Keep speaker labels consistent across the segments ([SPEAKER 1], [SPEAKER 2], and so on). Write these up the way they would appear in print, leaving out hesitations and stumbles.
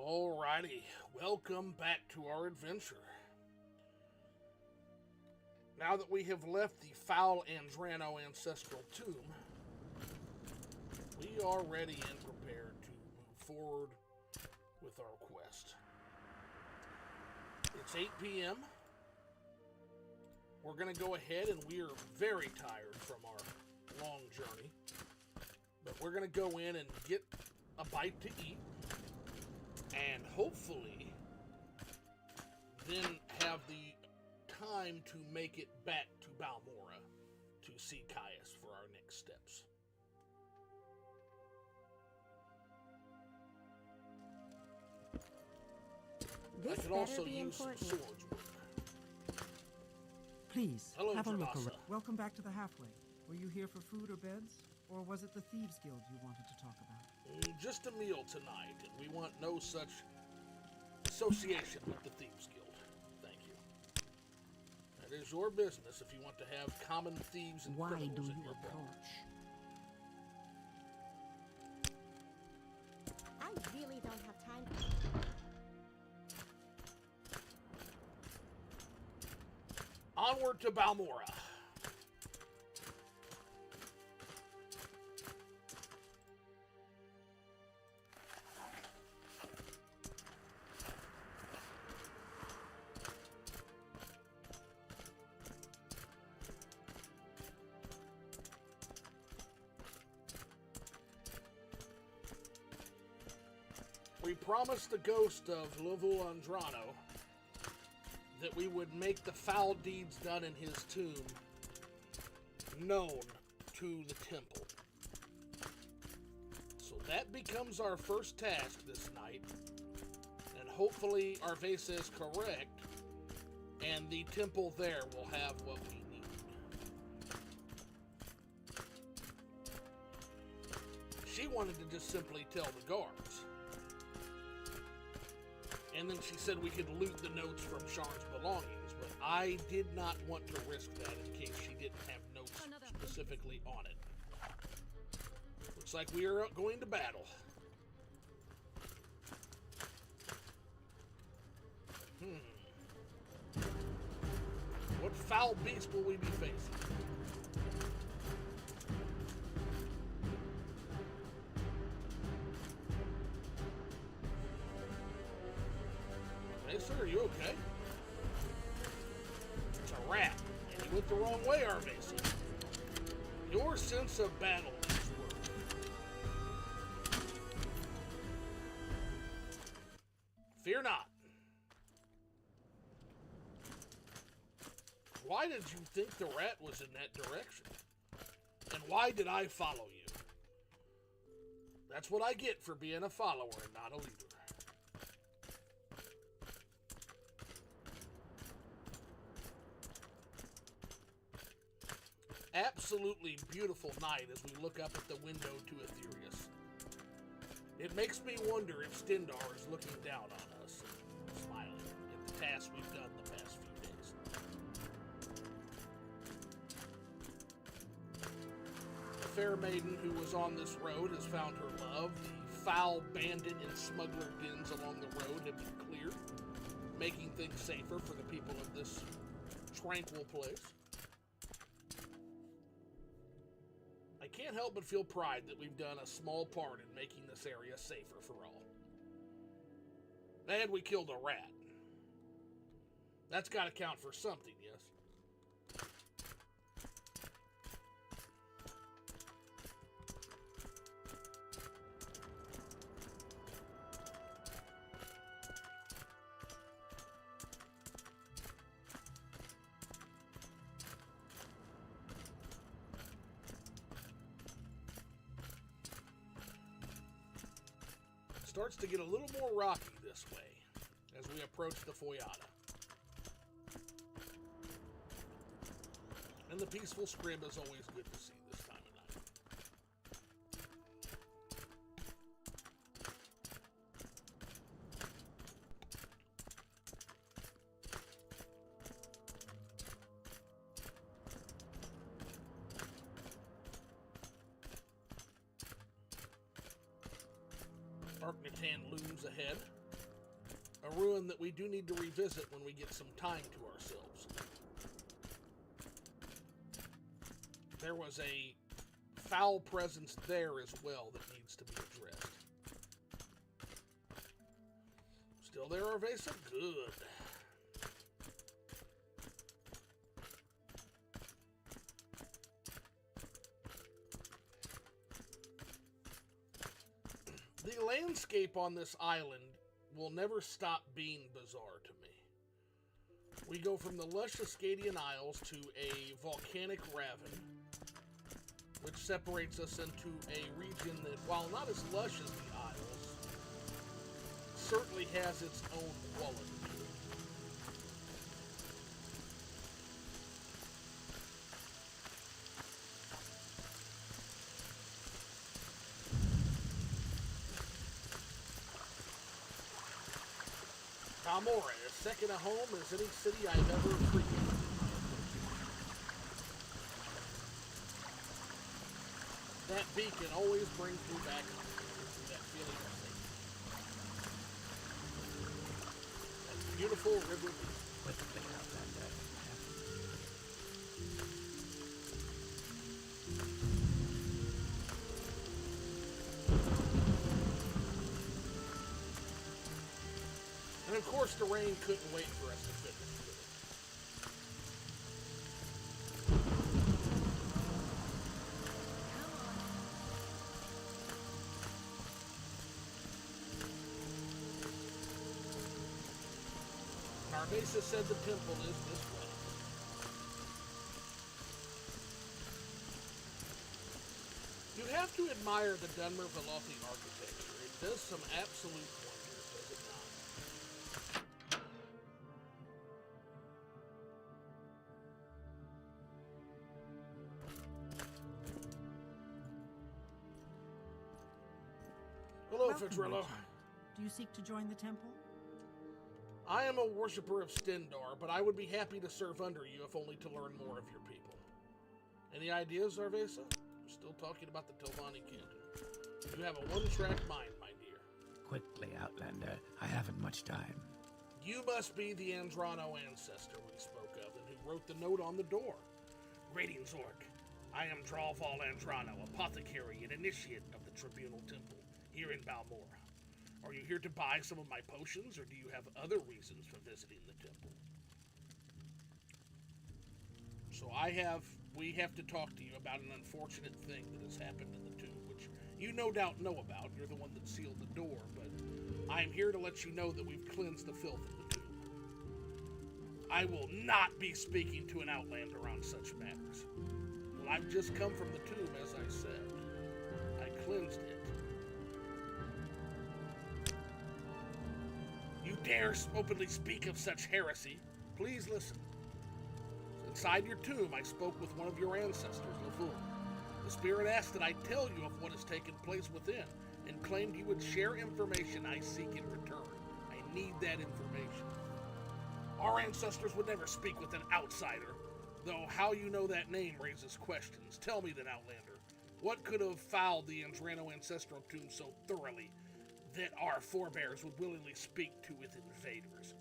[SPEAKER 1] Alrighty, welcome back to our adventure. Now that we have left the foul Andrano Ancestral Tomb, we are ready and prepared to move forward with our quest. It's 8 p.m. We're going to go ahead, and we are very tired from our long journey, but we're going to go in and get a bite to eat, and hopefully then have the time to make it back to Balmora to see Caius for our next steps.
[SPEAKER 2] This
[SPEAKER 1] I could also
[SPEAKER 2] be
[SPEAKER 1] use
[SPEAKER 2] important.
[SPEAKER 1] some swords work.
[SPEAKER 3] Please,
[SPEAKER 1] Hello,
[SPEAKER 3] have a look
[SPEAKER 1] Arvesa.
[SPEAKER 3] around. Welcome back to the Halfway. Were you here for food or beds? Or was it the Thieves Guild you wanted to talk about?
[SPEAKER 1] Just a meal tonight, and we want no such association with the Thieves Guild. Thank you. That is your business if you want to have common thieves and
[SPEAKER 3] Why do
[SPEAKER 1] criminals in
[SPEAKER 3] you
[SPEAKER 1] your bed.
[SPEAKER 3] approach?
[SPEAKER 2] I really don't have time.
[SPEAKER 1] Onward to Balmora. We promised the ghost of Lovul Andrano that we would make the foul deeds done in his tomb known to the temple. So that becomes our first task this night, and hopefully Arvesa is correct, and the temple there will have what we need. She wanted to just simply tell the guards. And then she said we could loot the notes from Sharn's belongings, but I did not want to risk that in case she didn't have notes specifically on it. Looks like we are going to battle. What foul beast will we be facing? Hey, sir, are you okay? It's a rat, and you went the wrong way, Arvesa. Your sense of battle is work. Fear not. Why did you think the rat was in that direction? And why did I follow you? That's what I get for being a follower and not a leader. Absolutely beautiful night as we look up at the window to Aetherius. It makes me wonder if Stendarr is looking down on us and smiling at the tasks we've done the past few days. The fair maiden who was on this road has found her love. The foul bandit and smuggler dens along the road have been cleared, making things safer for the people of this tranquil place. I can't help but feel pride that we've done a small part in making this area safer for all. And we killed a rat. That's got to count for something, yes? Starts to get a little more rocky this way as we approach the Foyada. And the peaceful scrim is always good to see this time of night. Arcnatan looms ahead. A ruin that we do need to revisit when we get some time to ourselves. There was a foul presence there as well that needs to be addressed. Still there, Arvesa? Good. The landscape on this island will never stop being bizarre to me. We go from the lush Ascadian Isles to a volcanic ravine, which separates us into a region that, while not as lush as the Isles, certainly has its own quality to it. Balmora, as second a home as any city I've ever frequented. That beacon always brings me back home, that feeling of safety. That beautiful river beach. And of course, the rain couldn't wait for us to finish with it. Arvesa said the temple is this way. You have to admire the Dunmer Velothi architecture. It does some absolute wonders, does it not? Hello,
[SPEAKER 3] Welcome,
[SPEAKER 1] Fedrillo.
[SPEAKER 3] Rachel. Do you seek to join the temple?
[SPEAKER 1] I am a worshipper of Stendarr, but I would be happy to serve under you if only to learn more of your people. Any ideas, Arvesa? We're still talking about the Telvanni Canton. You have a one-track mind, my dear.
[SPEAKER 4] Quickly, Outlander. I haven't much time.
[SPEAKER 1] You must be the Andrano ancestor we spoke of and who wrote the note on the door. Greetings, Orc. I am Drawfall Andrano, apothecary and initiate of the Tribunal Temple, here in Balmora. Are you here to buy some of my potions, or do you have other reasons for visiting the temple? So we have to talk to you about an unfortunate thing that has happened in the tomb, which you no doubt know about. You're the one that sealed the door, but I'm here to let you know that we've cleansed the filth of the tomb. I will not be speaking to an Outlander on such matters. Well, I've just come from the tomb, as I said. I cleansed it. You dare openly speak of such heresy? Please listen. Inside your tomb, I spoke with one of your ancestors, Laful. The spirit asked that I tell you of what has taken place within, and claimed you would share information I seek in return. I need that information. Our ancestors would never speak with an outsider, though how you know that name raises questions. Tell me then, Outlander, what could have fouled the Andrano ancestral tomb so thoroughly that our forebears would willingly speak to its invaders?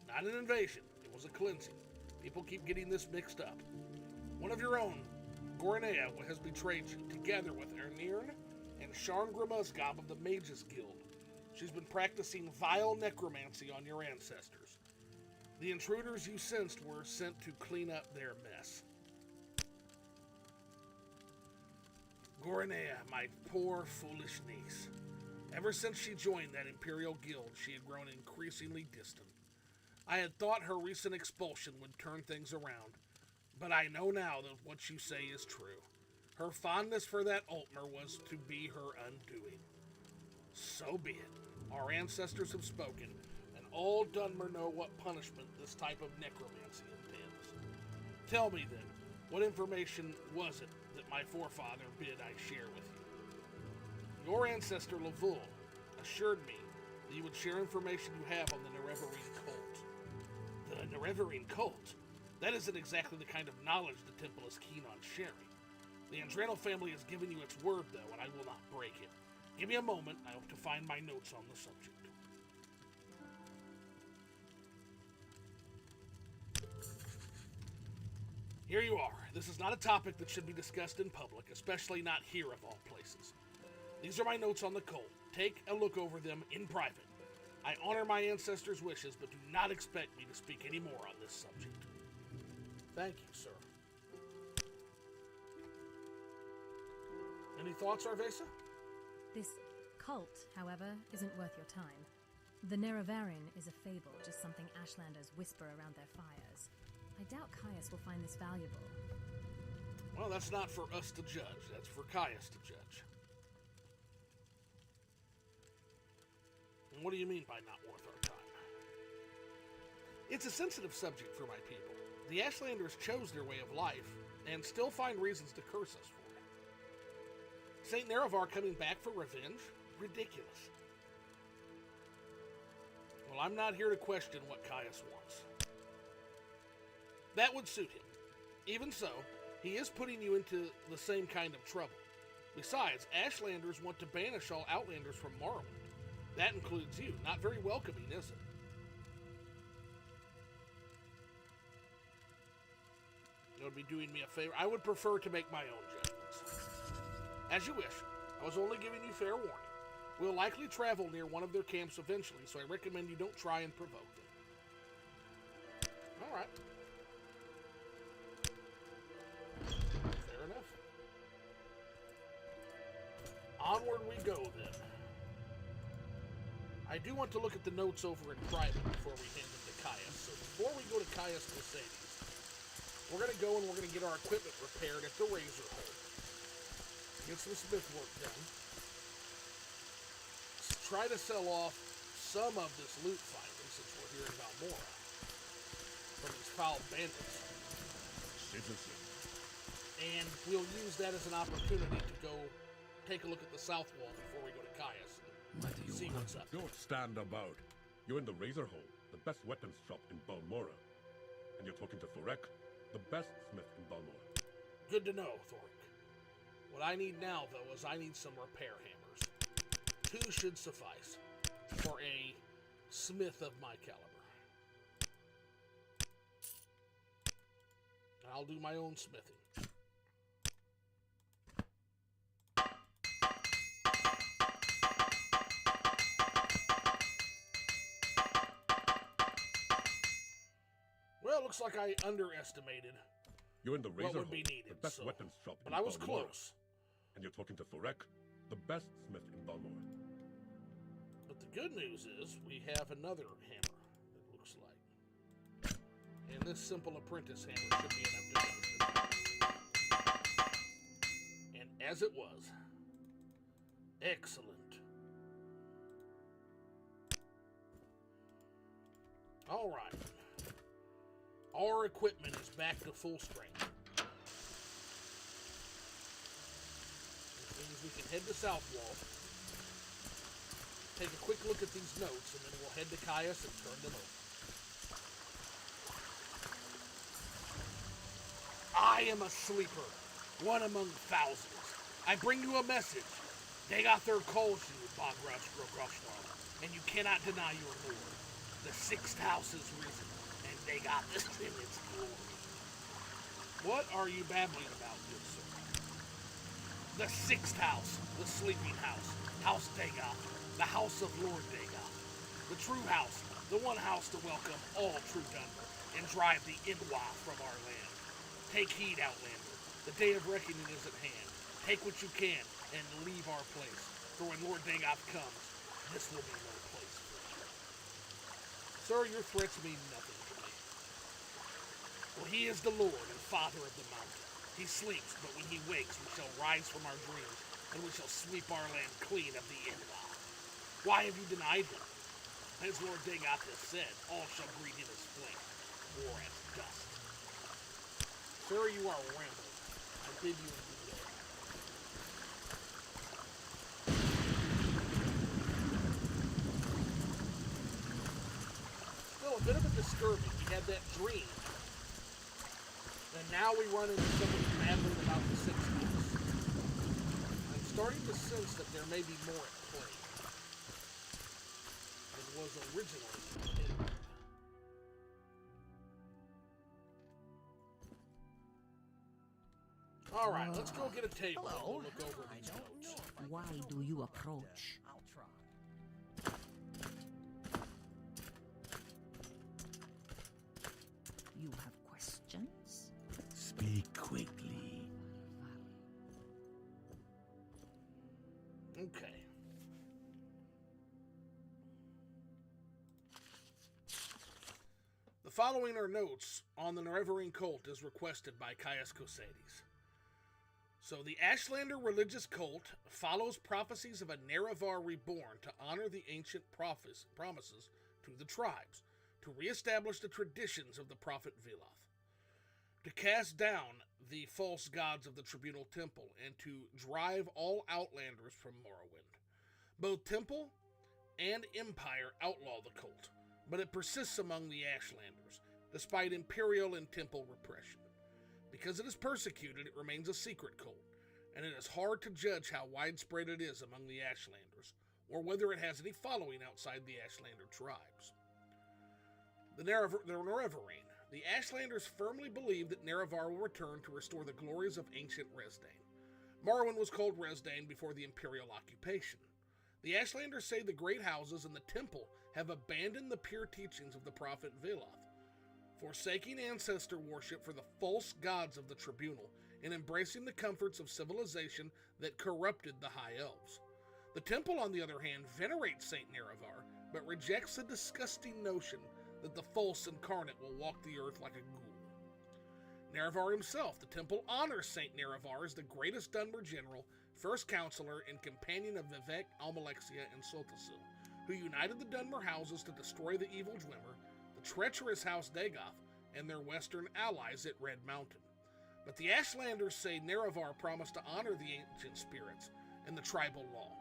[SPEAKER 1] Not an invasion, it was a cleansing. People keep getting this mixed up. One of your own, Goranea, has betrayed you, together with Ernirn and Sharn Grimuzgob of the Mages Guild. She's been practicing vile necromancy on your ancestors. The intruders you sensed were sent to clean up their mess. Goranea, my poor, foolish niece. Ever since she joined that Imperial Guild, she had grown increasingly distant. I had thought her recent expulsion would turn things around, but I know now that what you say is true. Her fondness for that Altmer was to be her undoing. So be it. Our ancestors have spoken, and all Dunmer know what punishment this type of necromancy entails. Tell me then, what information was it that my forefather bid I share with you? Your ancestor, Lavul, assured me that you would share information you have on the Nerevarine cult. The Nerevarine cult? That isn't exactly the kind of knowledge the temple is keen on sharing. The Andrano family has given you its word, though, and I will not break it. Give me a moment, I hope to find my notes on the subject. Here you are. This is not a topic that should be discussed in public, especially not here of all places. These are my notes on the cult. Take a look over them in private. I honor my ancestors' wishes, but do not expect me to speak any more on this subject. Thank you, sir. Any thoughts, Arvesa?
[SPEAKER 5] This cult, however, isn't worth your time. The Nerevarine is a fable, just something Ashlanders whisper around their fires. I doubt Caius will find this valuable.
[SPEAKER 1] Well, that's not for us to judge. That's for Caius to judge. And what do you mean by not worth our time? It's a sensitive subject for my people. The Ashlanders chose their way of life, and still find reasons to curse us for it. St. Nerevar coming back for revenge? Ridiculous. Well, I'm not here to question what Caius wants. That would suit him. Even so, he is putting you into the same kind of trouble. Besides, Ashlanders want to banish all Outlanders from Morrowind. That includes you. Not very welcoming, is it? You would be doing me a favor. I would prefer to make my own judgments. As you wish. I was only giving you fair warning. We'll likely travel near one of their camps eventually, so I recommend you don't try and provoke them. Alright. Fair enough. Onward we go, then. I do want to look at the notes over in private before we hand them to Caius. So before we go to Caius Mercedes, we're going to go and we're going to get our equipment repaired at the Razor Hole. Get some smith work done. Try to sell off some of this loot finally, since we're here in Valmora, from these foul bandits.
[SPEAKER 6] Citizen.
[SPEAKER 1] And we'll use that as an opportunity to go take a look at the south wall before we go to Caius and
[SPEAKER 4] What do you
[SPEAKER 1] see
[SPEAKER 4] want?
[SPEAKER 1] what's up.
[SPEAKER 6] Don't stand about. You're in the Razor Hole, the best weapons shop in Balmora. And you're talking to Vivec, the best smith in Balmora.
[SPEAKER 1] Good to know, Thoric. What I need now, though, is I need some repair hammers. 2 should suffice for a smith of my caliber. I'll do my own smithing. Well, looks like I underestimated
[SPEAKER 6] You're in the
[SPEAKER 1] what
[SPEAKER 6] Razor
[SPEAKER 1] would be
[SPEAKER 6] Hole,
[SPEAKER 1] needed,
[SPEAKER 6] the best
[SPEAKER 1] so-
[SPEAKER 6] weapons shop
[SPEAKER 1] but
[SPEAKER 6] in
[SPEAKER 1] I was
[SPEAKER 6] Balmora.
[SPEAKER 1] close.
[SPEAKER 6] And you're talking to Vivec, the best smith in Balmora.
[SPEAKER 1] But the good news is we have another hammer, it looks like. And this simple apprentice hammer should be enough to do it. And as it was. Excellent. Alright. Our equipment is back to full strength. Which means we can head to South Wall. Take a quick look at these notes, and then we'll head to Caius and turn them over. I am a sleeper, one among thousands. I bring you a message. Degathur calls you, Bagrash Grogroshnar, and you cannot deny your lord. The 6th house is risen, and Degath is in its glory. What are you babbling about, good sir? The 6th house, the sleeping house, House Degath, the house of Lord Degath, the true house, the one house to welcome all true Dunmer, and drive the Inwa from our land. Take heed, Outlander. The day of reckoning is at hand. Take what you can, and leave our place. For when Lord Degath comes, this will be no place for you. Sir, your threats mean nothing to me. For he is the Lord and Father of the mountain. He sleeps, but when he wakes, we shall rise from our dreams, and we shall sweep our land clean of the Inwa. Why have you denied him? As Lord Degath has said, all shall greet him as flame, or as dust. Sir, you are rambling. I bid you a good day. Still a bit of a disturbing. We had that dream. And now we run into somebody babbling about the 6th house. I'm starting to sense that there may be more at play than was originally intended. All right, let's go get a table and we'll look over these notes.
[SPEAKER 7] Why do you approach?
[SPEAKER 3] I'll try.
[SPEAKER 7] You have questions?
[SPEAKER 4] Speak quickly.
[SPEAKER 1] Okay. The following are notes on the Nerevarine cult as requested by Caius. So, the Ashlander religious cult follows prophecies of a Nerevar reborn to honor the ancient promises to the tribes, to reestablish the traditions of the prophet Veloth, to cast down the false gods of the Tribunal Temple, and to drive all Outlanders from Morrowind. Both Temple and Empire outlaw the cult, but it persists among the Ashlanders, despite Imperial and Temple repression. Because it is persecuted, it remains a secret cult, and it is hard to judge how widespread it is among the Ashlanders, or whether it has any following outside the Ashlander tribes. The Nerevarine. The Ashlanders firmly believe that Nerevar will return to restore the glories of ancient Resdayn. Morrowind was called Resdayn before the Imperial occupation. The Ashlanders say the great houses and the temple have abandoned the pure teachings of the prophet Veloth, forsaking ancestor worship for the false gods of the Tribunal and embracing the comforts of civilization that corrupted the High Elves. The temple, on the other hand, venerates Saint Nerevar, but rejects the disgusting notion that the false incarnate will walk the earth like a ghoul. Nerevar himself, the temple honors Saint Nerevar as the greatest Dunmer general, first counselor, and companion of Vivec, Almalexia, and Sultasil, who united the Dunmer houses to destroy the evil Dwemer, the treacherous House Dagoth, and their western allies at Red Mountain. But the Ashlanders say Nerevar promised to honor the ancient spirits and the tribal law,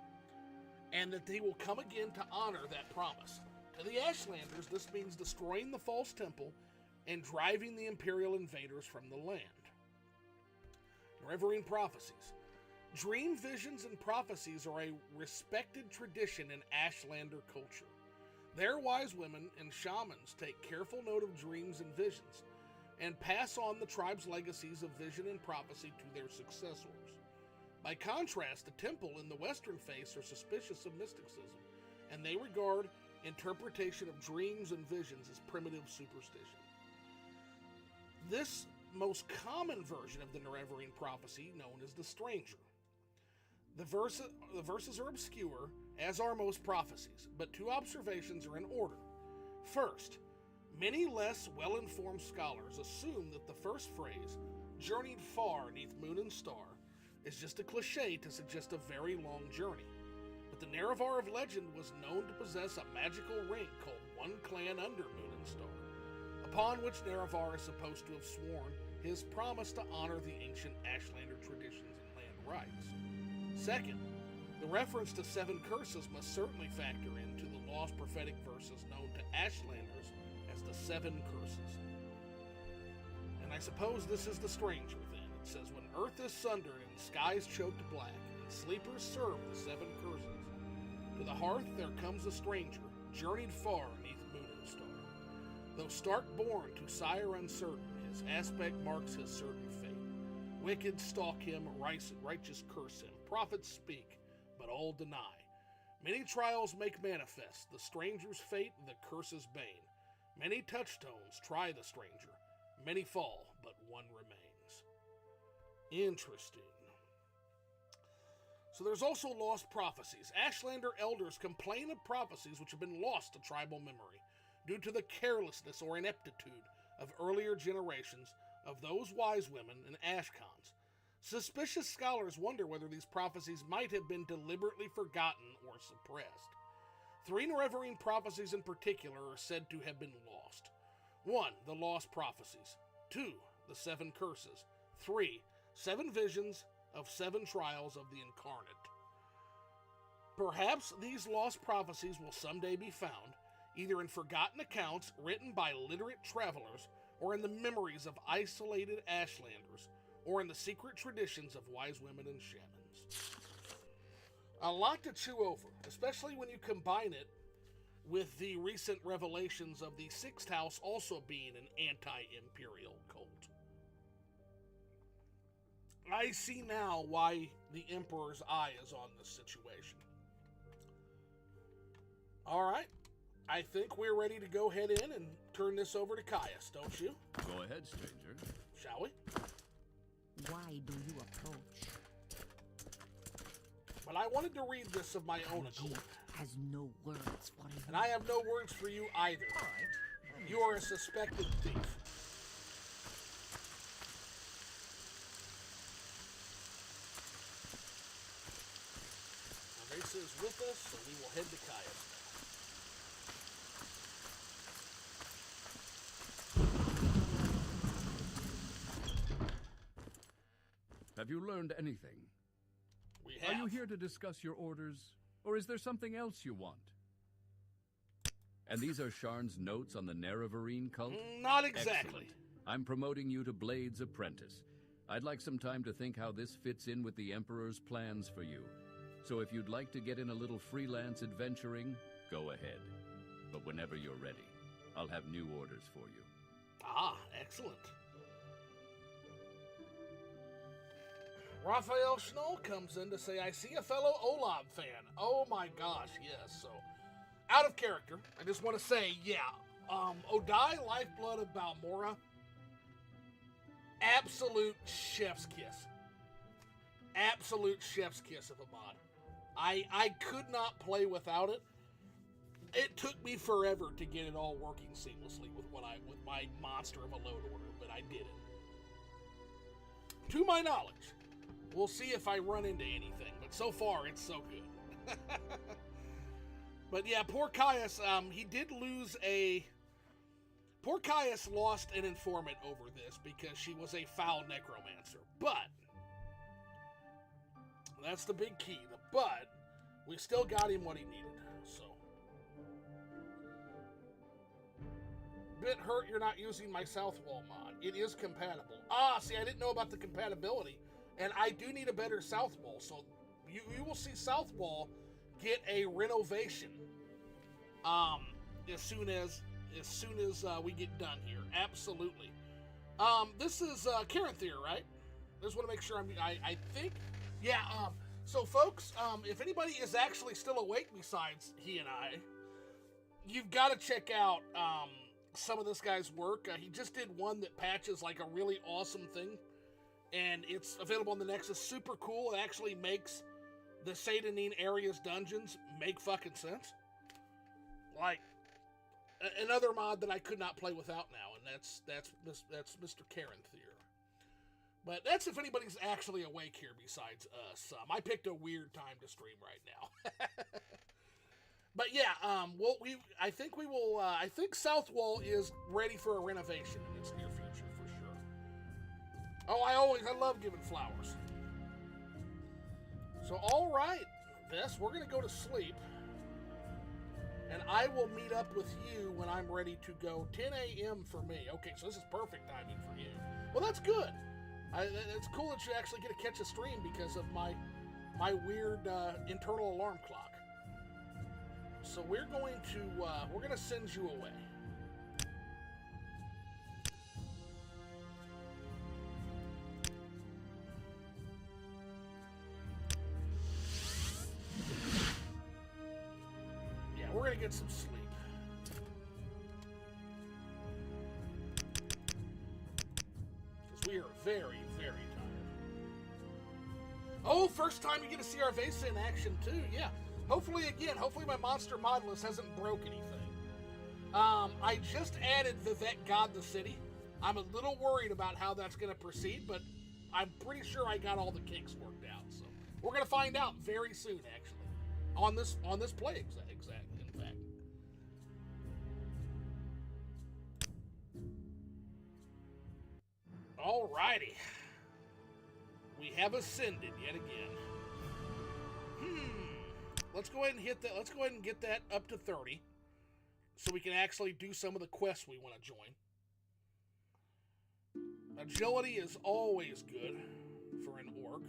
[SPEAKER 1] and that they will come again to honor that promise. To the Ashlanders, this means destroying the false temple and driving the Imperial invaders from the land. Nerevarine prophecies. Dream visions and prophecies are a respected tradition in Ashlander culture. Their wise women and shamans take careful note of dreams and visions, and pass on the tribe's legacies of vision and prophecy to their successors. By contrast, the temple and the Western faiths are suspicious of mysticism, and they regard interpretation of dreams and visions as primitive superstition. This most common version of the Nerevarine prophecy, known as the Stranger. The verses are obscure, as are most prophecies, but two observations are in order. First, many less well-informed scholars assume that the first phrase, journeyed far neath moon and star, is just a cliche to suggest a very long journey. But the Nerevar of legend was known to possess a magical ring called One Clan Under Moon and Star, upon which Nerevar is supposed to have sworn his promise to honor the ancient Ashlander traditions and land rights. Second, the reference to 7 curses must certainly factor into the lost prophetic verses known to Ashlanders as the 7 curses. And I suppose this is the Stranger then. It says, when earth is sundered and skies choked black, and sleepers serve the 7 curses, to the hearth there comes a stranger, journeyed far neath moon and star. Though stark born to sire uncertain, his aspect marks his certain fate. Wicked stalk him, righteous curse him, prophets speak, but all deny. Many trials make manifest the stranger's fate, the curse's bane. Many touchstones try the stranger, many fall, but one remains. Interesting. So there's also lost prophecies. Ashlander elders complain of prophecies which have been lost to tribal memory due to the carelessness or ineptitude of earlier generations of those wise women and Ashkans. Suspicious scholars wonder whether these prophecies might have been deliberately forgotten or suppressed. 3 Nerevarine prophecies in particular are said to have been lost. 1. The lost prophecies. 2. The 7 curses. 3. 7 visions of 7 trials of the incarnate. Perhaps these lost prophecies will someday be found, either in forgotten accounts written by literate travelers, or in the memories of isolated Ashlanders, or in the secret traditions of wise women and shamans. A lot to chew over, especially when you combine it with the recent revelations of the 6th house also being an anti-imperial cult. I see now why the Emperor's eye is on this situation. Alright. I think we're ready to go ahead in and turn this over to Caius, don't you?
[SPEAKER 4] Go ahead, stranger.
[SPEAKER 1] Shall we?
[SPEAKER 7] Why do you approach?
[SPEAKER 1] But I wanted to read this of my own
[SPEAKER 7] Khajiit
[SPEAKER 1] accord.
[SPEAKER 7] has no words for you.
[SPEAKER 1] And I have no words for you either. You are a suspected thief. Arvesa is with us, so we will head to Caius now.
[SPEAKER 4] Have you learned anything?
[SPEAKER 1] We have.
[SPEAKER 4] Are you here to discuss your orders, or is there something else you want? And these are Sharn's notes on the Nerevarine cult?
[SPEAKER 1] Not exactly.
[SPEAKER 4] Excellent. I'm promoting you to Blade's apprentice. I'd like some time to think how this fits in with the Emperor's plans for you. So if you'd like to get in a little freelance adventuring, go ahead. But whenever you're ready, I'll have new orders for you.
[SPEAKER 1] Ah, excellent. Raphael Schnoll comes in to say, I see a fellow Olab fan. Oh my gosh, yes. So, out of character, I just want to say, yeah, Odai, Lifeblood of Balmora, absolute chef's kiss. Absolute chef's kiss of a mod. I could not play without it. It took me forever to get it all working seamlessly with my monster of a load order, but I did it. To my knowledge. We'll see if I run into anything, but so far it's so good. But yeah, poor Caius, he did lose a... Poor Caius lost an informant over this because she was a foul necromancer. But, that's the big key. But, we still got him what he needed, so. Bit hurt you're not using my Southwall mod. It is compatible. Ah, see, I didn't know about the compatibility. And I do need a better Southwall, so you will see Southwall get a renovation as soon as we get done here. Absolutely. This is Caranthir, right? I just want to make sure I think, yeah. So folks, if anybody is actually still awake besides he and I, you've got to check out some of this guy's work. He just did one that patches like a really awesome thing. And it's available on the Nexus. Super cool. It actually makes the Satanine area's dungeons make fucking sense. Like another mod that I could not play without now, and that's Mr. Caranthir. But that's if anybody's actually awake here besides us. I picked a weird time to stream right now. But yeah, I think we will. I think Southwall is ready for a renovation in its near future. Oh, I love giving flowers. So, all right, Vess, we're going to go to sleep. And I will meet up with you when I'm ready to go. 10 a.m. for me. Okay, so this is perfect timing for you. Well, that's good. It's cool that you actually get to catch a stream because of my weird internal alarm clock. So we're going to send you away. We're going to get some sleep. Because we are very, very tired. Oh, first time you get to see Arvesa in action, too. Yeah. Hopefully my monster model list hasn't broke anything. I just added Vivec God the City. I'm a little worried about how that's going to proceed, but I'm pretty sure I got all the kinks worked out. So we're going to find out very soon, actually. On this play, exactly. In fact. Alrighty. We have ascended yet again. Let's go ahead and hit that. Let's go ahead and get that up to 30. So we can actually do some of the quests we want to join. Agility is always good for an orc.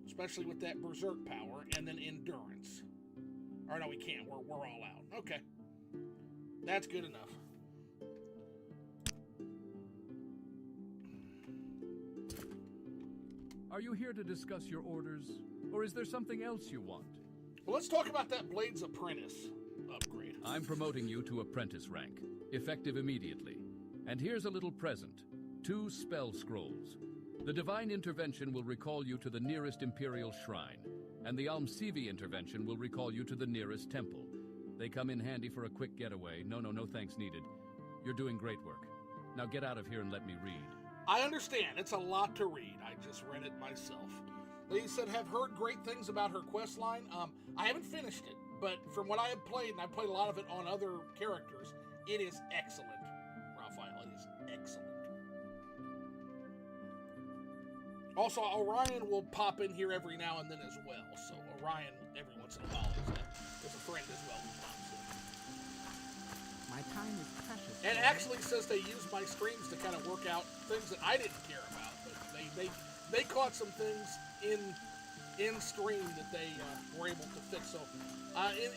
[SPEAKER 1] Especially with that berserk power, and then endurance. Or no, we can't. We're all out. Okay. That's good enough.
[SPEAKER 4] Are you here to discuss your orders, or is there something else you want?
[SPEAKER 1] Well, let's talk about that Blades Apprentice upgrade.
[SPEAKER 4] I'm promoting you to apprentice rank, effective immediately. And here's a little present. 2 spell scrolls. The Divine Intervention will recall you to the nearest Imperial Shrine, and the Almsivi Intervention will recall you to the nearest temple. They come in handy for a quick getaway. No thanks needed. You're doing great work. Now get out of here and let me read.
[SPEAKER 1] I understand. It's a lot to read. I just read it myself. They said, have heard great things about her quest line. I haven't finished it, but from what I have played, and I've played a lot of it on other characters, it is excellent. Raphael, it is excellent. Also, Orion will pop in here every now and then as well. So Orion, every once in a while, is a friend as well who pops in.
[SPEAKER 3] My time is precious.
[SPEAKER 1] And actually says they use my streams to kind of work out things that I didn't care about, but they caught some things in stream that they were able to fix. So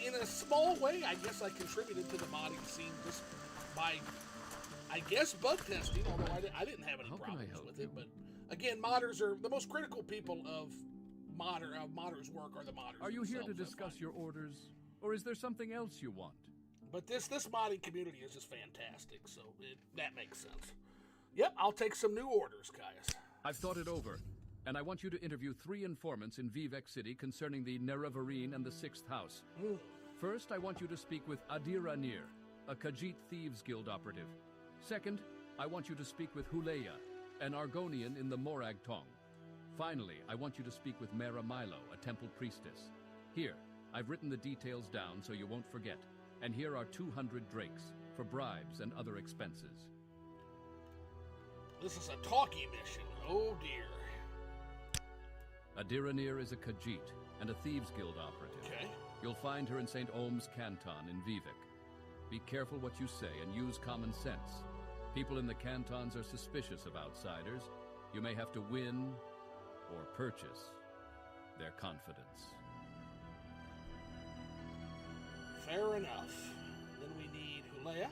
[SPEAKER 1] in a small way, I guess I contributed to the modding scene just by, I guess, bug testing, although I didn't have any problems with it. But again, modders are the most critical people of modders' work are the modders.
[SPEAKER 4] Are you here to
[SPEAKER 1] themselves, I
[SPEAKER 4] discuss
[SPEAKER 1] find.
[SPEAKER 4] your orders, or is there something else you want?
[SPEAKER 1] But this modding community is just fantastic, so that makes sense. Yep, I'll take some new orders, Caius.
[SPEAKER 4] I've thought it over, and I want you to interview 3 informants in Vivec City concerning the Nerevarine and the 6th House. First, I want you to speak with Adiranir, a Khajiit Thieves Guild operative. Second, I want you to speak with Huleya, an Argonian in the Morag Tong. Finally, I want you to speak with Mera Milo, a temple priestess. Here, I've written the details down so you won't forget. And here are 200 drakes for bribes and other expenses.
[SPEAKER 1] This is a talkie mission. Oh dear.
[SPEAKER 4] Adiranir is a Khajiit and a Thieves Guild operative.
[SPEAKER 1] Okay.
[SPEAKER 4] You'll find her in St. Ohm's Canton in Vivec. Be careful what you say and use common sense. People in the cantons are suspicious of outsiders. You may have to win or purchase their confidence.
[SPEAKER 1] Fair enough. Then we need Huleya.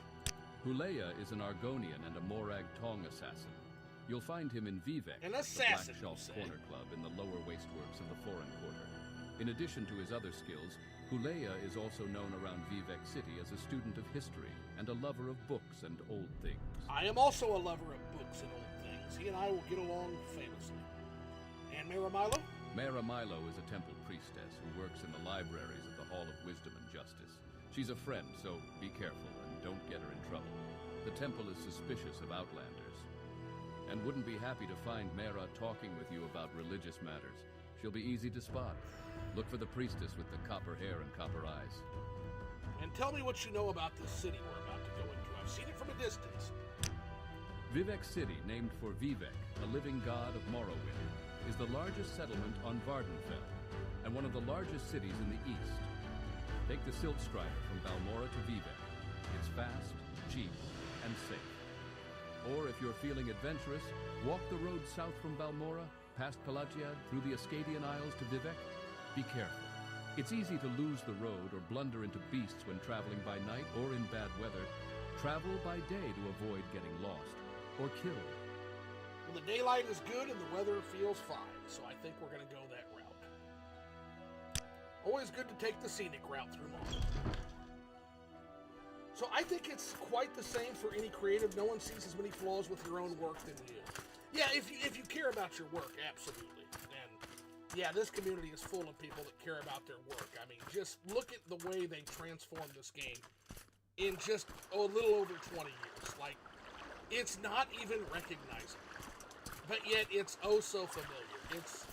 [SPEAKER 4] Huleya is an Argonian and a Morag Tong assassin. You'll find him in Vivec,
[SPEAKER 1] An
[SPEAKER 4] the
[SPEAKER 1] assassin,
[SPEAKER 4] Black Shelf
[SPEAKER 1] you say?
[SPEAKER 4] Corner Club in the lower wasteworks of the Foreign Quarter. In addition to his other skills, Huleya is also known around Vivec City as a student of history and a lover of books and old things.
[SPEAKER 1] I am also a lover of books and old things. He and I will get along famously. And Mera Milo?
[SPEAKER 4] Mera Milo is a temple priestess who works in the libraries at the Hall of Wisdom and Justice. She's a friend, so be careful and don't get her in trouble. The temple is suspicious of outlanders, and wouldn't be happy to find Mera talking with you about religious matters. She'll be easy to spot. Look for the priestess with the copper hair and copper eyes.
[SPEAKER 1] And tell me what you know about this city we're about to go into. I've seen it from a distance.
[SPEAKER 4] Vivec City, named for Vivec, a living god of Morrowind, is the largest settlement on Vvardenfell, and one of the largest cities in the east. Take the Silt Strider from Balmora to Vivec. It's fast, cheap, and safe. Or if you're feeling adventurous, walk the road south from Balmora, past Pelagiad, through the Ascadian Isles to Vivec. Be careful. It's easy to lose the road or blunder into beasts when traveling by night or in bad weather. Travel by day to avoid getting lost or killed.
[SPEAKER 1] Well, the daylight is good and the weather feels fine, so I think we're going to go that route. Always good to take the scenic route through Morrowind. So I think it's quite the same for any creative. No one sees as many flaws with your own work than you. Yeah, if you care about your work, absolutely. And yeah, this community is full of people that care about their work. I mean, just look at the way they transformed this game in just a little over 20 years. Like, it's not even recognizable. But yet, it's oh so familiar. It's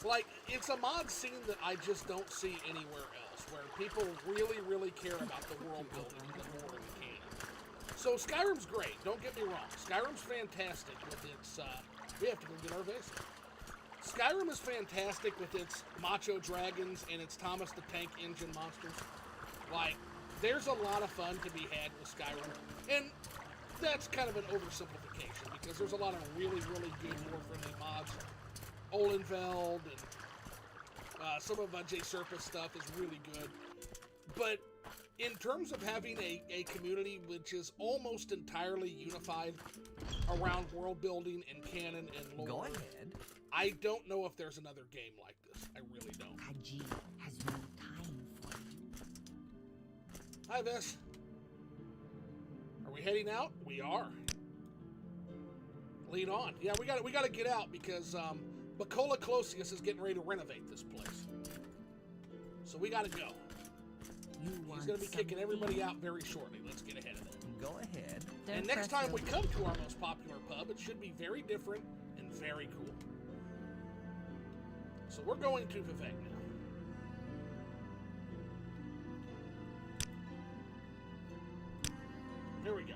[SPEAKER 1] like, it's a mod scene that I just don't see anywhere else, where people really, really care about the world building and the lore and the canon. So Skyrim's great, don't get me wrong. Skyrim's fantastic with its, we have to go get Arvesa. Skyrim is fantastic with its macho dragons and its Thomas the Tank Engine monsters. Like, there's a lot of fun to be had with Skyrim, and that's kind of an oversimplification, because there's a lot of really, really good lore-friendly mods. Olenfeld and some of J. Serpa's stuff is really good. But in terms of having a community which is almost entirely unified around world building and canon and lore,
[SPEAKER 8] Go ahead.
[SPEAKER 1] I don't know if there's another game like this. I really don't.
[SPEAKER 7] Haji has no time for you.
[SPEAKER 1] Hi, Ves. Are we heading out? We are. Lead on. Yeah, we got to get out because Bacola Closius is getting ready to renovate this place. So we got to go. He's going to be kicking everybody out very shortly. Let's get ahead of it.
[SPEAKER 3] Go ahead.
[SPEAKER 1] And next time we come to our most popular pub, it should be very different and very cool. So we're going to Vivec now. Here we go.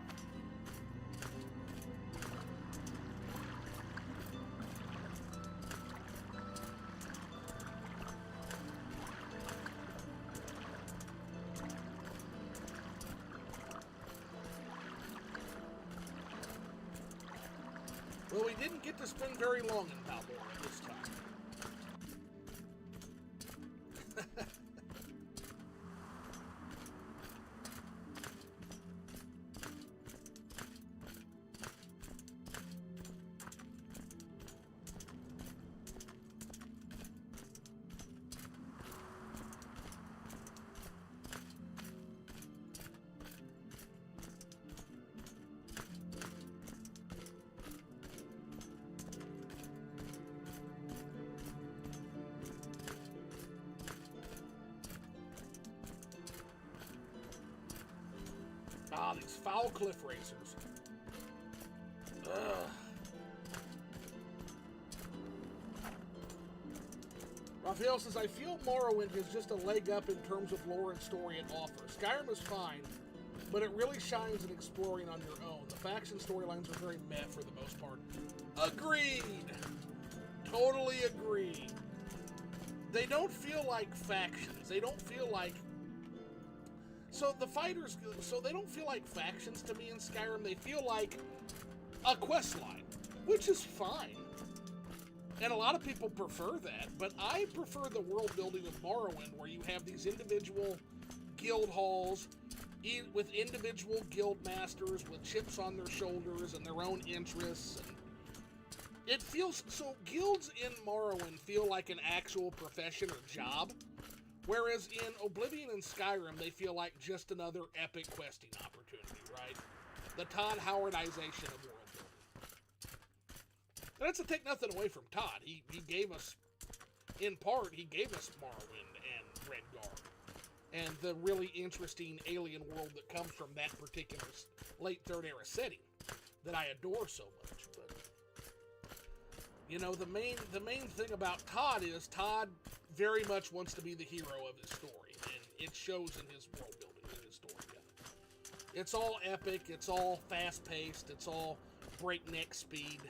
[SPEAKER 1] Well, we didn't get to spend very long in Balmora this time. Ah, these foul cliff racers. Ugh. Raphael says, I feel Morrowind is just a leg up in terms of lore and story it offers. Skyrim is fine, but it really shines in exploring on your own. The faction storylines are very meh for the most part. Agreed! Totally agreed. They don't feel like factions. They don't feel like... So the fighters, so they don't feel like factions to me in Skyrim. They feel like a quest line, which is fine. And a lot of people prefer that, but I prefer the world building of Morrowind, where you have these individual guild halls with individual guild masters with chips on their shoulders and their own interests. And it feels, so guilds in Morrowind feel like an actual profession or job. Whereas in Oblivion and Skyrim, they feel like just another epic questing opportunity, right? The Todd Howardization of world building. And that's to take nothing away from Todd. He gave us, in part, he gave us Morrowind and Redguard. And the really interesting alien world that comes from that particular late Third Era setting that I adore so much. But, you know, the main thing about Todd is Todd very much wants to be the hero of his story, and it shows in his world building and his storytelling. It's all epic, it's all fast-paced, it's all breakneck speed.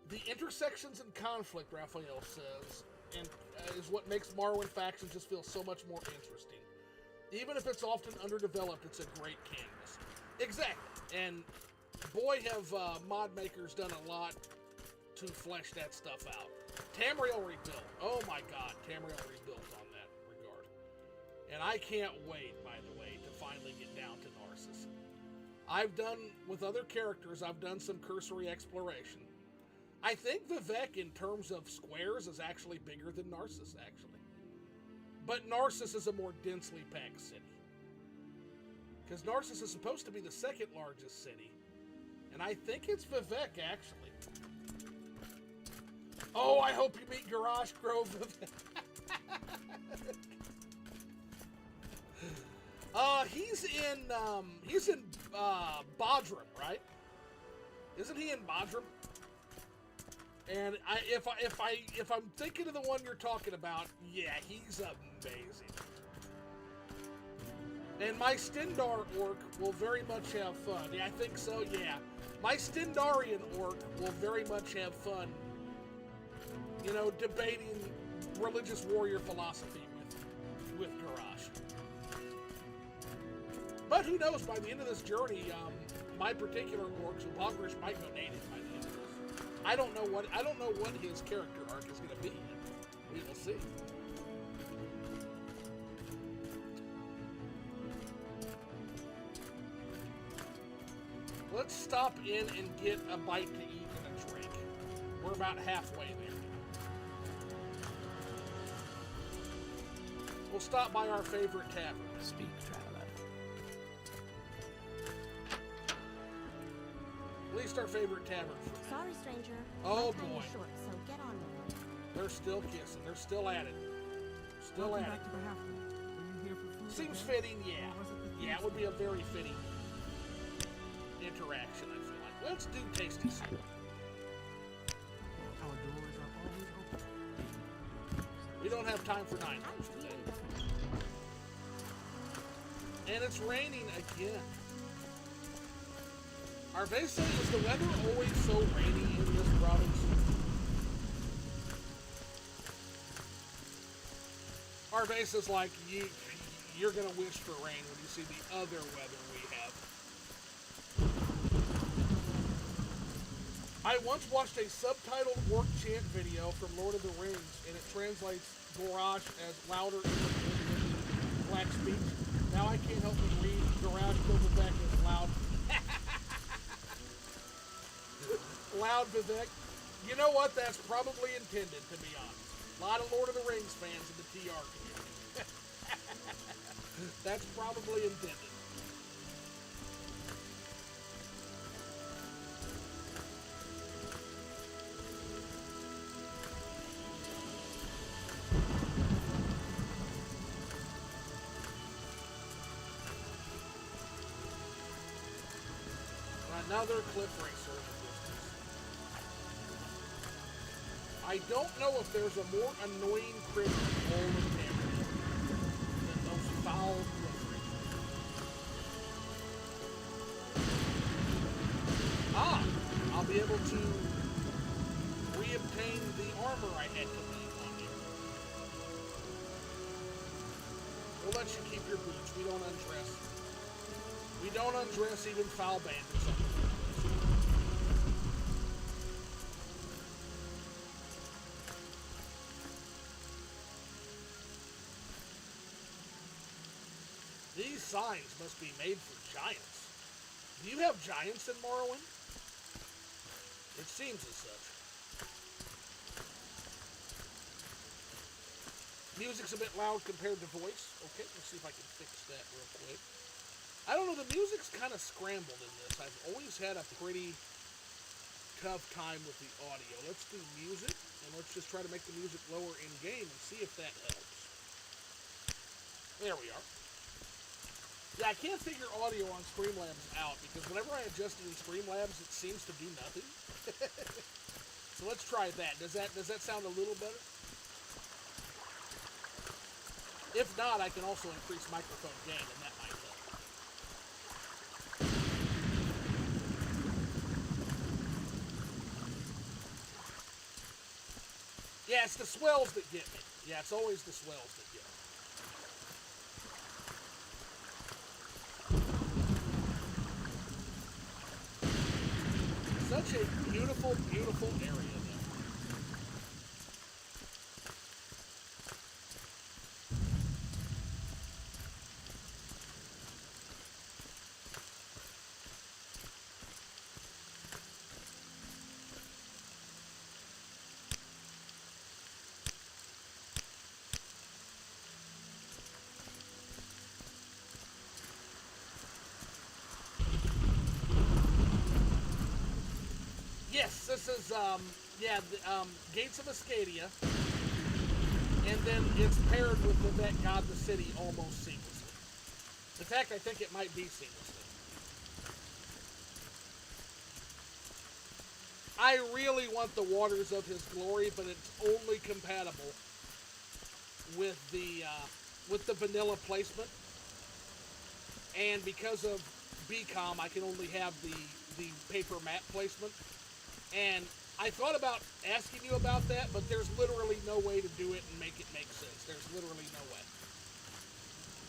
[SPEAKER 1] The intersections and conflict, Raphael says, and is what makes Morrowind factions just feel so much more interesting. Even if it's often underdeveloped, it's a great canvas. Exactly, and boy have mod makers done a lot to flesh that stuff out. Tamriel rebuilt. Oh my god, Tamriel rebuilt on that regard. And I can't wait, by the way, to finally get down to Narcissus. I've done, with other characters, I've done some cursory exploration. I think Vivec, in terms of squares, is actually bigger than Narcissus, actually. But Narcissus is a more densely packed city. Because Narcissus is supposed to be the second largest city. And I think it's Vivec, actually. Oh, I hope you meet Garage Grove. He's in Bodrum, right? Isn't he in Bodrum? And if I'm thinking of the one you're talking about, yeah, he's amazing. And my Stendar orc will very much have fun. Yeah, I think so, yeah. My Stendarian orc will very much have fun, you know, debating religious warrior philosophy with Garage. But who knows, by the end of this journey, my particular orcs, Upogrish, might go native by the end of this. I don't know what his character arc is going to be yet. We will see. Let's stop in and get a bite to eat and a drink. about halfway there. We'll stop by our favorite tavern.
[SPEAKER 8] Speak, traveler.
[SPEAKER 1] At least our favorite tavern.
[SPEAKER 2] Sorry, stranger.
[SPEAKER 1] Oh,
[SPEAKER 2] My time
[SPEAKER 1] boy.
[SPEAKER 2] is short, so get on with it.
[SPEAKER 1] They're still kissing. They're still at it. Still
[SPEAKER 3] Welcome
[SPEAKER 1] at it.
[SPEAKER 3] back to the halfway. Were you here for food? or
[SPEAKER 1] Seems
[SPEAKER 3] beds?
[SPEAKER 1] fitting, yeah.
[SPEAKER 3] Or was it the
[SPEAKER 1] Yeah, it
[SPEAKER 3] thieves'
[SPEAKER 1] would be a
[SPEAKER 3] guild?
[SPEAKER 1] very fitting interaction, I feel like. Let's do tasty soup.
[SPEAKER 3] Our doors are always open.
[SPEAKER 1] We don't have time for
[SPEAKER 2] I
[SPEAKER 1] nightmares today.
[SPEAKER 2] really don't.
[SPEAKER 1] And it's raining again. Arvesa, is the weather always so rainy in this province? Arvesa's like, you're gonna wish for rain when you see the other weather we have. I once watched a subtitled work chant video from Lord of the Rings, and it translates Garage as louder in the black speech. Now I can't help but read Garage Vivec as loud. Loud Vivec. You know what? That's probably intended, to be honest. A lot of Lord of the Rings fans in the TR community. That's probably intended. Another cliff racer in the distance. I don't know if there's a more annoying critter in all of Tamriel than those foul cliff racers. Ah! I'll be able to re-obtain the armor I had to leave on you. We'll let you keep your boots. We don't undress. We don't undress even foul bandits on the place. These signs must be made for giants. Do you have giants in Morrowind? It seems as such. Music's a bit loud compared to voice. Okay, let's see if I can fix that real quick. I don't know, the music's kind of scrambled in this. I've always had a pretty tough time with the audio. Let's do music, and let's just try to make the music lower in-game and see if that helps. There we are. Yeah, I can't figure audio on Streamlabs out, because whenever I adjust it in Streamlabs, it seems to do nothing. So let's try that. Does that sound a little better? If not, I can also increase microphone gain, and that might help. Yeah, it's the swells that get me. Yeah, it's always the swells that get me. Such a beautiful, beautiful area, though. Yes, this is, the Gates of Ascadia, and then it's paired with Vivec God the City almost seamlessly. In fact, I think it might be seamlessly. I really want the Waters of His Glory, but it's only compatible with the vanilla placement, and because of BCOM, I can only have the paper map placement. And I thought about asking you about that, but there's literally no way to do it and make it make sense. There's literally no way.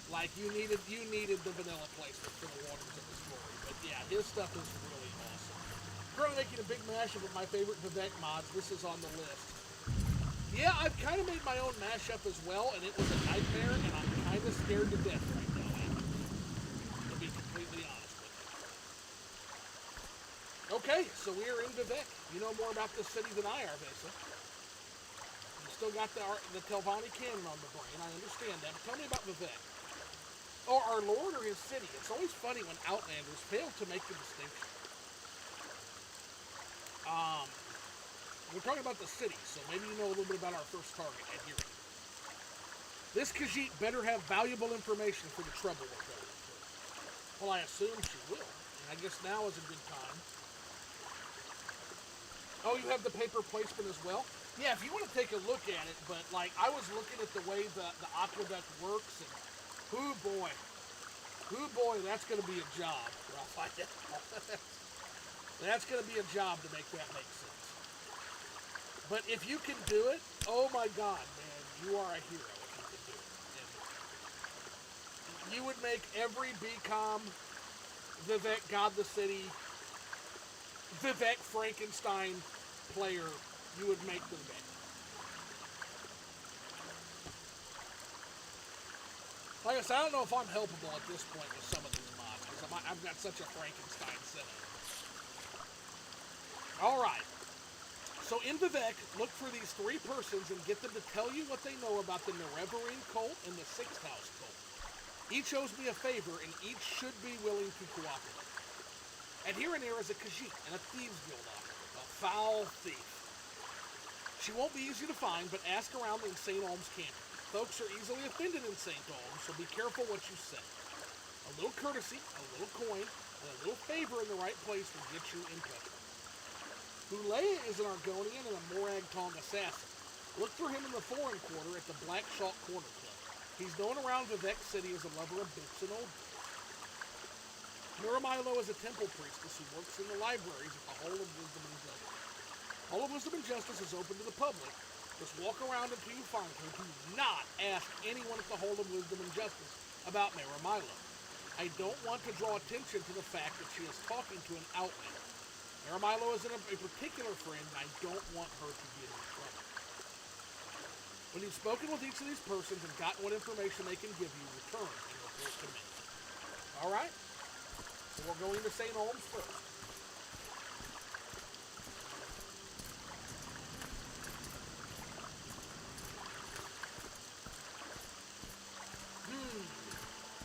[SPEAKER 1] Like, you needed the vanilla placement for the Waters of His Glory. But yeah, his stuff is really awesome. Currently making a big mashup of my favorite Vivec mods. This is on the list. Yeah, I've kind of made my own mashup as well, and it was a nightmare, and I'm kind of scared to death right now, to be completely honest with you. Okay. Okay, so we are in Vivec. You know more about this city than I, Arvesa. You still got the Telvanni canon on the brain. I understand that. But tell me about Vivec. Or our lord or his city. It's always funny when Outlanders fail to make the distinction. We're talking about the city, so maybe you know a little bit about our first target, Adherent. This Khajiit better have valuable information for the trouble we're going through. Well, I assume she will, and I guess now is a good time. Oh, you have the paper placement as well? Yeah, if you want to take a look at it, but, like, I was looking at the way the aqueduct works, and hoo boy, that's going to be a job, Raphael. That's going to be a job to make that make sense. But if you can do it, oh my God, man, you are a hero if you can do it. And you would make every BCom, Vivec God the City, Vivec Frankenstein player, you would make them bad. Like I said, I don't know if I'm helpable at this point with some of these mods, because I've got such a Frankenstein setup. Alright. So in Vivec, look for these three persons and get them to tell you what they know about the Nerevarine cult and the Sixth House cult. Each owes me a favor, and each should be willing to cooperate. Adherent here is a Khajiit and a Thieves Guild operative, a foul thief. She won't be easy to find, but ask around in St. Olm's campus. Folks are easily offended in St. Olm's, so be careful what you say. A little courtesy, a little coin, and a little favor in the right place will get you in touch. Boulea is an Argonian and a Morag Tong assassin. Look for him in the foreign quarter at the Black Shalk Corner Club. He's known around Vivec City as a lover of books and old books. Miramilo is a temple priestess who works in the libraries at the Hall of Wisdom and Justice. Hall of Wisdom and Justice is open to the public. Just walk around until you find her. Do not ask anyone at the Hall of Wisdom and Justice about Miramilo. I don't want to draw attention to the fact that she is talking to an outlander. Miramilo isn't a particular friend, and I don't want her to get in trouble. When you've spoken with each of these persons and gotten what information they can give you, return and report to me. Alright? So we're going to St. Olm's first.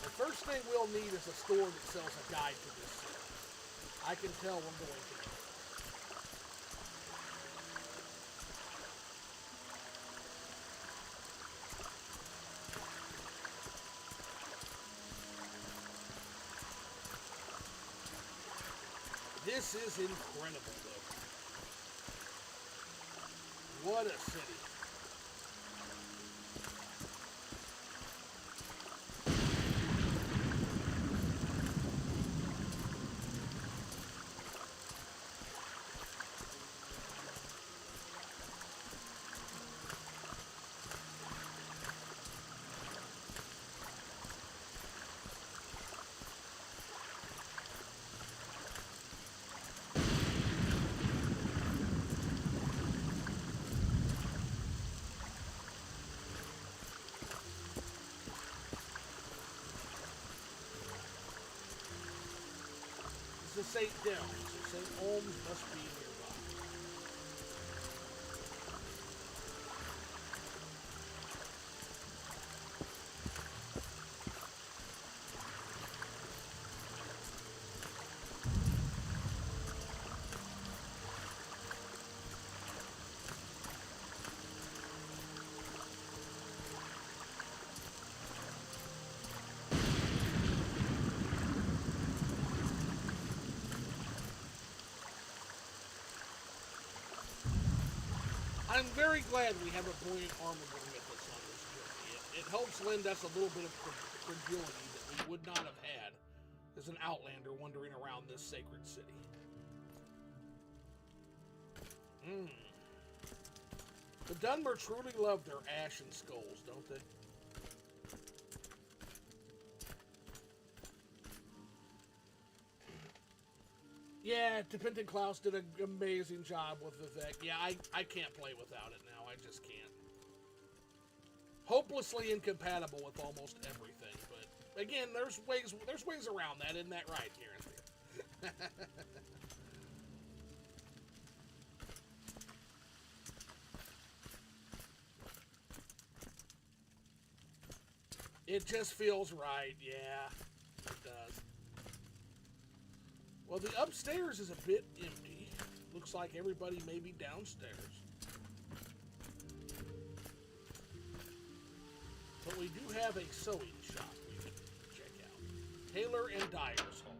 [SPEAKER 1] The first thing we'll need is a store that sells a guide to this city. I can tell we're going to. This is incredible, though. What a city. The St. Dells, so St. Olm's must be nearby. I'm very glad we have a buoyant armor with us on this journey. It helps lend us a little bit of credulity that we would not have had as an outlander wandering around this sacred city. The Dunmer truly love their ashen skulls, don't they? Yeah, Dependent Klaus did an amazing job with Vivec. Yeah, I can't play without it now. I just can't. Hopelessly incompatible with almost everything, but again, there's ways around that. Isn't that right, Karen? It just feels right, yeah. It does. Well, the upstairs is a bit empty. Looks like everybody may be downstairs. But we do have a sewing shop we can check out. Tailor and Dyer's Hall.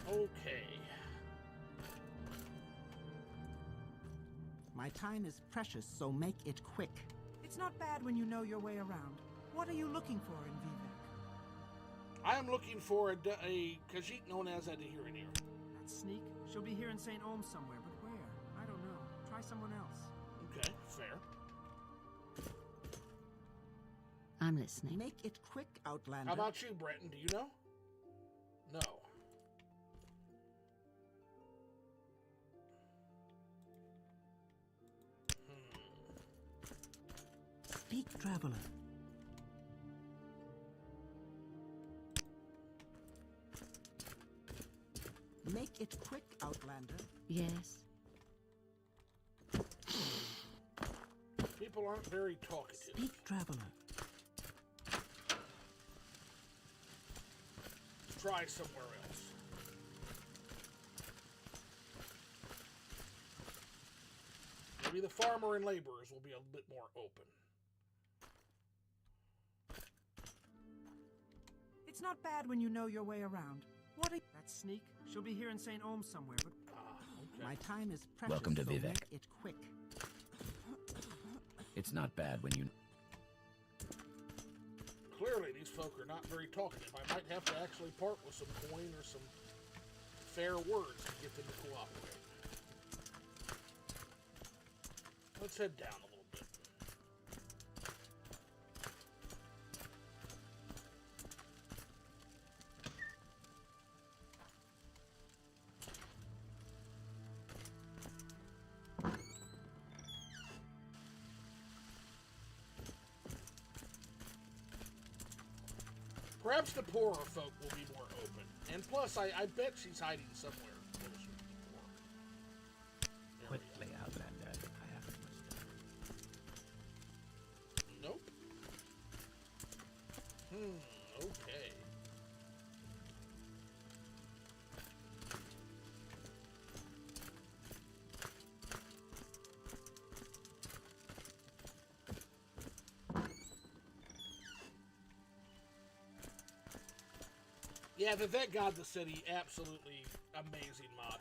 [SPEAKER 1] Okay.
[SPEAKER 3] My time is precious, so make it quick. It's not bad when you know your way around. What are you looking for in Vivec?
[SPEAKER 1] I am looking for a Khajiit known as a Dahir'Nir.
[SPEAKER 3] That sneak? She'll be here in St. Ohm somewhere, but where? I don't know. Try someone else.
[SPEAKER 1] Okay, fair.
[SPEAKER 7] I'm listening.
[SPEAKER 3] Make it quick, Outlander.
[SPEAKER 1] How about you, Breton? Do you know? No.
[SPEAKER 3] Speak, traveler. Make it quick, Outlander.
[SPEAKER 7] Yes.
[SPEAKER 1] People aren't very talkative.
[SPEAKER 3] Speak, traveler.
[SPEAKER 1] Let's try somewhere else. Maybe the farmer and laborers will be a bit more open.
[SPEAKER 3] It's not bad when you know your way around. What a... That sneak? She'll be here in St. Ohm somewhere, but...
[SPEAKER 1] Okay.
[SPEAKER 3] My time is precious.
[SPEAKER 4] Welcome to
[SPEAKER 3] so
[SPEAKER 4] Vivec.
[SPEAKER 3] Make it quick.
[SPEAKER 4] It's not bad when you...
[SPEAKER 1] Clearly, these folk are not very talkative. I might have to actually part with some coin or some fair words to get them to cooperate. Let's head down a little bit. Perhaps the poorer folk will be more open. And plus, I bet she's hiding somewhere closer to the poor. There we go.
[SPEAKER 8] Quickly, Outlander. I haven't much time.
[SPEAKER 1] Nope. Okay. Yeah, Vivec God the City, absolutely amazing mod.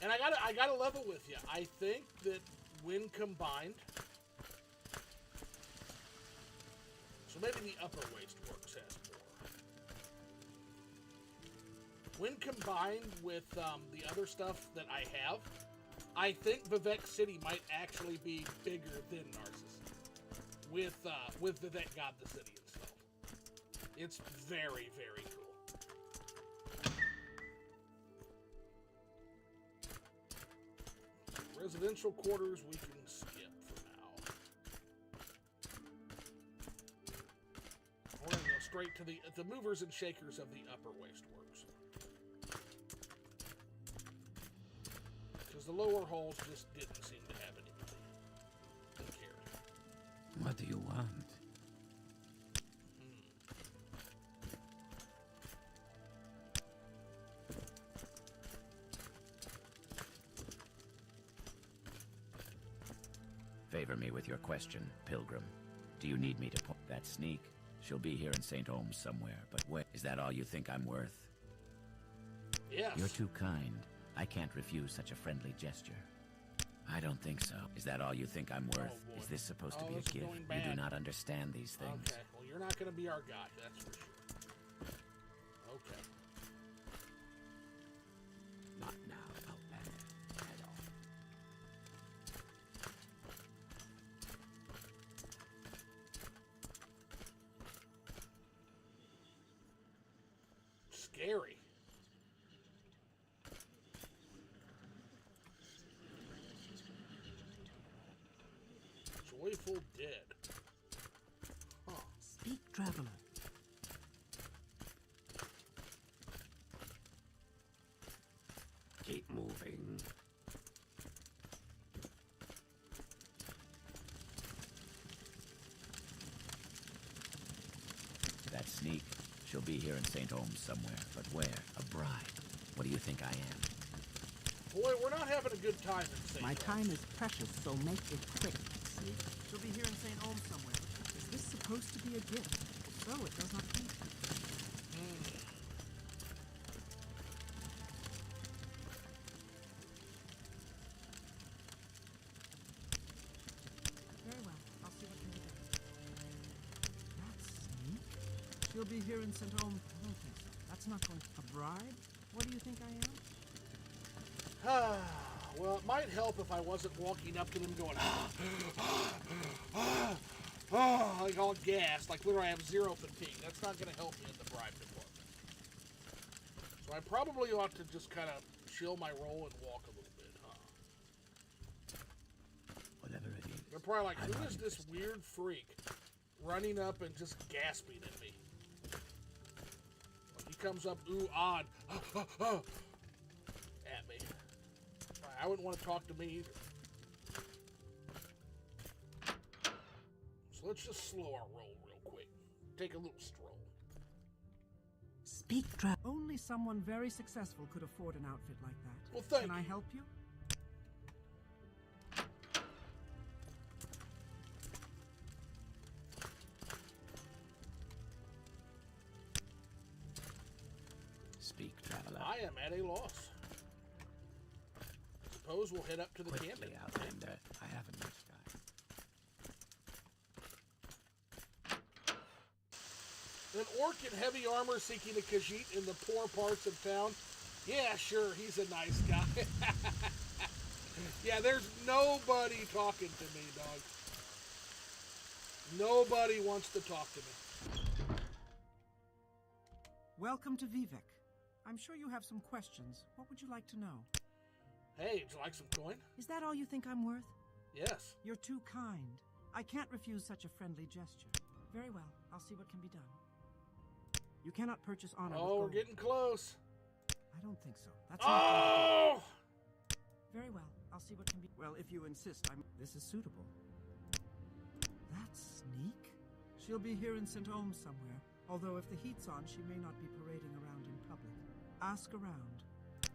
[SPEAKER 1] And I gotta level with you. I think that when combined, so maybe the Upper Waste Works has more. When combined with the other stuff that I have, I think Vivec City might actually be bigger than Narcissus with Vivec God the City installed. It's very, very cool. Residential quarters we can skip for now. We're gonna go straight to the movers and shakers of the Upper Waste Works. Because the lower halls just didn't seem to have anybody that cared.
[SPEAKER 8] What do you want? Favor me with your question, Pilgrim. Do you need me to point that sneak? She'll be here in St. Ohm somewhere, but where? Is that all you think I'm worth?
[SPEAKER 1] Yes.
[SPEAKER 8] You're too kind. I can't refuse such a friendly gesture. I don't think so. Is that all you think I'm worth?
[SPEAKER 1] Oh, boy.
[SPEAKER 8] Is this supposed to
[SPEAKER 1] Oh,
[SPEAKER 8] be
[SPEAKER 1] this
[SPEAKER 8] a
[SPEAKER 1] is
[SPEAKER 8] gift?
[SPEAKER 1] going
[SPEAKER 8] You
[SPEAKER 1] bad.
[SPEAKER 8] do not understand these things.
[SPEAKER 1] Okay, well, you're not going to be our guy, that's for sure. Okay.
[SPEAKER 8] Not now, Outlander. At all.
[SPEAKER 1] Scary. Joyful Dead. Huh.
[SPEAKER 3] Speak, traveler.
[SPEAKER 8] That sneak. She'll be here in St. Holmes somewhere, but where? A bride. What do you think I am?
[SPEAKER 1] Boy, we're not having a good time in St.
[SPEAKER 3] My
[SPEAKER 1] Holmes.
[SPEAKER 3] time is precious, so make it quick. See? She'll be here in St. Holmes somewhere. Is this supposed to be a gift? If so, it does not keep. Very well. I'll see what can be done. That's sneak. She'll be here in St. Holmes. I don't think so. That's not going to... A bride? What do you think I am?
[SPEAKER 1] Well, it might help if I wasn't walking up to them going, like all gassed, like literally I have zero fatigue. That's not going to help me in the bride department. So I probably ought to just kind of chill my roll and walk a little bit, huh?
[SPEAKER 8] Whatever it is.
[SPEAKER 1] They're probably like,
[SPEAKER 8] I'm
[SPEAKER 1] who
[SPEAKER 8] not
[SPEAKER 1] is this
[SPEAKER 8] interested.
[SPEAKER 1] weird freak running up and just gasping at me? He comes up, ooh, odd, at me. I wouldn't want to talk to me either. So let's just slow our roll real quick. Take a little stroll.
[SPEAKER 3] Speak Only someone very successful could afford an outfit like that.
[SPEAKER 1] Well, thank
[SPEAKER 3] Can I
[SPEAKER 1] you.
[SPEAKER 3] help you?
[SPEAKER 8] Speak, traveler.
[SPEAKER 1] I am at a loss. Suppose we'll head up to the
[SPEAKER 8] Quickly,
[SPEAKER 1] camping.
[SPEAKER 8] Outlander. I haven't much time.
[SPEAKER 1] An orc in heavy armor seeking a Khajiit in the poor parts of town. Yeah, sure, he's a nice guy. Yeah, there's nobody talking to me, dog. Nobody wants to talk to me.
[SPEAKER 3] Welcome to Vivec. I'm sure you have some questions. What would you like to know?
[SPEAKER 1] Hey, would you like some coin?
[SPEAKER 3] Is that all you think I'm worth?
[SPEAKER 1] Yes.
[SPEAKER 3] You're too kind. I can't refuse such a friendly gesture. Very well. I'll see what can be done. You cannot purchase honor with
[SPEAKER 1] Oh, we're
[SPEAKER 3] gold.
[SPEAKER 1] getting close.
[SPEAKER 3] I don't think so. That's not going to
[SPEAKER 1] Oh!
[SPEAKER 3] do. Very well. I'll see what can be... Well, if you insist, This is suitable. That's sneak. She'll be here in St. Holmes somewhere. Although if the heat's on, she may not be parading around in public. Ask around.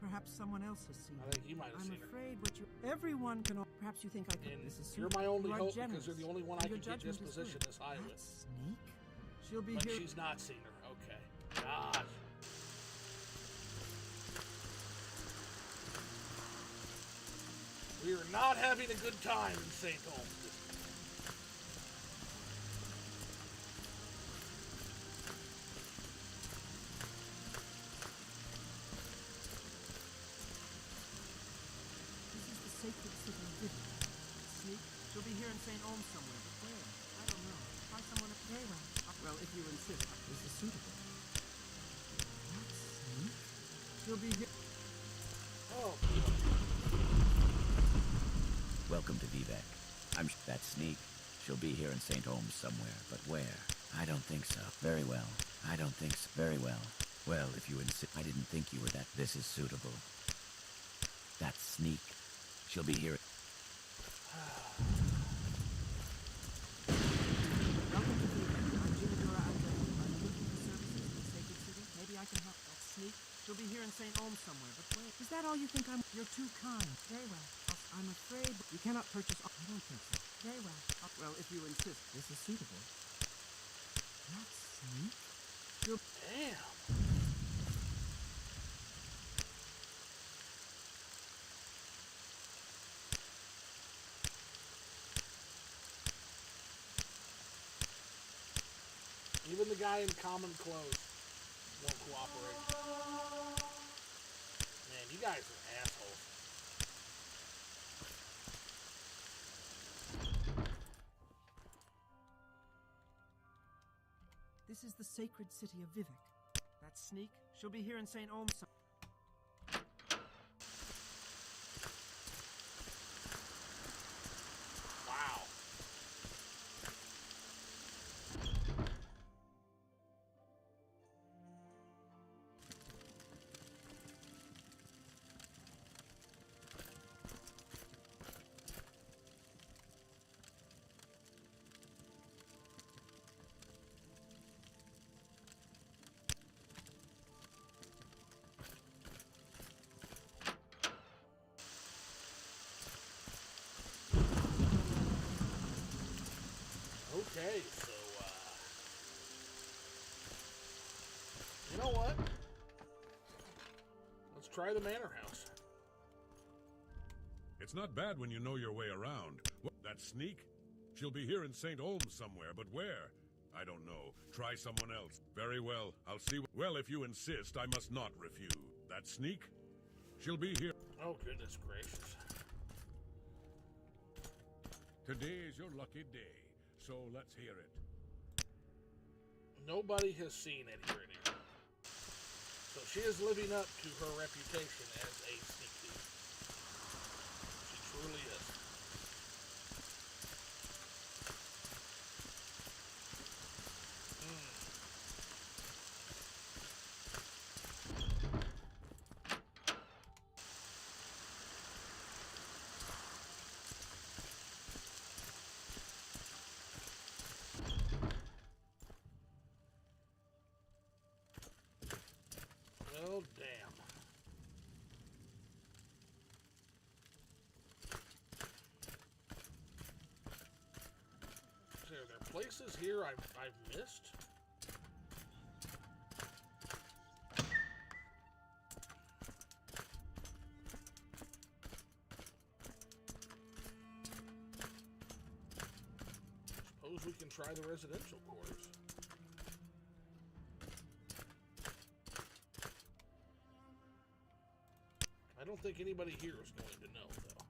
[SPEAKER 3] Perhaps someone else has seen
[SPEAKER 1] I
[SPEAKER 3] her.
[SPEAKER 1] think you might have
[SPEAKER 3] I'm
[SPEAKER 1] seen her.
[SPEAKER 3] afraid what you... Everyone can... Perhaps you think I could...
[SPEAKER 1] And
[SPEAKER 3] This is
[SPEAKER 1] you're
[SPEAKER 3] suitable.
[SPEAKER 1] my only
[SPEAKER 3] You are
[SPEAKER 1] hope
[SPEAKER 3] generous.
[SPEAKER 1] because you're the only one I
[SPEAKER 3] And your
[SPEAKER 1] can get
[SPEAKER 3] judgment is
[SPEAKER 1] disposition
[SPEAKER 3] good.
[SPEAKER 1] this high with.
[SPEAKER 3] That's sneak. She'll be
[SPEAKER 1] But
[SPEAKER 3] here...
[SPEAKER 1] she's not seen her. Okay. Gosh. We are not having a good time in St. Holmes.
[SPEAKER 3] This is the sacred city of Vivec. Sneak? She'll be here in St. Holmes somewhere, but where? I don't know. Try someone up very well. Well, if you insist, this is suitable. That's sneak? She'll be here...
[SPEAKER 1] Oh,
[SPEAKER 8] Welcome to Vivec. That sneak. She'll be here in St. Holmes somewhere, but where? I don't think so. Very well. I don't think so. Very well. Well, if you insist... I didn't think you were that... This is suitable. That sneak. She'll be here...
[SPEAKER 3] Welcome to Vivec. I'm Andrano. Are you looking for services in the sacred city? Maybe I can help. That sneak? She'll be here in St. Holmes somewhere, but where? Is that all you think I'm... You're too kind. Very well. I'm afraid you cannot purchase... I don't think so. Very well. Well, if you insist, this is suitable. That sneak? She'll...
[SPEAKER 1] damn. Even the guy in common clothes won't cooperate. Man, you guys are assholes.
[SPEAKER 3] This is the sacred city of Vivec. That sneak? She'll be here in St. Holmes.
[SPEAKER 1] Wow. So, you know what? Let's try the manor house.
[SPEAKER 6] It's not bad when you know your way around. What, that sneak? She'll be here in St. Olms somewhere, but where? I don't know. Try someone else. Very well. I'll see. Well, if you insist, I must not refuse. That sneak? She'll be here.
[SPEAKER 1] Oh, goodness gracious.
[SPEAKER 6] Today is your lucky day, so let's hear it.
[SPEAKER 1] Nobody has seen it here anymore. So she is living up to her reputation as a sneak thief. She truly is. Well, damn. So are there places here I've missed? Suppose we can try the residential quarters. I don't think anybody here is going to know, though.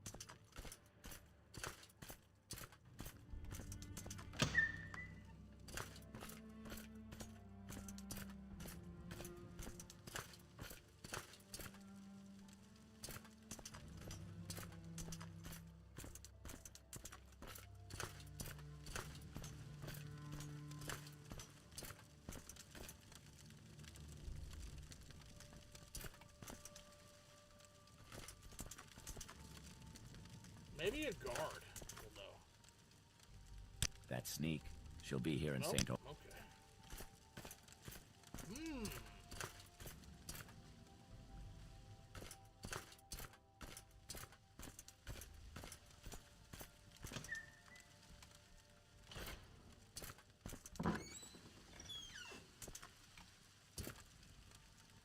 [SPEAKER 1] Maybe a guard will know.
[SPEAKER 8] That sneak. She'll be here in
[SPEAKER 1] Nope.
[SPEAKER 8] St. Olms.
[SPEAKER 1] Okay.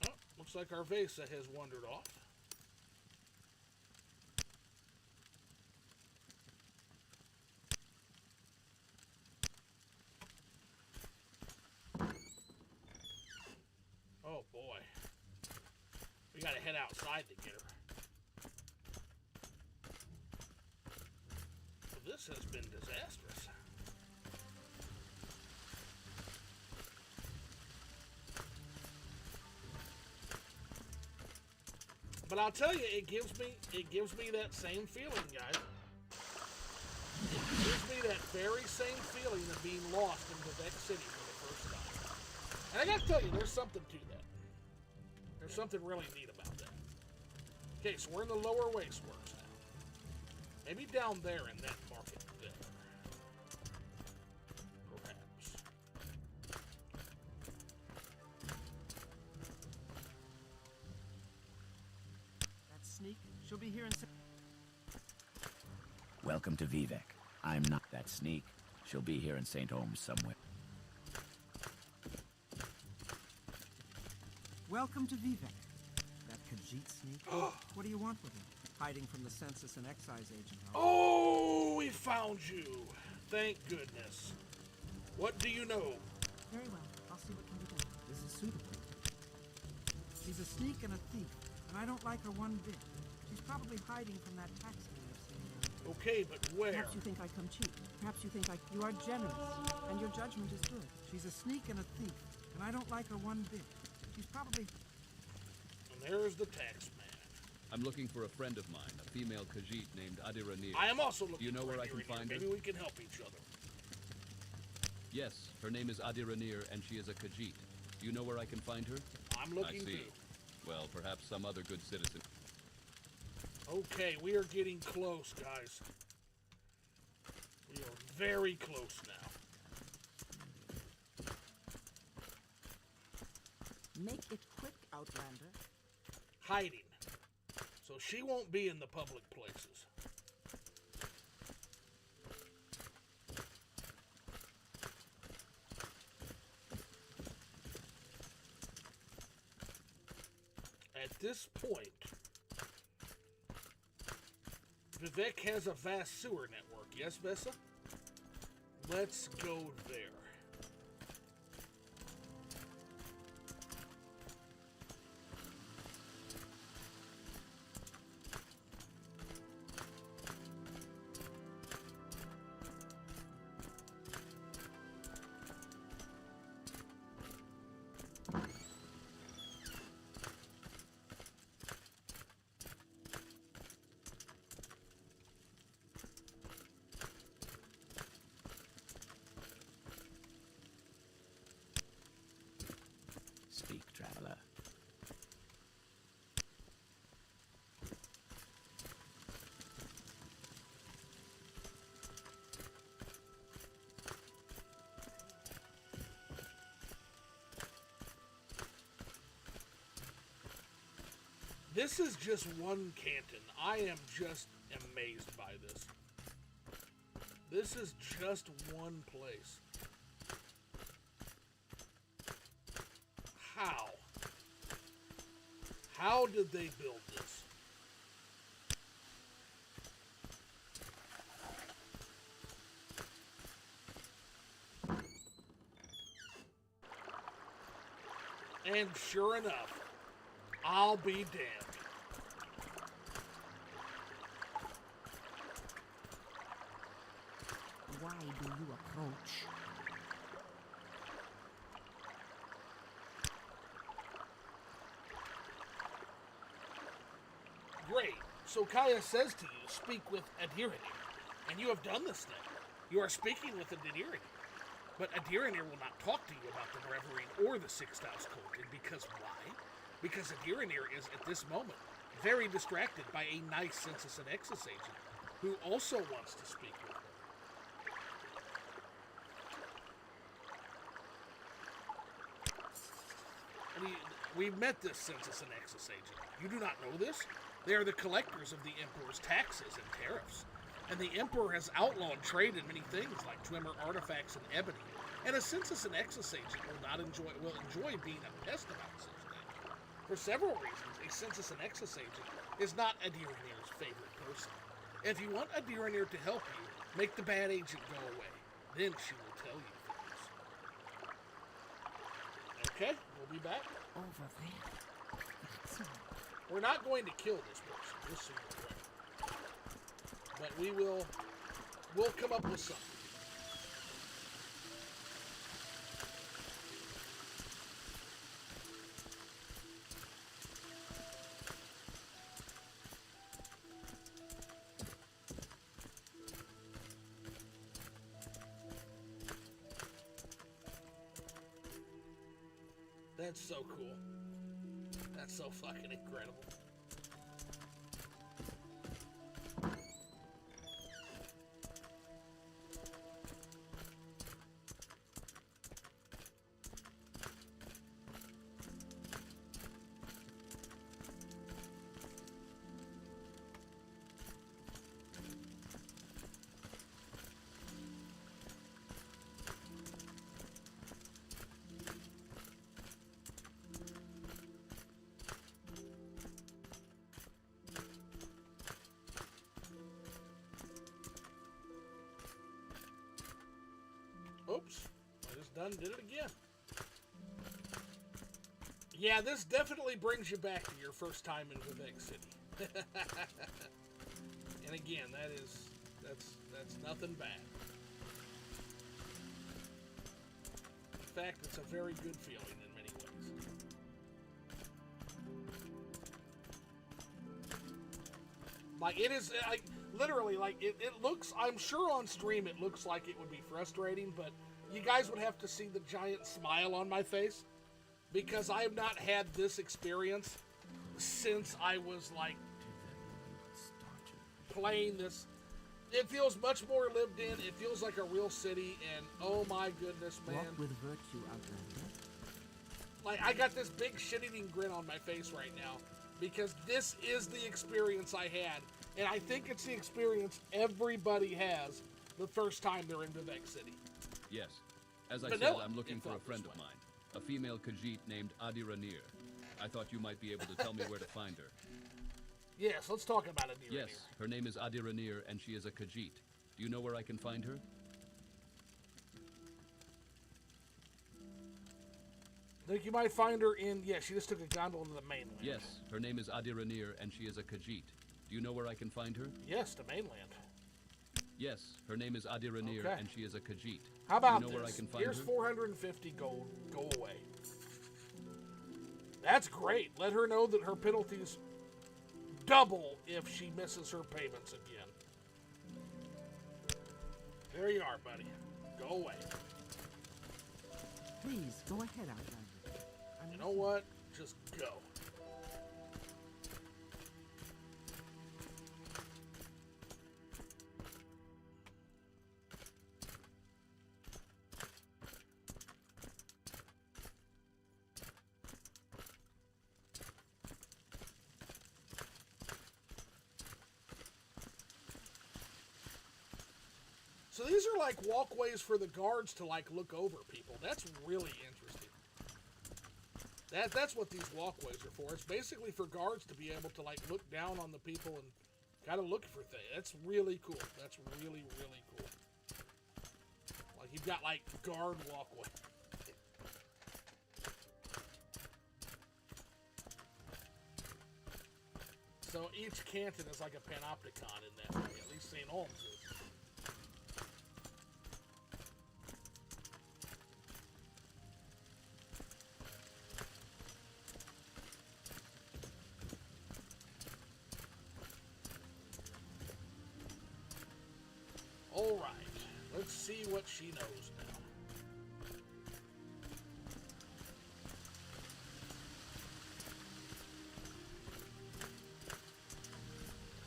[SPEAKER 1] Oh, looks like Arvesa has wandered off. Oh boy. We gotta head outside to get her. So this has been disastrous. But I'll tell you, it gives me that same feeling, guys. It gives me that very same feeling of being lost in Vivec City for the first time. And I gotta tell you, there's something to that. There's something really neat about that. Okay, so we're in the lower wasteworks now. Maybe down there in that market there. Perhaps.
[SPEAKER 3] That sneak, she'll be here in...
[SPEAKER 8] Welcome to Vivec. I'm not that sneak. She'll be here in St. Olms somewhere.
[SPEAKER 3] Welcome to Vivec. That Khajiit sneak? What do you want with him? Hiding from the census and excise agent.
[SPEAKER 1] Oh, we found you. Thank goodness. What do you know?
[SPEAKER 3] Very well. I'll see what can be done. This is suitable. She's a sneak and a thief, and I don't like her one bit. She's probably hiding from that tax man I've seen around.
[SPEAKER 1] Okay, but where?
[SPEAKER 3] Perhaps you think I come cheap. Perhaps you think you are generous, and your judgment is good. She's a sneak and a thief, and I don't like her one bit. She's probably...
[SPEAKER 1] And there's the tax man.
[SPEAKER 4] I'm looking for a friend of mine, a female Khajiit named Adiranir.
[SPEAKER 1] I am also looking
[SPEAKER 4] Do you know
[SPEAKER 1] for
[SPEAKER 4] where I
[SPEAKER 1] Adiranir.
[SPEAKER 4] can find her?
[SPEAKER 1] Maybe we can help each other.
[SPEAKER 4] Yes, her name is Adiranir, and she is a Khajiit. Do you know where I can find her?
[SPEAKER 1] I'm looking
[SPEAKER 4] I see.
[SPEAKER 1] too.
[SPEAKER 4] Well, perhaps some other good citizen.
[SPEAKER 1] Okay, we are getting close, guys. We are very close now.
[SPEAKER 3] Make it quick, Outlander.
[SPEAKER 1] Hiding. So she won't be in the public places. this point, Vivec has a vast sewer network. Yes, Vesa? Let's go there.
[SPEAKER 8] Speak, traveler.
[SPEAKER 1] This is just one canton. I am just amazed by this. This is just one place. How? How did they build this? And sure enough, I'll be damned.
[SPEAKER 3] Why do you approach?
[SPEAKER 1] Great. So Caius says to you, speak with Adiranir. And you have done this thing. You are speaking with Adiranir. But Adiranir will not talk to you about the Reverine or the Sixth House cult. And because why? Because Adiranir is, at this moment, very distracted by a nice Census and Exus agent who also wants to speak with her. We met this Census and Exus agent. You do not know this? They are the collectors of the Emperor's taxes and tariffs. And the Emperor has outlawed trade in many things like Twimmer artifacts and ebony. And a Census and Exus agent will enjoy being a pest about such things. For several reasons, a Census and Exus agent is not Adiranir's favorite person. If you want Adiranir to help you, make the bad agent go away. Then she will tell you things. Okay, we'll be back.
[SPEAKER 3] Over there. That's all.
[SPEAKER 1] We're not going to kill this person, just so you're aware. But we'll come up with something. That's so cool. That's so fucking incredible. Oops, I just did it again. Yeah, this definitely brings you back to your first time in Vivec City. And again, that's nothing bad. In fact, it's a very good feeling in many ways. Like, it is, like, literally, like, it looks, I'm sure on stream it looks like it would be frustrating, but you guys would have to see the giant smile on my face, because I have not had this experience since I was, like, playing this. It feels much more lived in, it feels like a real city, and oh my goodness, man.
[SPEAKER 3] Walk with virtue, Outlander.
[SPEAKER 1] Like, I got this big shit-eating grin on my face right now, because this is the experience I had, and I think it's the experience everybody has the first time they're in Vivec City.
[SPEAKER 4] Yes. As I
[SPEAKER 1] Vanilla,
[SPEAKER 4] said, I'm looking
[SPEAKER 1] it
[SPEAKER 4] for a
[SPEAKER 1] felt
[SPEAKER 4] friend
[SPEAKER 1] this
[SPEAKER 4] of
[SPEAKER 1] way.
[SPEAKER 4] mine, a female Khajiit named Adiranir. I thought you might be able to tell me where to find her.
[SPEAKER 1] Yes, let's talk about it,
[SPEAKER 4] Yes, her name is Adiranir, and she is a Khajiit. Do you know where I can find her?
[SPEAKER 1] I think you might find her in... Yeah, she just took a gondola to the mainland.
[SPEAKER 4] Yes, her name is Adiranir, and she is a Khajiit. Do you know where I can find her?
[SPEAKER 1] Yes, the mainland.
[SPEAKER 4] Yes, her name is Adiranir,
[SPEAKER 1] Okay.
[SPEAKER 4] and she is a Khajiit.
[SPEAKER 1] How about
[SPEAKER 4] Do you know where I
[SPEAKER 1] this?
[SPEAKER 4] can find
[SPEAKER 1] Here's
[SPEAKER 4] her?
[SPEAKER 1] 450 gold. Go away. That's great. Let her know that her penalties double if she misses her payments again. There you are, buddy. Go away.
[SPEAKER 3] Please, go ahead, Outlander.
[SPEAKER 1] You know what? Just go. So these are like walkways for the guards to like look over people. That's really interesting. That's what these walkways are for. It's basically for guards to be able to like look down on the people and kind of look for things. That's really cool. That's really, really cool. Like you've got like guard walkway. So each canton is like a panopticon in that way. At least St. Olms is. Alright, let's see what she knows now.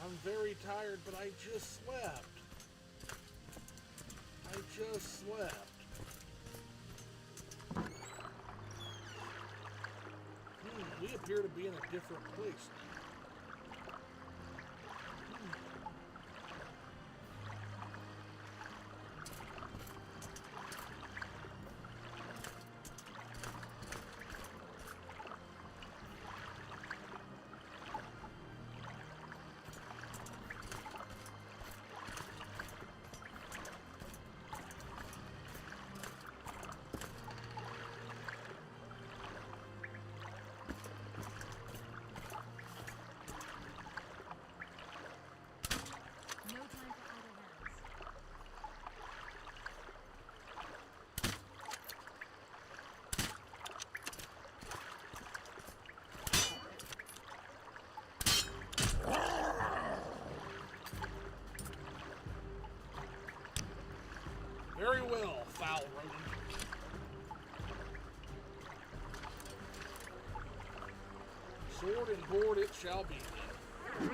[SPEAKER 1] I'm very tired, but I just slept. I just slept. We appear to be in a different place now.
[SPEAKER 5] No time for idle hands.
[SPEAKER 1] Very well, foul rodent. Sword and board it shall be then.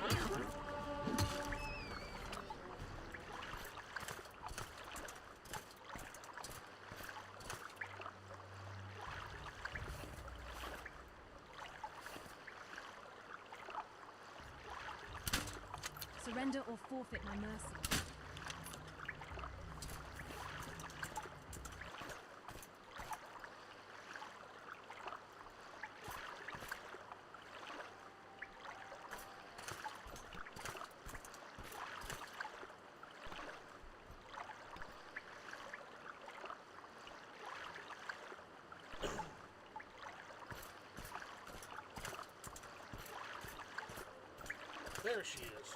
[SPEAKER 5] Surrender or forfeit my mercy.
[SPEAKER 1] There she is.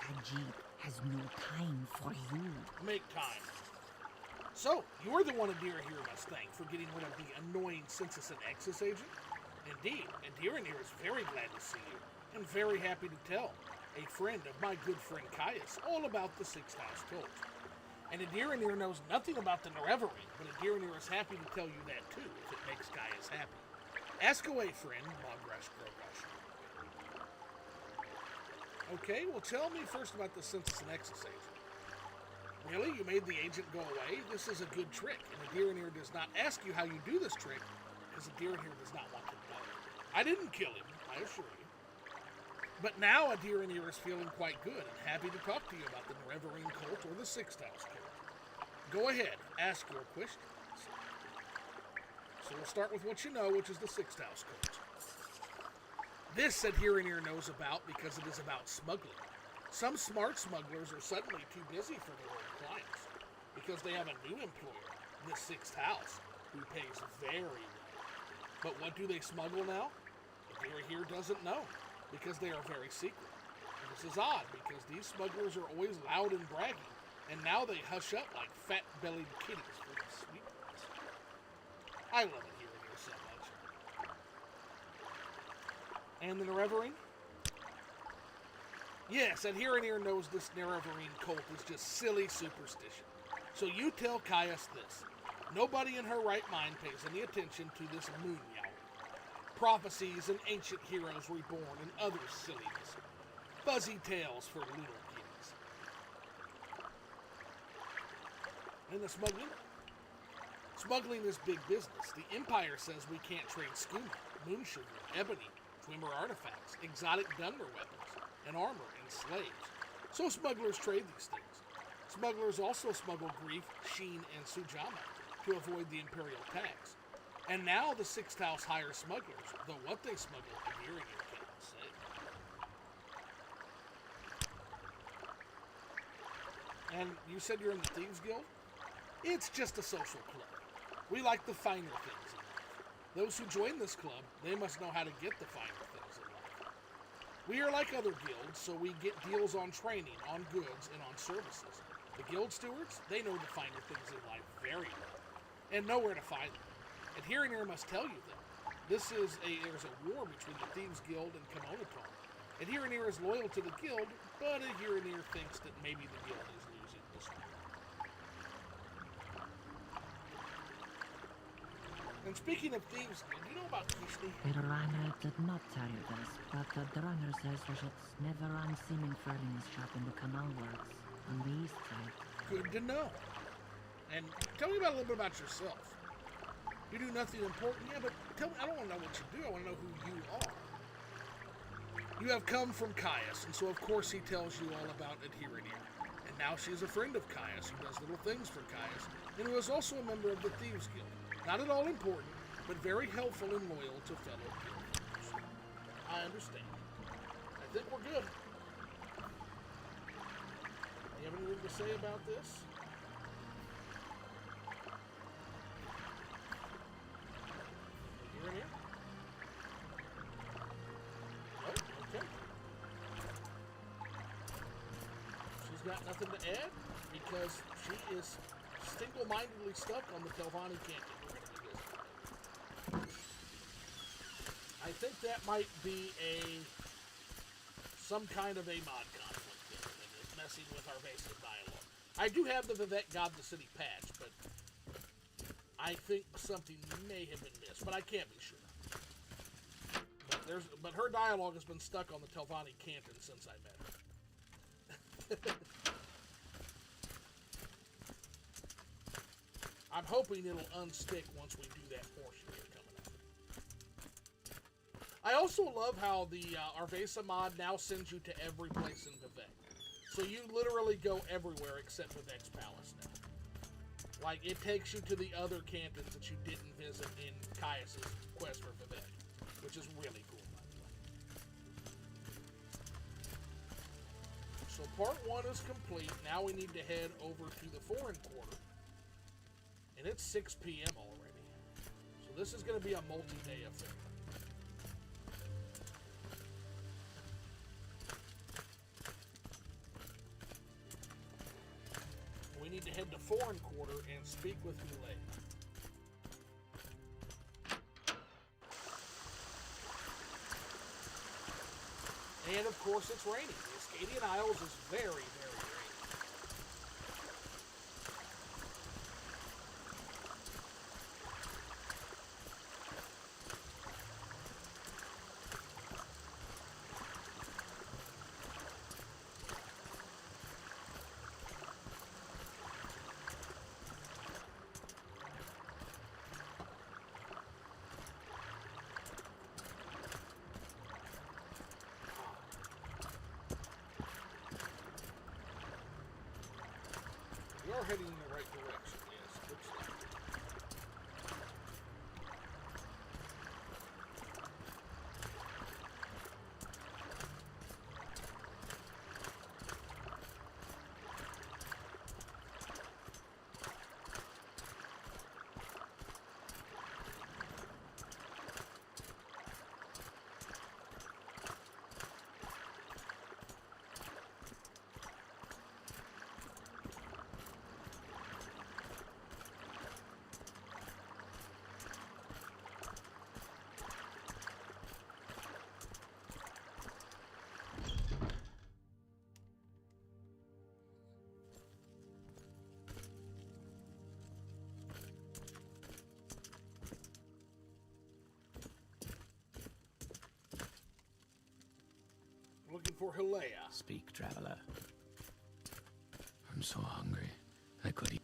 [SPEAKER 7] Khajiit has no time for you.
[SPEAKER 1] Make time. So, you're the one Adira here must thank for getting rid of the annoying Census and Exis agent? Indeed, Adira here is very glad to see you, and very happy to tell a friend of my good friend Caius all about the Sixth House cult. And Adira knows nothing about the Norevering, but Adira is happy to tell you that too, if it makes Caius happy. Ask away, friend, Mogrash Grogash. Okay, well tell me first about the Census and Exis agent. Really? You made the agent go away? This is a good trick, and Adiranir does not ask you how you do this trick, because Adiranir does not want to know. I didn't kill him, I assure you. But now Adiranir is feeling quite good and happy to talk to you about the Norevering cult or the Sixth House cult. Go ahead, ask your questions. So we'll start with what you know, which is the Sixth House cult. This, said Here knows about because it is about smuggling. Some smart smugglers are suddenly too busy for their old clients because they have a new employer, the Sixth House, who pays very well. But what do they smuggle now? The Here doesn't know because they are very secret. And this is odd because these smugglers are always loud and braggy, and now they hush up like fat-bellied kitties for the sweet ones. I love it here so much. And the Nerevarine? Yes, and Here knows this Nerevarine cult is just silly superstition. So you tell Caius this. Nobody in her right mind pays any attention to this moon yowl. Prophecies and ancient heroes reborn and other silliness. Fuzzy tales for little kiddies. And the smuggling? Smuggling is big business. The Empire says we can't trade skooma, moon sugar, ebony, Twimmer artifacts, exotic Dunmer weapons, and armor, and slaves. So smugglers trade these things. Smugglers also smuggle grief, sheen, and sujama to avoid the Imperial tax. And now the Sixth House hires smugglers, though what they smuggle, Here cannot say. And you said you're in the Thieves Guild? It's just a social club. We like the finer things in life. Those who join this club, they must know how to get the finer things in life. We are like other guilds, so we get deals on training, on goods, and on services. The guild stewards, they know the finer things in life very well, and know where to find them. And Here must tell you that. There's a war between the Thieves Guild and Kimono Tomb. And Here is loyal to the guild, but Here thinks that maybe the guild is losing this war. And speaking of Thieves Guild, do you know about Kishni?
[SPEAKER 7] The runner did not tell you this, but the runner says you should never run seeming furling shop in the canal works on the east side.
[SPEAKER 1] Good to know. And tell me about a little bit about yourself. You do nothing important, yeah, but tell me, I don't want to know what you do, I want to know who you are. You have come from Caius, and so of course he tells you all about Adherenir. And now she's a friend of Caius, who does little things for Caius, and who is also a member of the Thieves Guild. Not at all important, but very helpful and loyal to fellow guild members. I understand. I think we're good. You have anything to say about this? Here? Oh, okay. She's got nothing to add because she is single-mindedly stuck on the Telvanni camping. I think that might be some kind of a mod conflict there that is messing with Arvesa's dialogue. I do have the Vivec God the City patch, but I think something may have been missed, but I can't be sure. But her dialogue has been stuck on the Telvanni Canton since I met her. I'm hoping it'll unstick once we do that portion here coming up. I also love how the Arvesa mod now sends you to every place in Vivec. So you literally go everywhere except Vivec's Palace now. Like, it takes you to the other cantons that you didn't visit in Caius's quest for Vivec, which is really cool, by the way. So part 1 is complete. Now we need to head over to the Foreign Quarter. And it's 6 p.m. already. So this is going to be a multi-day affair. We need to head to Foreign Quarter and speak with Vivec. And of course it's raining. The Ascadian Isles is very, very rainy. We are heading in the right direction, yes. Looks like. for Hilea.
[SPEAKER 8] Speak, traveler. I'm so hungry. I could eat.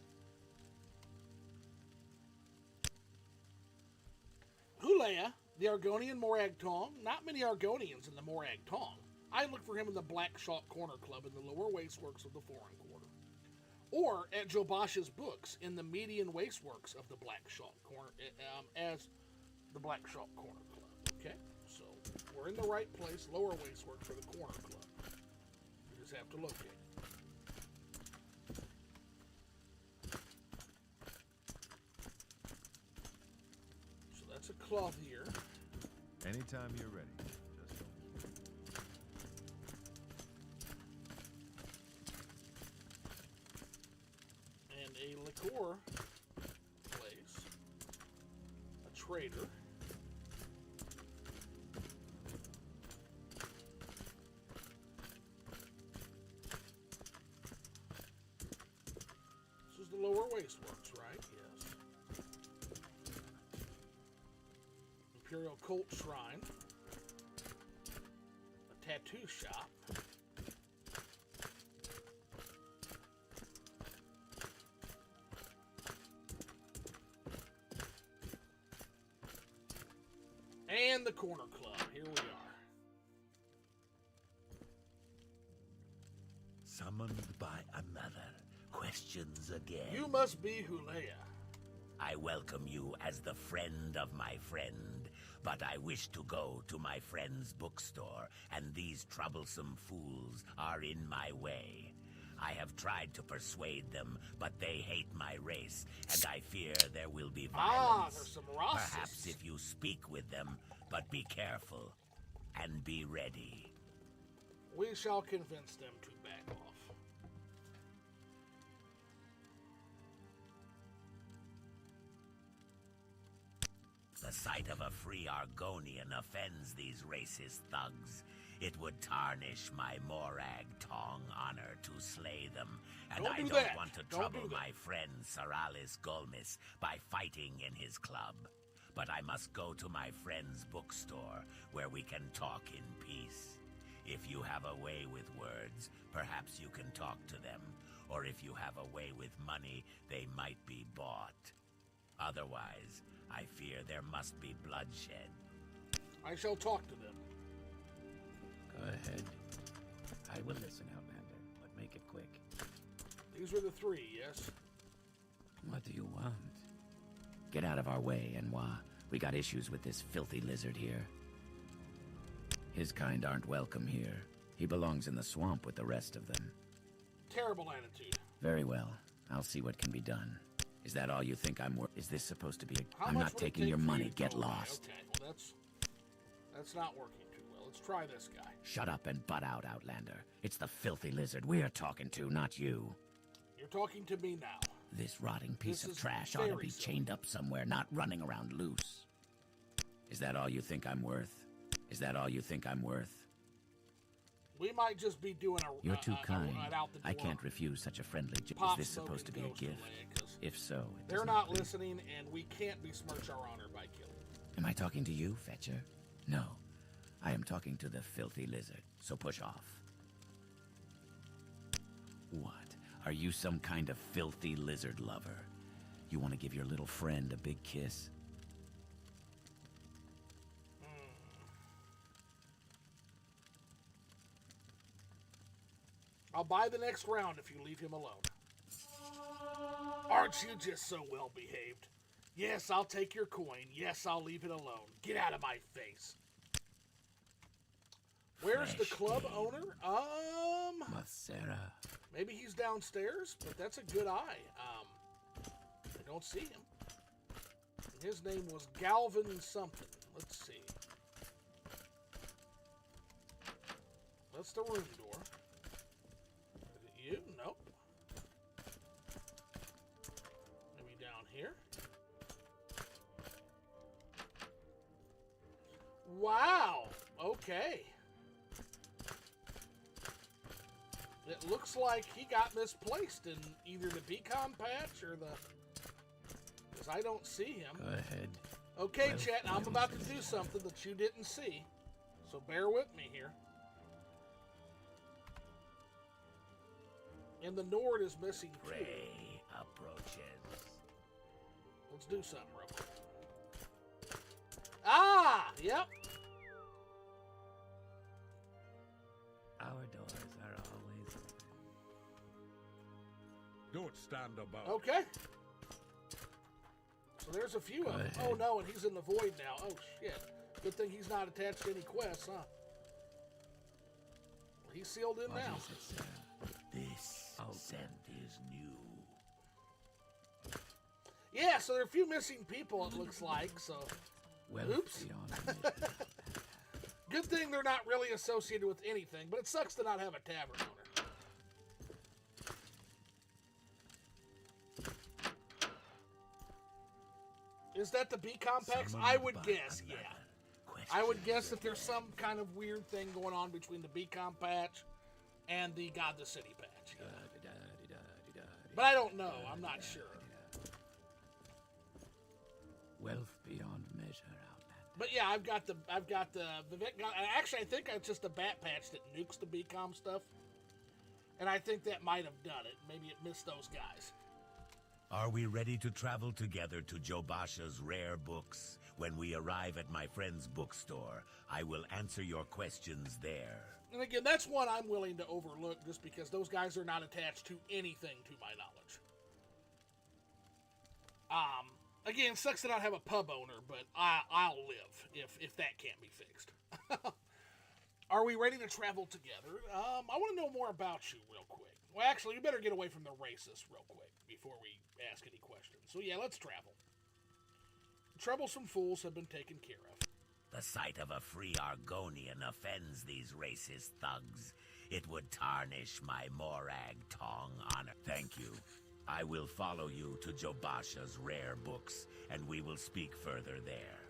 [SPEAKER 1] Hilea, the Argonian Morag Tong. Not many Argonians in the Morag Tong. I look for him in the Black Shot Corner Club in the lower wasteworks of the Foreign Quarter. Or at Jobash's books in the median wasteworks of the Black Shot Corner, as the Black Shot Corner Club. Okay? So, we're in the right place, lower wasteworks for the Corner Club. You just have to locate it. So that's a clothier.
[SPEAKER 9] Anytime you're ready. Just
[SPEAKER 1] And a liqueur place. A trader. This is the lower wasteworks, right? Yes. Imperial Cult Shrine. A tattoo shop. And the Corner Club. Here we are.
[SPEAKER 10] Summoned by another. Questions again.
[SPEAKER 1] You must be Hilea.
[SPEAKER 10] I welcome you as the friend of my friend, but I wish to go to my friend's bookstore, and these troublesome fools are in my way. I have tried to persuade them, but they hate my race, and I fear there will be violence.
[SPEAKER 1] There's some racists.
[SPEAKER 10] Perhaps if you speak with them, but be careful, and be ready.
[SPEAKER 1] We shall convince them to back off.
[SPEAKER 10] The sight of a free Argonian offends these racist thugs. It would tarnish my Morag Tong honor to slay them, and I don't want to trouble my friend Saralis Golmis by fighting in his club. But I must go to my friend's bookstore, where we can talk in peace. If you have a way with words, perhaps you can talk to them. Or if you have a way with money, they might be bought. Otherwise, I fear there must be bloodshed.
[SPEAKER 1] I shall talk to them.
[SPEAKER 8] Go ahead. I will listen, Outlander, but make it quick.
[SPEAKER 1] These were the three, yes?
[SPEAKER 8] What do you want? Get out of our way, Enwa. We got issues with this filthy lizard here. His kind aren't welcome here. He belongs in the swamp with the rest of them.
[SPEAKER 1] Terrible attitude.
[SPEAKER 8] Very well. I'll see what can be done. Is that all you think I'm worth? Is this supposed to be a...
[SPEAKER 1] How
[SPEAKER 8] I'm
[SPEAKER 1] much
[SPEAKER 8] not
[SPEAKER 1] would it
[SPEAKER 8] taking
[SPEAKER 1] take
[SPEAKER 8] your
[SPEAKER 1] for you
[SPEAKER 8] money.
[SPEAKER 1] to
[SPEAKER 8] Get
[SPEAKER 1] go away?
[SPEAKER 8] lost.
[SPEAKER 1] Okay, well that's not working too well. Let's try this guy.
[SPEAKER 8] Shut up and butt out, Outlander. It's the filthy lizard we're talking to, not you.
[SPEAKER 1] You're talking to me now.
[SPEAKER 8] This rotting piece
[SPEAKER 1] This
[SPEAKER 8] of
[SPEAKER 1] is
[SPEAKER 8] trash ought to
[SPEAKER 1] very
[SPEAKER 8] be
[SPEAKER 1] silly.
[SPEAKER 8] chained up somewhere, not running around loose. Is that all you think I'm worth? Is that all you think I'm worth?
[SPEAKER 1] We might just be doing a...
[SPEAKER 8] You're too kind.
[SPEAKER 1] an out the
[SPEAKER 8] I
[SPEAKER 1] door
[SPEAKER 8] can't refuse such a friendly... Is
[SPEAKER 1] pop
[SPEAKER 8] this
[SPEAKER 1] smoke
[SPEAKER 8] supposed to
[SPEAKER 1] and
[SPEAKER 8] be a
[SPEAKER 1] ghost
[SPEAKER 8] gift?
[SPEAKER 1] delay, 'cause
[SPEAKER 8] If so, it
[SPEAKER 1] they're
[SPEAKER 8] does
[SPEAKER 1] not
[SPEAKER 8] please-
[SPEAKER 1] listening, and we can't besmirch our honor by killing.
[SPEAKER 8] Am I talking to you, Fetcher? No. I am talking to the filthy lizard, so push off. What? Are you some kind of filthy lizard lover? You want to give your little friend a big kiss?
[SPEAKER 1] I'll buy the next round if you leave him alone. Aren't you just so well behaved? Yes, I'll take your coin. Yes, I'll leave it alone. Get out of my face. Where's the club owner?
[SPEAKER 8] Macera.
[SPEAKER 1] Maybe he's downstairs, but that's a good eye. I don't see him. His name was Galvin something. Let's see. That's the room door. Is it you? Nope. Maybe down here. Wow. Okay. It looks like he got misplaced in either the decom patch or the... Because I don't see him.
[SPEAKER 8] Go ahead.
[SPEAKER 1] Okay,
[SPEAKER 8] Well,
[SPEAKER 1] chat, I'm
[SPEAKER 8] well,
[SPEAKER 1] about to do something that you didn't see. So bear with me here. And the Nord is missing too.
[SPEAKER 10] Prey approaches.
[SPEAKER 1] Let's do something real quick. Ah! Yep.
[SPEAKER 10] Our doors are always open.
[SPEAKER 6] Don't stand about.
[SPEAKER 1] Okay. So there's a few of them. Oh no, and he's in the void now. Oh shit. Good thing he's not attached to any quests, huh? Well, he's sealed in now.
[SPEAKER 10] What is it, sir? This scent is new.
[SPEAKER 1] Yeah, so there are a few missing people, it looks like, so...
[SPEAKER 10] Well,
[SPEAKER 1] oops.
[SPEAKER 10] beyond measure.
[SPEAKER 1] Good thing they're not really associated with anything, but it sucks to not have a tavern owner. Is that the B complex? I would guess, yeah. I would guess that there's some kind of weird thing going on between the Beacon patch and the God the City patch. Yeah. But I don't know. I'm not sure.
[SPEAKER 10] Wealth beyond measure, Outlander.
[SPEAKER 1] But yeah, I've got the Vivec. Actually, I think it's just a bat patch that nukes the BCom stuff, and I think that might have done it. Maybe it missed those guys.
[SPEAKER 10] Are we ready to travel together to Jobasha's rare books? When we arrive at my friend's bookstore, I will answer your questions there.
[SPEAKER 1] And again, that's one I'm willing to overlook just because those guys are not attached to anything to my knowledge. Again, sucks that I don't have a pub owner, but I'll live if that can't be fixed. Are we ready to travel together? I want to know more about you real quick. Well, actually, you better get away from the racists real quick before we ask any questions. So yeah, let's travel. The troublesome fools have been taken care of.
[SPEAKER 10] The sight of a free Argonian offends these racist thugs. It would tarnish my Morag Tong honor. Thank you. I will follow you to Jobasha's rare books, and we will speak further there.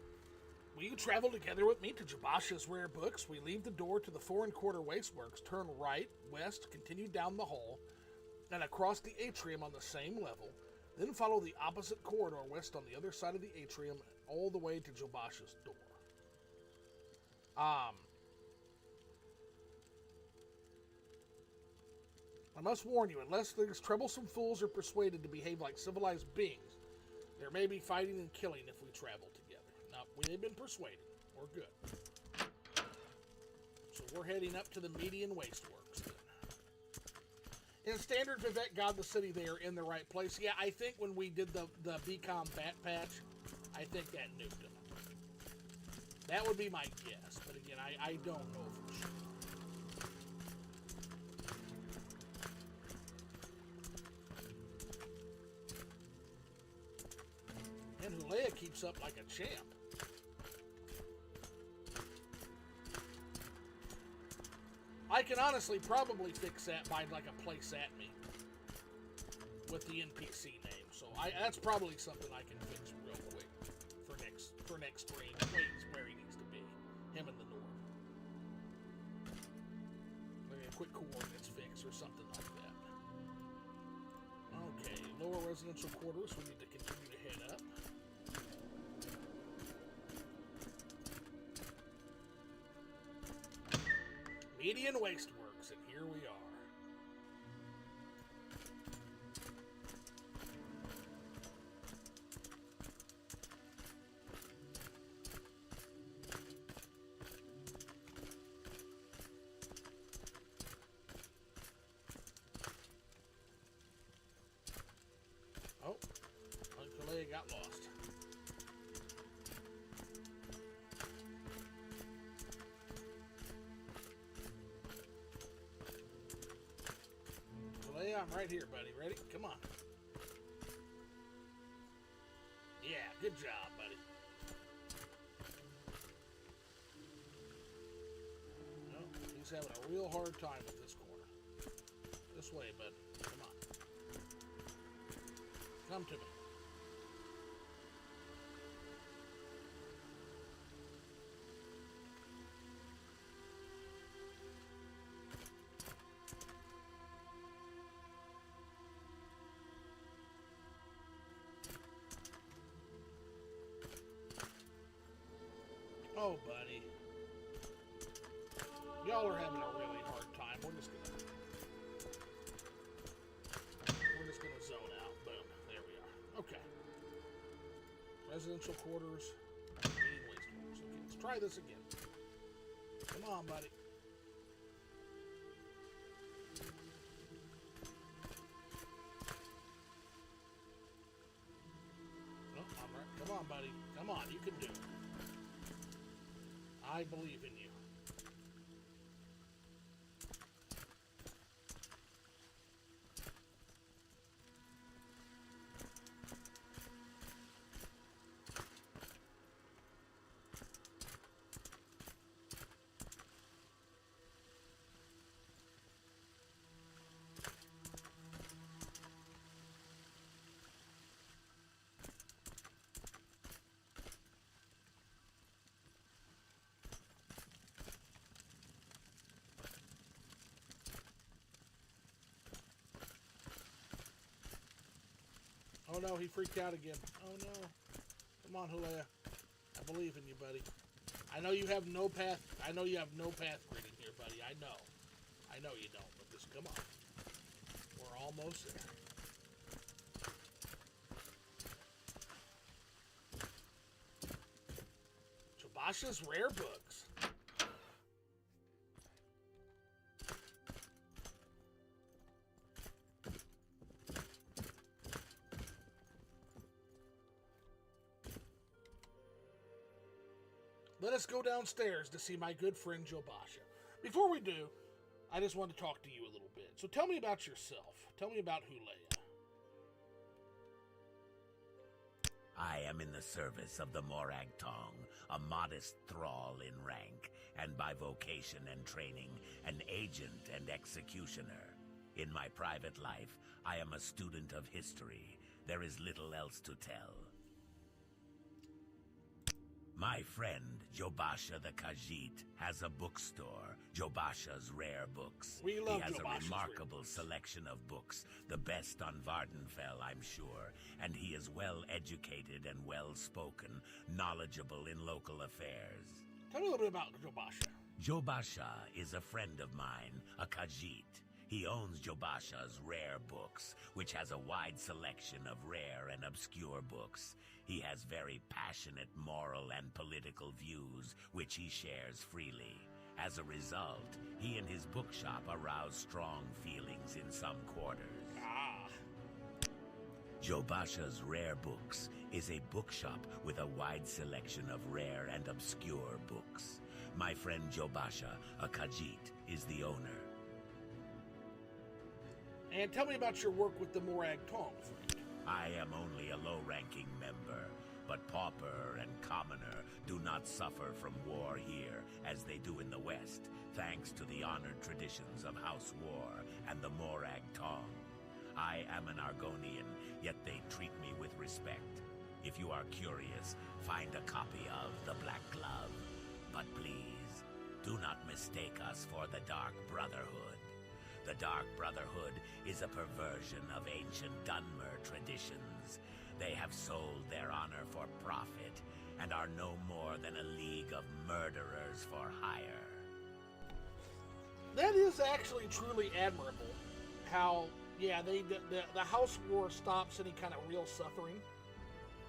[SPEAKER 1] Will you travel together with me to Jobasha's rare books? We leave the door to the Foreign Quarter Wasteworks, turn right, west, continue down the hall, and across the atrium on the same level, then follow the opposite corridor west on the other side of the atrium, all the way to Jobasha's door. I must warn you, unless these troublesome fools are persuaded to behave like civilized beings, there may be fighting and killing if we travel together. Now, they've been persuaded. We're good. So we're heading up to the Median Wasteworks then. In standard Vivec God the City, they are in the right place. Yeah, I think when we did the BCom Bat Patch, I think that nuked them. That would be my guess, but again, I don't know for sure. And Hulea keeps up like a champ. I can honestly probably fix that by like a place at me with the NPC name. So that's probably something I can fix real quick for next stream. Where he needs to be, him in the north. Maybe a quick coordinates fix or something like that. Okay, lower residential quarters. We need to continue to head up. Median Wasteworks, and here we are. Oh, Uncle A got lost. I'm right here, buddy. Ready? Come on. Yeah, good job, buddy. No, he's having a real hard time with this corner. This way, bud. Come on. Come to me. Oh, buddy. Y'all are having a really hard time. We're just gonna... Residential quarters. Meeting waste quarters. Okay, let's try this again. Come on, buddy. No, all right. Come on, buddy. Come on, you can do it. I believe in you. Oh no, he freaked out again. Oh no. Come on, Hulea. I believe in you, buddy. I know you have no path. I know you have no path grading here, buddy. I know. I know you don't, but just come on. We're almost there. Jobasha's rare books. Let us go downstairs to see my good friend Jobasha. Before we do, I just want to talk to you a little bit. So tell me about yourself. Tell me about Hulea.
[SPEAKER 10] I am in the service of the Morag Tong, a modest thrall in rank, and by vocation and training, an agent and executioner. In my private life, I am a student of history. There is little else to tell. My friend, Jobasha the Khajiit, has a bookstore, Jobasha's Rare Books.
[SPEAKER 1] We love
[SPEAKER 10] He has
[SPEAKER 1] Jobasha's
[SPEAKER 10] a remarkable
[SPEAKER 1] Rare Books.
[SPEAKER 10] selection of books, the best on Vvardenfell, I'm sure, and he is well educated and well spoken, knowledgeable in local affairs.
[SPEAKER 1] Tell me a little bit about Jobasha.
[SPEAKER 10] Jobasha is a friend of mine, a Khajiit. He owns Jobasha's Rare Books, which has a wide selection of rare and obscure books. He has very passionate moral and political views, which he shares freely. As a result, he and his bookshop arouse strong feelings in some quarters.
[SPEAKER 1] Ah.
[SPEAKER 10] Jobasha's Rare Books is a bookshop with a wide selection of rare and obscure books. My friend Jobasha, a Khajiit, is the owner.
[SPEAKER 1] And tell me about your work with the Morag Tong, friend.
[SPEAKER 10] I am only a low-ranking member, but pauper and commoner do not suffer from war here as they do in the West, thanks to the honored traditions of House War and the Morag Tong. I am an Argonian, yet they treat me with respect. If you are curious, find a copy of The Black Glove. But please, do not mistake us for the Dark Brotherhood. The Dark Brotherhood is a perversion of ancient Dunmer traditions. They have sold their honor for profit and are no more than a league of murderers for hire.
[SPEAKER 1] That is actually truly admirable. How, yeah, the House War stops any kind of real suffering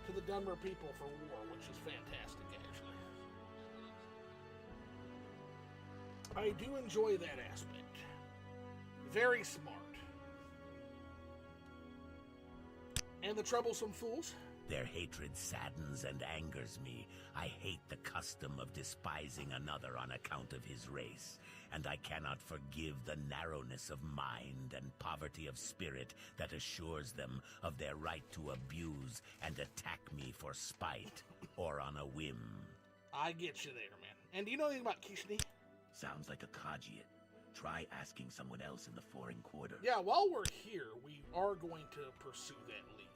[SPEAKER 1] to the Dunmer people for war, which is fantastic, actually. I do enjoy that aspect. Very smart. And the troublesome fools?
[SPEAKER 10] Their hatred saddens and angers me. I hate the custom of despising another on account of his race, and I cannot forgive the narrowness of mind and poverty of spirit that assures them of their right to abuse and attack me for spite or on a whim.
[SPEAKER 1] I get you there, man. And do you know anything about Kishni?
[SPEAKER 10] Sounds like a Khajiit. Try asking someone else in the foreign quarter.
[SPEAKER 1] Yeah, while we're here, we are going to pursue that lead.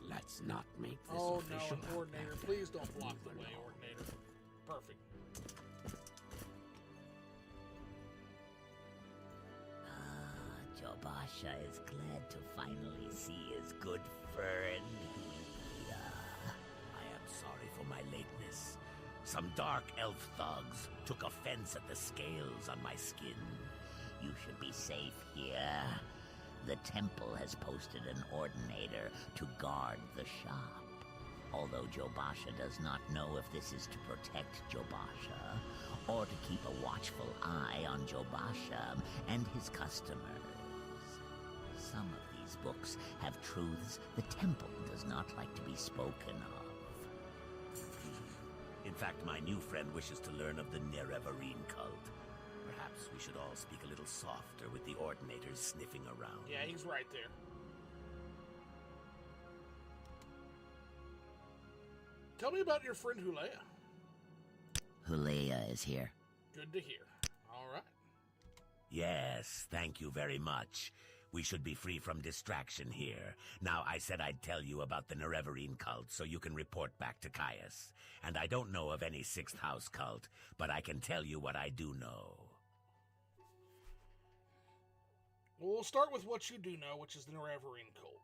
[SPEAKER 11] Let's not make this
[SPEAKER 1] oh
[SPEAKER 11] official.
[SPEAKER 1] No, Ordinator, please don't block the way, Ordinator. Perfect.
[SPEAKER 10] Jobasha is glad to finally see his good friend. I am sorry for my lateness. Some dark elf thugs took offense at the scales on my skin. You should be safe here. The temple has posted an ordinator to guard the shop. Although Jobasha does not know if this is to protect Jobasha, or to keep a watchful eye on Jobasha and his customers. Some of these books have truths the temple does not like to be spoken of. In fact, my new friend wishes to learn of the Nerevarine cult. Perhaps we should all speak a little softer with the ordinators sniffing around.
[SPEAKER 1] Yeah, he's right there. Tell me about your friend Hulea.
[SPEAKER 10] Hulea is here.
[SPEAKER 1] Good to hear. All right.
[SPEAKER 10] Yes, thank you very much. We should be free from distraction here. Now, I said I'd tell you about the Nerevarine cult so you can report back to Caius. And I don't know of any Sixth House cult, but I can tell you what I do know.
[SPEAKER 1] Well, we'll start with what you do know, which is the Nerevarine cult.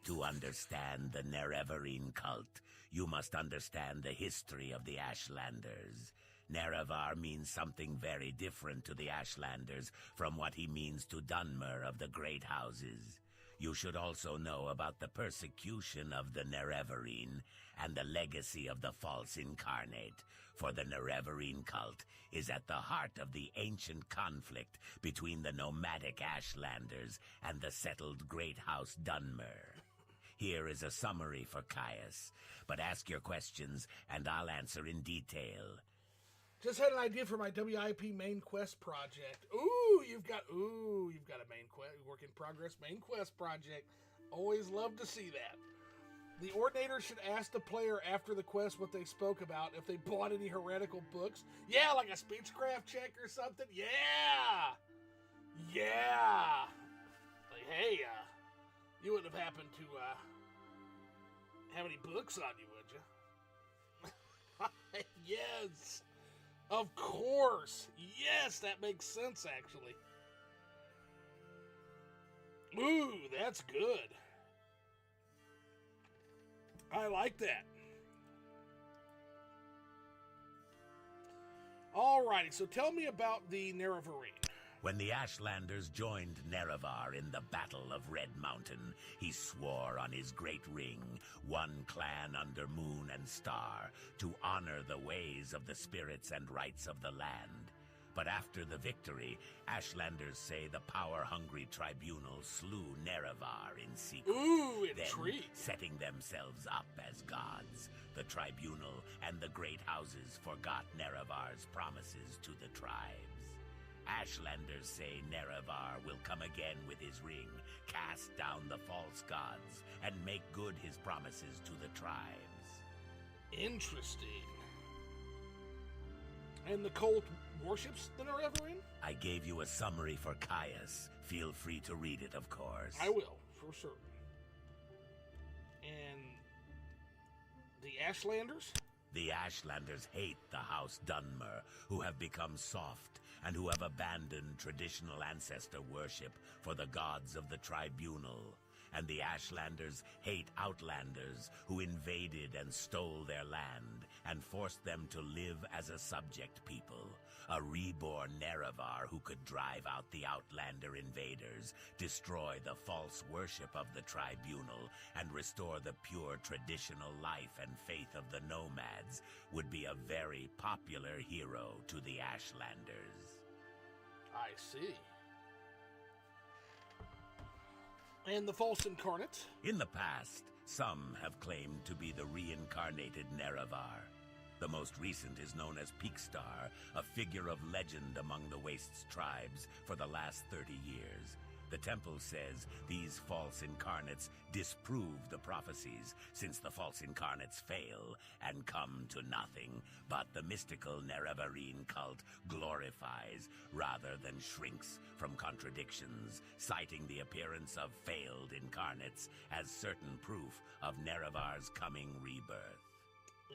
[SPEAKER 10] To understand the Nerevarine cult, you must understand the history of the Ashlanders. Nerevar means something very different to the Ashlanders from what he means to Dunmer of the Great Houses. You should also know about the persecution of the Nerevarine and the legacy of the false incarnate, for the Nerevarine cult is at the heart of the ancient conflict between the nomadic Ashlanders and the settled Great House Dunmer. Here is a summary for Caius, but ask your questions and I'll answer in detail.
[SPEAKER 1] Just had an idea for my WIP main quest project. You've got a main quest, work in progress main quest project. Always love to see that. The ordinator should ask the player after the quest what they spoke about, if they bought any heretical books. Yeah, like a speechcraft check or something. Yeah. Like, hey, you wouldn't have happened to have any books on you, would you? Yes. Of course. Yes, that makes sense, actually. Ooh, that's good. I like that. Alrighty, so tell me about the Nerevarine.
[SPEAKER 10] When the Ashlanders joined Nerevar in the Battle of Red Mountain, he swore on his great ring, one clan under moon and star, to honor the ways of the spirits and rights of the land. But after the victory, Ashlanders say the power-hungry tribunal slew Nerevar in secret.
[SPEAKER 1] Ooh,
[SPEAKER 10] then,
[SPEAKER 1] intrigue.
[SPEAKER 10] setting themselves up as gods, the tribunal and the great houses forgot Nerevar's promises to the tribes. Ashlanders say Nerevar will come again with his ring, cast down the false gods, and make good his promises to the tribes.
[SPEAKER 1] Interesting. And the cult worships the Nerevarine?
[SPEAKER 10] I gave you a summary for Caius. Feel free to read it, of course.
[SPEAKER 1] I will, for sure. And the Ashlanders?
[SPEAKER 10] The Ashlanders hate the House Dunmer, who have become soft and who have abandoned traditional ancestor worship for the gods of the tribunal. And the Ashlanders hate Outlanders, who invaded and stole their land and forced them to live as a subject people. A reborn Nerevar who could drive out the Outlander invaders, destroy the false worship of the tribunal, and restore the pure traditional life and faith of the nomads would be a very popular hero to the Ashlanders.
[SPEAKER 1] I see. And the false incarnate?
[SPEAKER 10] In the past, some have claimed to be the reincarnated Nerevar. The most recent is known as Peakstar, a figure of legend among the Wastes tribes for the last 30 years. The temple says these false incarnates disprove the prophecies, since the false incarnates fail and come to nothing. But the mystical Nerevarine cult glorifies rather than shrinks from contradictions, citing the appearance of failed incarnates as certain proof of Nerevar's coming rebirth.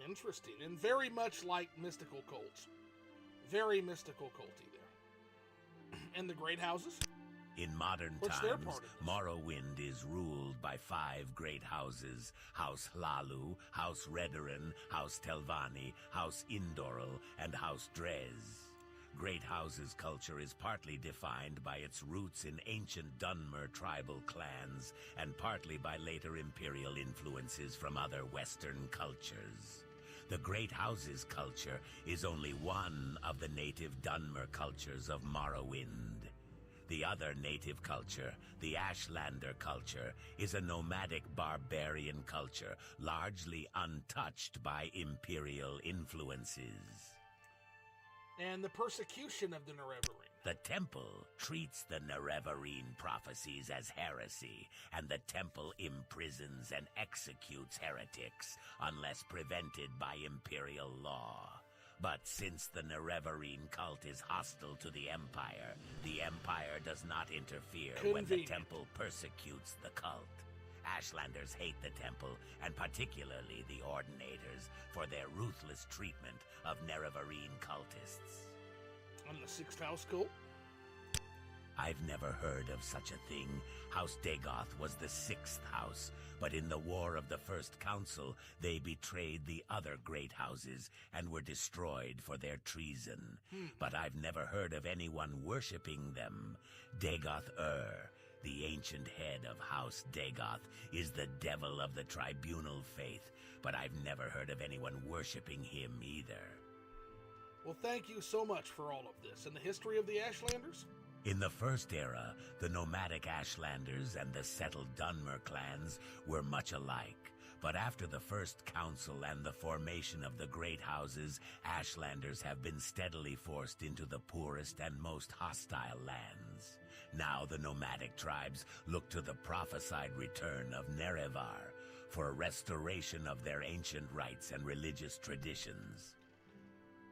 [SPEAKER 1] Interesting, and very much like mystical cults. Very mystical culty there. And the great houses?
[SPEAKER 10] In modern
[SPEAKER 1] What's their
[SPEAKER 10] times,
[SPEAKER 1] part of this?
[SPEAKER 10] Morrowind is ruled by 5 great houses: House Hlalu, House Redoran, House Telvanni, House Indoril, and House Drez. Great House's culture is partly defined by its roots in ancient Dunmer tribal clans, and partly by later imperial influences from other Western cultures. The Great House's culture is only one of the native Dunmer cultures of Morrowind. The other native culture, the Ashlander culture, is a nomadic barbarian culture, largely untouched by imperial influences.
[SPEAKER 1] And the persecution of the Nerevarine.
[SPEAKER 10] The Temple treats the Nerevarine prophecies as heresy, and the Temple imprisons and executes heretics unless prevented by imperial law. But since the Nerevarine cult is hostile to the Empire does not interfere when the Temple persecutes the cult. Ashlanders hate the Temple, and particularly the Ordinators, for their ruthless treatment of Nerevarine cultists.
[SPEAKER 1] On the Sixth House cult?
[SPEAKER 10] I've never heard of such a thing. House Dagoth was the Sixth House, but in the War of the First Council, they betrayed the other great houses and were destroyed for their treason. But I've never heard of anyone worshipping them. Dagoth the ancient head of House Dagoth, is the devil of the tribunal faith, but I've never heard of anyone worshipping him either.
[SPEAKER 1] Well, thank you so much for all of this. And the history of the Ashlanders?
[SPEAKER 10] In the First Era, the nomadic Ashlanders and the settled Dunmer clans were much alike. But after the First Council and the formation of the Great Houses, Ashlanders have been steadily forced into the poorest and most hostile lands. Now the nomadic tribes look to the prophesied return of Nerevar for a restoration of their ancient rites and religious traditions.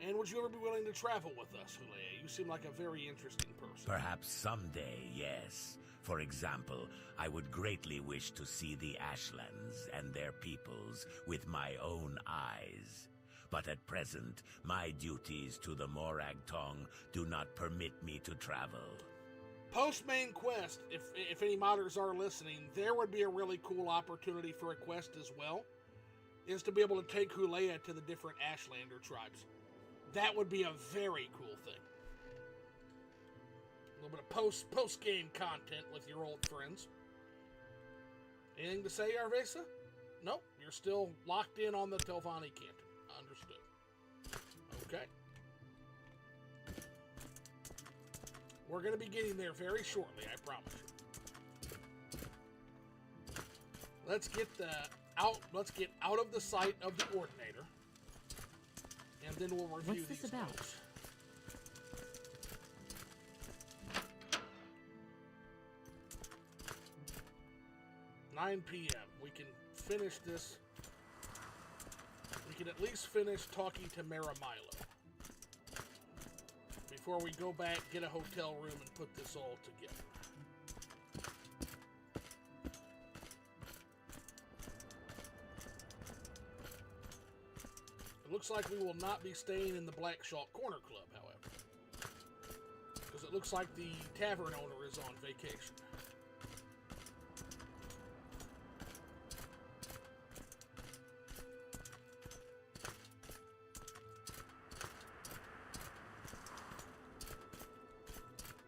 [SPEAKER 1] And would you ever be willing to travel with us, Hulea? You seem like a very interesting person.
[SPEAKER 10] Perhaps someday, yes. For example, I would greatly wish to see the Ashlands and their peoples with my own eyes. But at present, my duties to the Morag Tong do not permit me to travel.
[SPEAKER 1] Post-main quest, if any modders are listening, there would be a really cool opportunity for a quest as well, is to be able to take Hulea to the different Ashlander tribes. That would be a very cool thing. A little bit of post-game content with your old friends. Anything to say, Arvesa? Nope, you're still locked in on the Telvanni Canton. Understood. Okay. We're going to be getting there very shortly, I promise you. Let's get out of the sight of the Ordinator. And then we'll review
[SPEAKER 7] What's this
[SPEAKER 1] these
[SPEAKER 7] about?
[SPEAKER 1] notes. "9 p.m. We can finish this. We can at least finish talking to Maramilo before we go back, get a hotel room, and put this all together." It looks like we will not be staying in the Black Shark Corner Club, however, because it looks like the tavern owner is on vacation.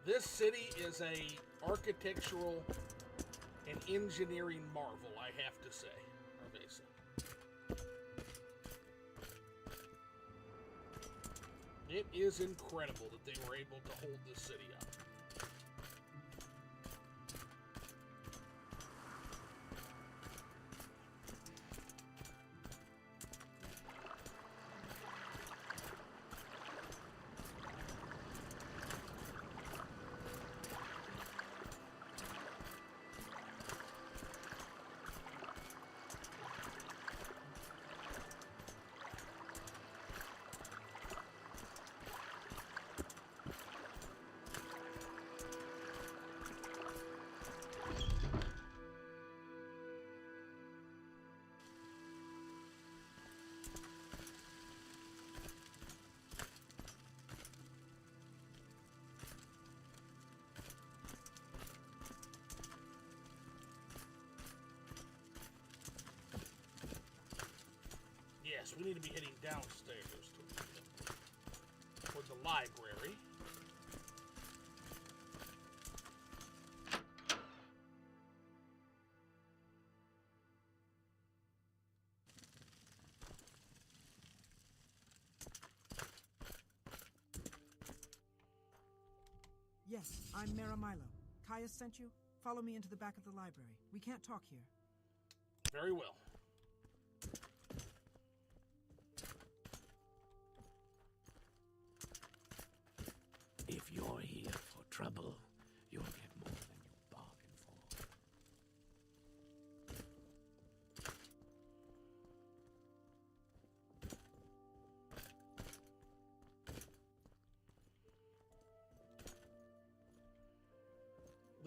[SPEAKER 1] This city is a architectural and engineering marvel, I have to say, Arvesa. It is incredible that they were able to hold this city up. Yes, we need to be heading downstairs toward the library.
[SPEAKER 3] Yes, I'm Maramilo. Caius sent you? Follow me into the back of the library. We can't talk here.
[SPEAKER 1] Very well.
[SPEAKER 10] If you're here for trouble, you'll get more than you bargained for.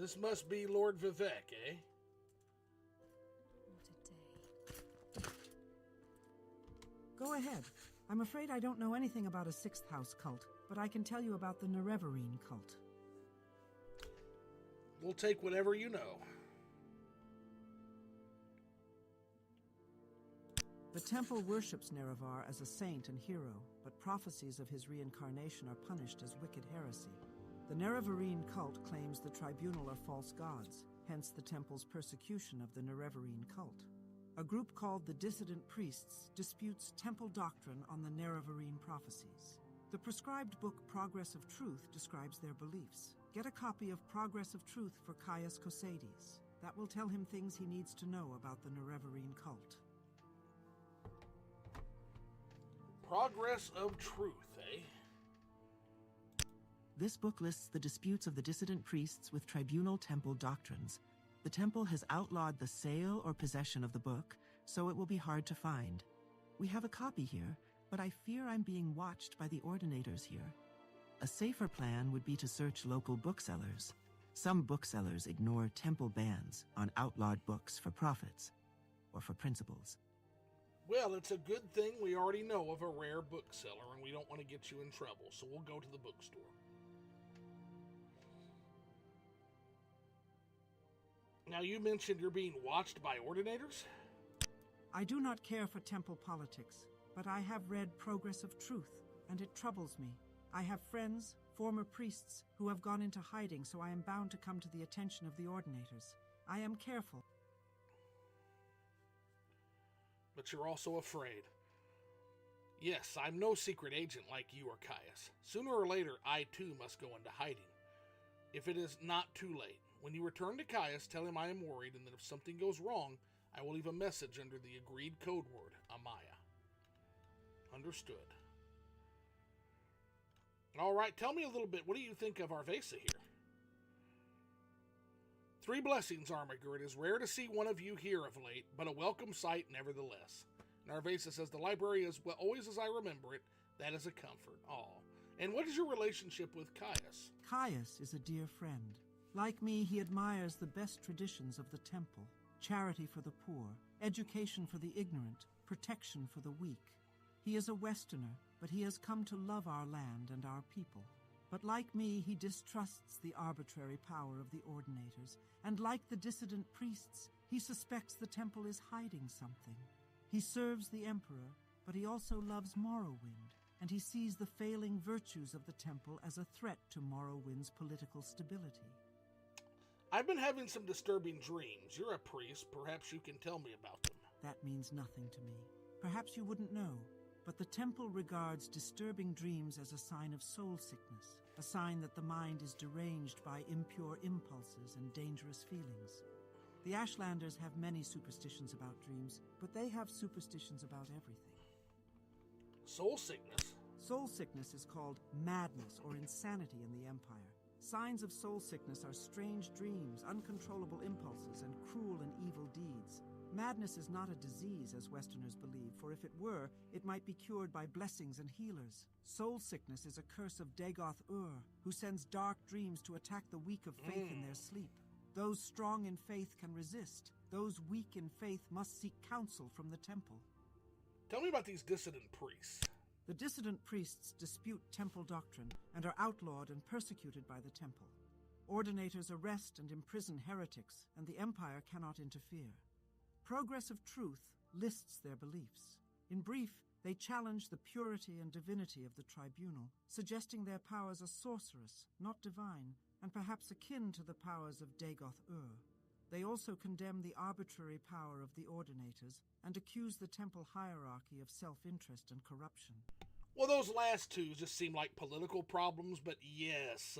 [SPEAKER 1] This must be Lord Vivec, eh?
[SPEAKER 5] What a day.
[SPEAKER 3] Go ahead. I'm afraid I don't know anything about a Sixth House cult, but I can tell you about the Nerevarine cult.
[SPEAKER 1] We'll take whatever you know.
[SPEAKER 3] The temple worships Nerevar as a saint and hero, but prophecies of his reincarnation are punished as wicked heresy. The Nerevarine cult claims the tribunal are false gods, hence the temple's persecution of the Nerevarine cult. A group called the Dissident Priests disputes temple doctrine on the Nerevarine prophecies. The prescribed book Progress of Truth describes their beliefs. Get a copy of Progress of Truth for Caius Cosades. That will tell him things he needs to know about the Nerevarine cult.
[SPEAKER 1] Progress of Truth, eh?
[SPEAKER 3] This book lists the disputes of the dissident priests with tribunal temple doctrines. The temple has outlawed the sale or possession of the book, so it will be hard to find. We have a copy here, but I fear I'm being watched by the ordinators here. A safer plan would be to search local booksellers. Some booksellers ignore temple bans on outlawed books for profits, or for principles.
[SPEAKER 1] Well, it's a good thing we already know of a rare bookseller, and we don't want to get you in trouble, so we'll go to the bookstore. Now, you mentioned you're being watched by ordinators?
[SPEAKER 3] I do not care for temple politics, but I have read Progress of Truth, and it troubles me. I have friends, former priests, who have gone into hiding, so I am bound to come to the attention of the ordinators. I am careful.
[SPEAKER 1] But you're also afraid. Yes, I'm no secret agent like you or Caius. Sooner or later, I too must go into hiding. If it is not too late, when you return to Caius, tell him I am worried, and that if something goes wrong, I will leave a message under the agreed code word, Amaya. Understood. All right, tell me a little bit. What do you think of Arvesa here? 3 blessings, Armiger. It is rare to see one of you here of late, but a welcome sight nevertheless. And Arvesa says, the library is always as I remember it. That is a comfort. Aw. And what is your relationship with Caius?
[SPEAKER 3] Caius is a dear friend. Like me, he admires the best traditions of the temple. Charity for the poor, education for the ignorant, protection for the weak. He is a Westerner, but he has come to love our land and our people. But like me, he distrusts the arbitrary power of the ordinators, and like the dissident priests, he suspects the temple is hiding something. He serves the emperor, but he also loves Morrowind, and he sees the failing virtues of the temple as a threat to Morrowind's political stability.
[SPEAKER 1] I've been having some disturbing dreams. You're a priest. Perhaps you can tell me about them.
[SPEAKER 3] That means nothing to me. Perhaps you wouldn't know, but the temple regards disturbing dreams as a sign of soul sickness, a sign that the mind is deranged by impure impulses and dangerous feelings. The Ashlanders have many superstitions about dreams, but they have superstitions about everything.
[SPEAKER 1] Soul sickness?
[SPEAKER 3] Soul sickness is called madness or insanity in the Empire. Signs of soul sickness are strange dreams, uncontrollable impulses, and cruel and evil deeds. Madness is not a disease, as Westerners believe, for if it were, it might be cured by blessings and healers. Soul sickness is a curse of Dagoth-Ur, who sends dark dreams to attack the weak of faith in their sleep. Those strong in faith can resist. Those weak in faith must seek counsel from the temple.
[SPEAKER 1] Tell me about these dissident priests.
[SPEAKER 3] The dissident priests dispute temple doctrine and are outlawed and persecuted by the temple. Ordinators arrest and imprison heretics, and the Empire cannot interfere. Progress of Truth lists their beliefs. In brief, they challenge the purity and divinity of the tribunal, suggesting their powers are sorcerous, not divine, and perhaps akin to the powers of Dagoth-Ur. They also condemn the arbitrary power of the Ordinators and accuse the temple hierarchy of self-interest and corruption.
[SPEAKER 1] Well, those last two just seem like political problems, but yes,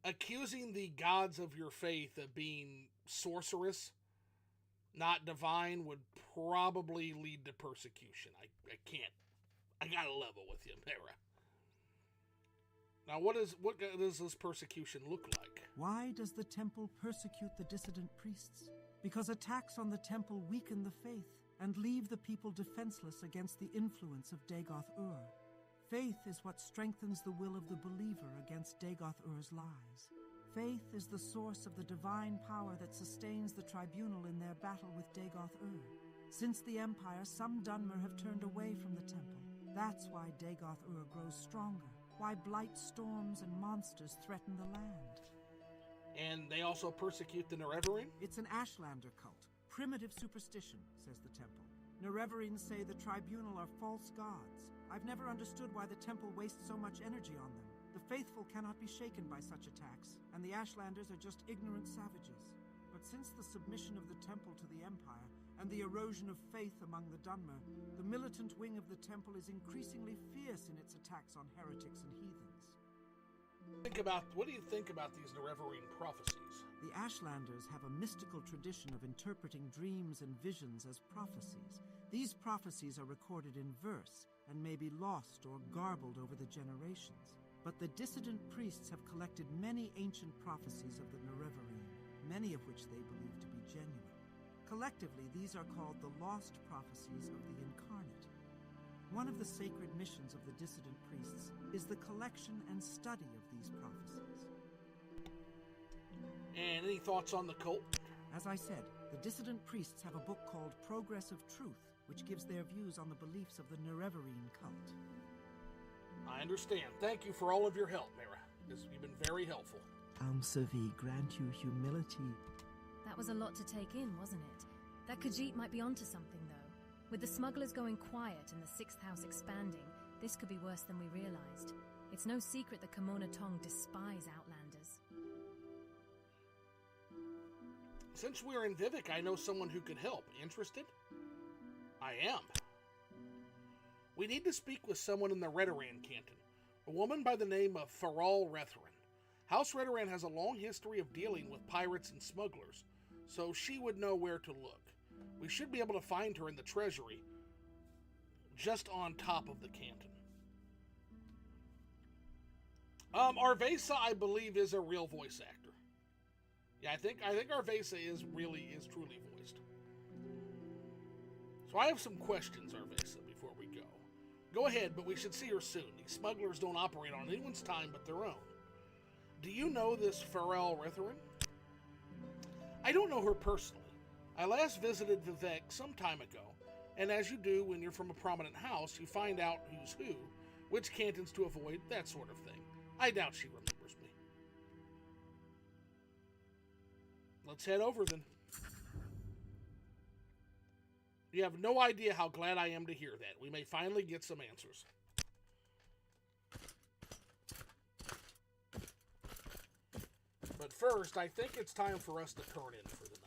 [SPEAKER 1] accusing the gods of your faith of being sorceress, not divine, would probably lead to persecution. I can't. I gotta level with you, Mara. Now, what does this persecution look like?
[SPEAKER 3] Why does the temple persecute the dissident priests? Because attacks on the temple weaken the faith and leave the people defenseless against the influence of Dagoth-Ur. Faith is what strengthens the will of the believer against Dagoth-Ur's lies. Faith is the source of the divine power that sustains the tribunal in their battle with Dagoth-Ur. Since the Empire, some Dunmer have turned away from the temple. That's why Dagoth-Ur grows stronger, why blight storms and monsters threaten the land.
[SPEAKER 1] And they also persecute the Nerevarine?
[SPEAKER 3] It's an Ashlander cult. Primitive superstition, says the temple. Nerevarines say the tribunal are false gods. I've never understood why the temple wastes so much energy on them. The faithful cannot be shaken by such attacks, and the Ashlanders are just ignorant savages. But since the submission of the temple to the Empire and the erosion of faith among the Dunmer, the militant wing of the temple is increasingly fierce in its attacks on heretics and heathens.
[SPEAKER 1] What do you think about these Nerevarine prophecies?
[SPEAKER 3] The Ashlanders have a mystical tradition of interpreting dreams and visions as prophecies. These prophecies are recorded in verse and may be lost or garbled over the generations. But the dissident priests have collected many ancient prophecies of the Nerevarine, many of which they believe to be genuine. Collectively, these are called the lost prophecies of the Incarnate. One of the sacred missions of the dissident priests is the collection and study of these prophecies.
[SPEAKER 1] And any thoughts on the cult?
[SPEAKER 3] As I said, the dissident priests have a book called Progress of Truth, which gives their views on the beliefs of the Nerevarine cult.
[SPEAKER 1] I understand. Thank you for all of your help, Mara. You've been very helpful.
[SPEAKER 3] Almsavi grant you humility.
[SPEAKER 5] That was a lot to take in, wasn't it? That Khajiit might be onto something, though. With the smugglers going quiet and the Sixth House expanding, this could be worse than we realized. It's no secret that Kamona Tong despise Outlanders.
[SPEAKER 1] Since we're in Vivec, I know someone who could help. Interested? I am. We need to speak with someone in the Redoran Canton, a woman by the name of Faral Retheran. House Redoran has a long history of dealing with pirates and smugglers, so she would know where to look. We should be able to find her in the treasury, just on top of the canton. Arvesa, I believe, is a real voice actor. Yeah, I think Arvesa is truly voiced. So I have some questions, Arvesa, before we go. Go ahead, but we should see her soon. These smugglers don't operate on anyone's time but their own. Do you know this Faral Retheran? I don't know her personally. I last visited Vivec some time ago, and as you do when you're from a prominent house, you find out who's who, which cantons to avoid, that sort of thing. I doubt she remembers me. Let's head over then. You have no idea how glad I am to hear that. We may finally get some answers. But first, I think it's time for us to turn in for the night.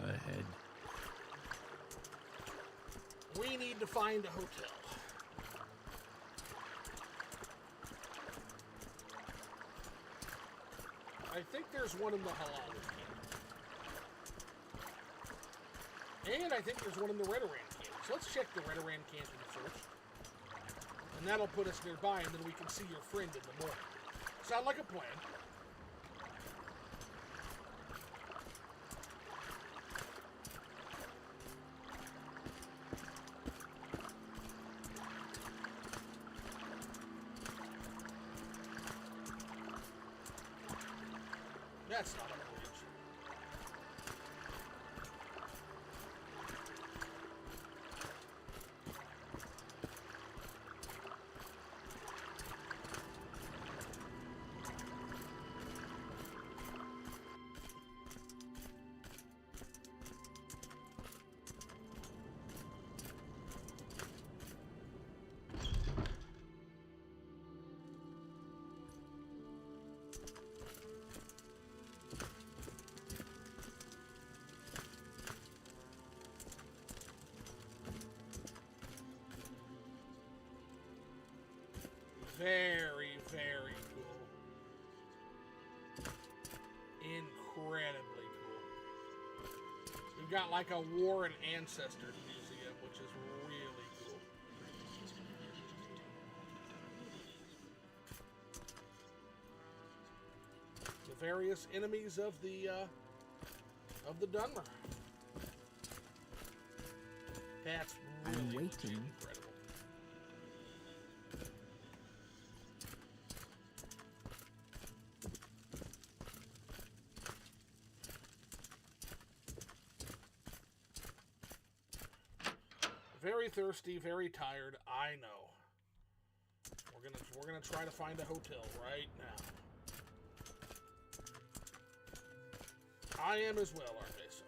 [SPEAKER 8] Ahead.
[SPEAKER 1] We need to find a hotel. I think there's one in the Halal Canton. And I think there's one in the Redoran Canton. So let's check the Redoran Canton first. And that'll put us nearby, and then we can see your friend in the morning. Sound like a plan? That's not a bridge. Very, very cool. Incredibly cool. We've got like a War and Ancestors museum, which is really cool. The various enemies of the Dunmer. That's really,
[SPEAKER 3] I'm waiting.
[SPEAKER 1] really incredible. Very thirsty, very tired. I know. We're gonna try to find a hotel right now. I am as well, Arvesa.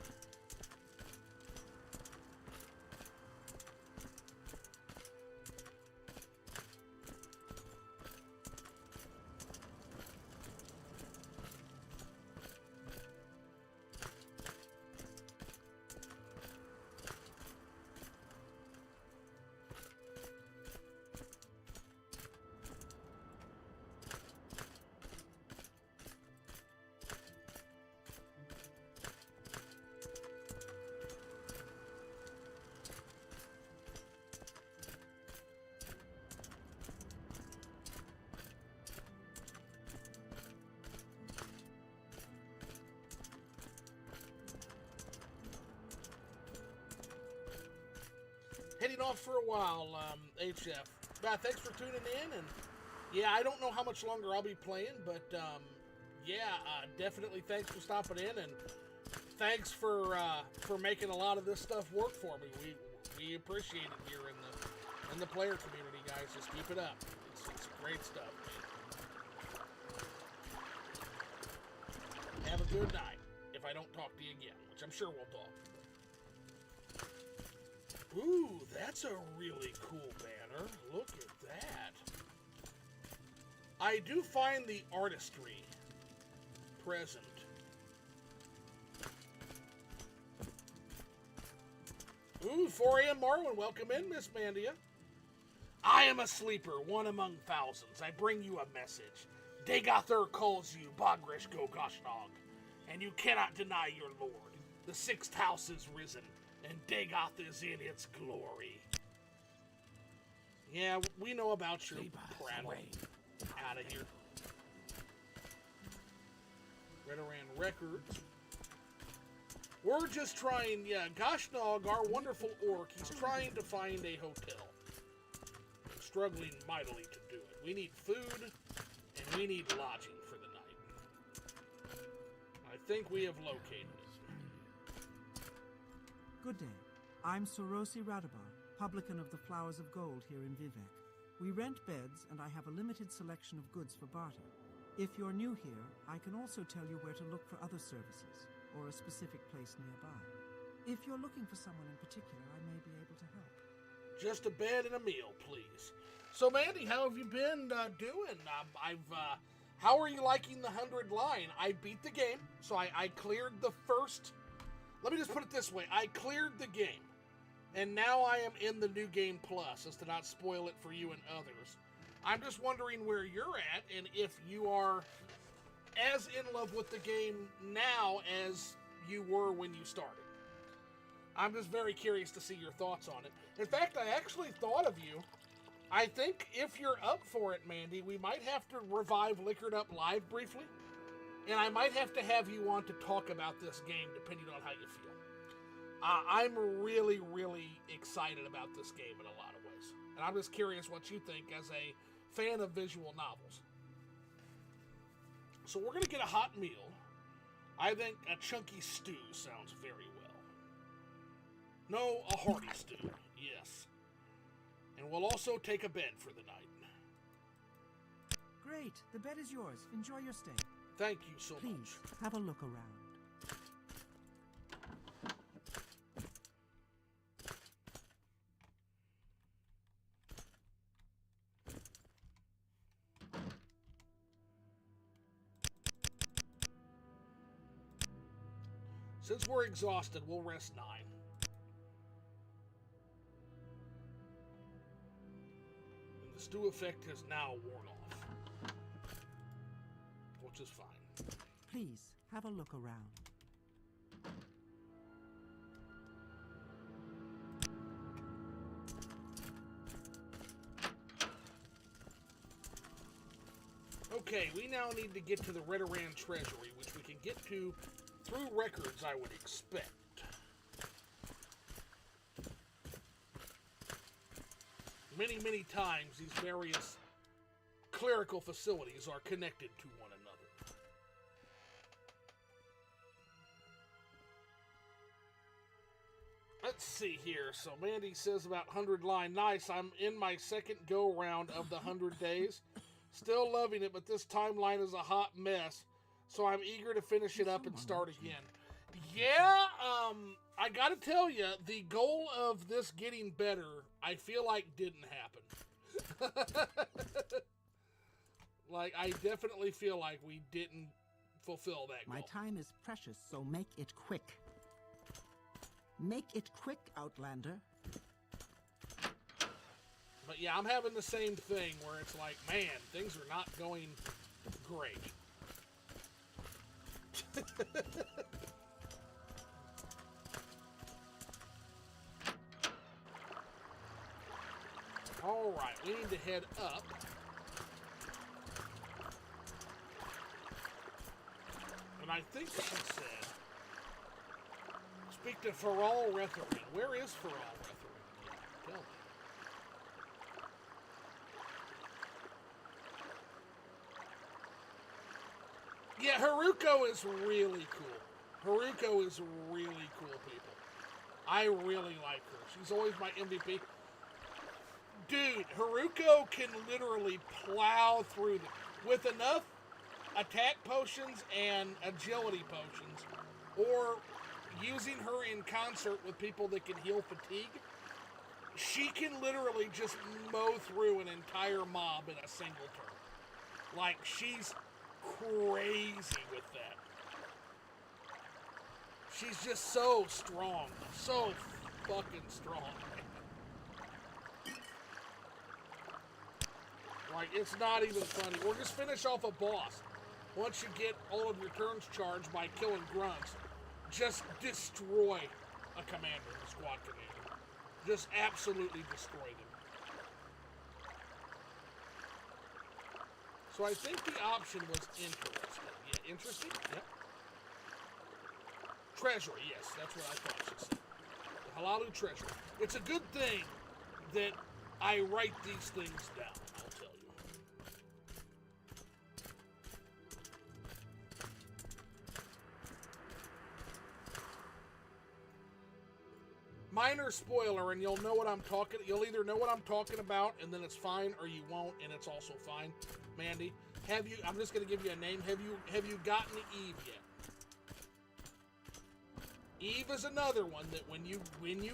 [SPEAKER 1] Heading off for a while, HF. Thanks for tuning in, and yeah, I don't know how much longer I'll be playing, but definitely thanks for stopping in, and thanks for making a lot of this stuff work for me. We appreciate it here in the player community, guys. Just keep it up. It's great stuff. Have a good night. If I don't talk to you again, which I'm sure we'll talk. Ooh, that's a really cool banner. Look at that. I do find the artistry present. Ooh, 4 a.m. Morrowind. Welcome in, Miss Mandia. I am a sleeper, one among thousands. I bring you a message. Dagathur calls you Bagrish Go Goshnag, and you cannot deny your lord. The 6th house is risen, and Dagoth is in its glory. Yeah, we know about your prattle. Out of here. Redoran Records. We're just trying, Goshnag, our wonderful orc, he's trying to find a hotel. Struggling mightily to do it. We need food, and we need lodging for the night. I think we have located it.
[SPEAKER 3] Good day. I'm Sorosi Radabar, publican of the Flowers of Gold here in Vivec. We rent beds, and I have a limited selection of goods for barter. If you're new here, I can also tell you where to look for other services, or a specific place nearby. If you're looking for someone in particular, I may be able to help.
[SPEAKER 1] Just a bed and a meal, please. So, Mandy, how have you been doing? How are you liking the 100 line? I beat the game, so I cleared the first... Let me just put it this way. I cleared the game, and now I am in the New Game Plus, as to not spoil it for you and others. I'm just wondering where you're at, and if you are as in love with the game now as you were when you started. I'm just very curious to see your thoughts on it. In fact, I actually thought of you. I think if you're up for it, Mandy, we might have to revive Liquored Up Live briefly. And I might have to have you on to talk about this game, depending on how you feel. I'm really, really excited about this game in a lot of ways. And I'm just curious what you think as a fan of visual novels. So we're going to get a hot meal. I think a chunky stew sounds very well. No, a hearty stew, yes. And we'll also take a bed for the night.
[SPEAKER 3] Great. The bed is yours. Enjoy your stay.
[SPEAKER 1] Thank you so much.
[SPEAKER 3] Please, have a look around.
[SPEAKER 1] Since we're exhausted, we'll rest 9. And the stew effect has now worn off, which is fine.
[SPEAKER 3] Please, have a look around.
[SPEAKER 1] Okay, we now need to get to the Redoran Treasury, which we can get to through records, I would expect. Many, many times, these various clerical facilities are connected to one another. Let's see here. So Mandy says about 100 line. Nice, I'm in my second go-round of the 100 days. Still loving it, but this timeline is a hot mess. So I'm eager to finish it up and start again. Yeah, I gotta tell you, the goal of this getting better, I feel like didn't happen. Like, I definitely feel like we didn't fulfill that goal.
[SPEAKER 3] My time is precious, so make it quick. Make it quick, Outlander.
[SPEAKER 1] But yeah, I'm having the same thing where it's like, man, things are not going great. Alright, we need to head up. And I think she said, speak to Feral Retharin. Where is Feral Retharin? Tell me. Yeah, Haruko is really cool. Haruko is really cool, people. I really like her. She's always my MVP. Dude, Haruko can literally plow through them. With enough attack potions and agility potions, or using her in concert with people that can heal fatigue, she can literally just mow through an entire mob in a single turn. Like, she's crazy with that. She's just so strong. So fucking strong. Like, it's not even funny. Or just finish off a boss. Once you get all of your turns charged by killing grunts, just destroy a commander, a squad commander. Just absolutely destroy them. So I think the option was interesting. Yeah, interesting? Yep. Treasury, yes, that's what I thought she said. The Halalu Treasury. It's a good thing that I write these things down, I'll tell you. Minor spoiler, and you'll know what I'm talking. You'll either know what I'm talking about, and then it's fine, or you won't, and it's also fine. Mandy, have you? I'm just gonna give you a name. Have you gotten Eve yet? Eve is another one that when you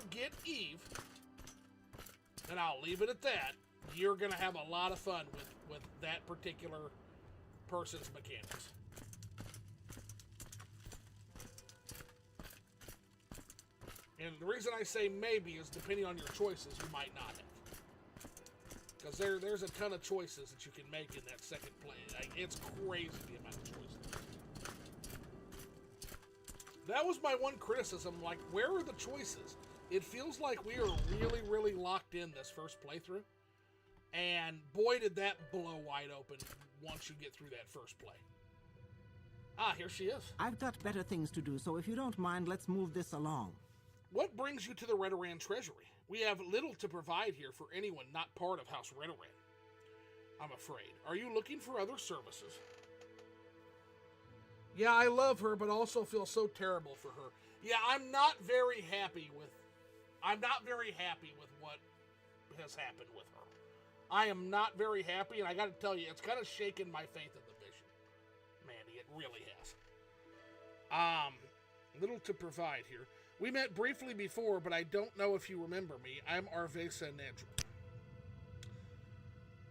[SPEAKER 1] get Eve, and I'll leave it at that, you're gonna have a lot of fun with that particular person's mechanics. And the reason I say maybe is depending on your choices, you might not have. Because there's a ton of choices that you can make in that second play. Like, it's crazy the amount of choices. That was my one criticism. Like, where are the choices? It feels like we are really, really locked in this first playthrough. And boy, did that blow wide open once you get through that first play. Ah, here she is.
[SPEAKER 3] I've got better things to do, so if you don't mind, let's move this along.
[SPEAKER 1] What brings you to the Redoran Treasury? We have little to provide here for anyone not part of House Redoran, I'm afraid. Are you looking for other services? Yeah, I love her, but also feel so terrible for her. Yeah, I'm not very happy with what has happened with her. I am not very happy, and I gotta tell you, it's kind of shaken my faith in the vision. Mandy, it really has. Little to provide here. We met briefly before, but I don't know if you remember me. I'm Arvesa Nedra.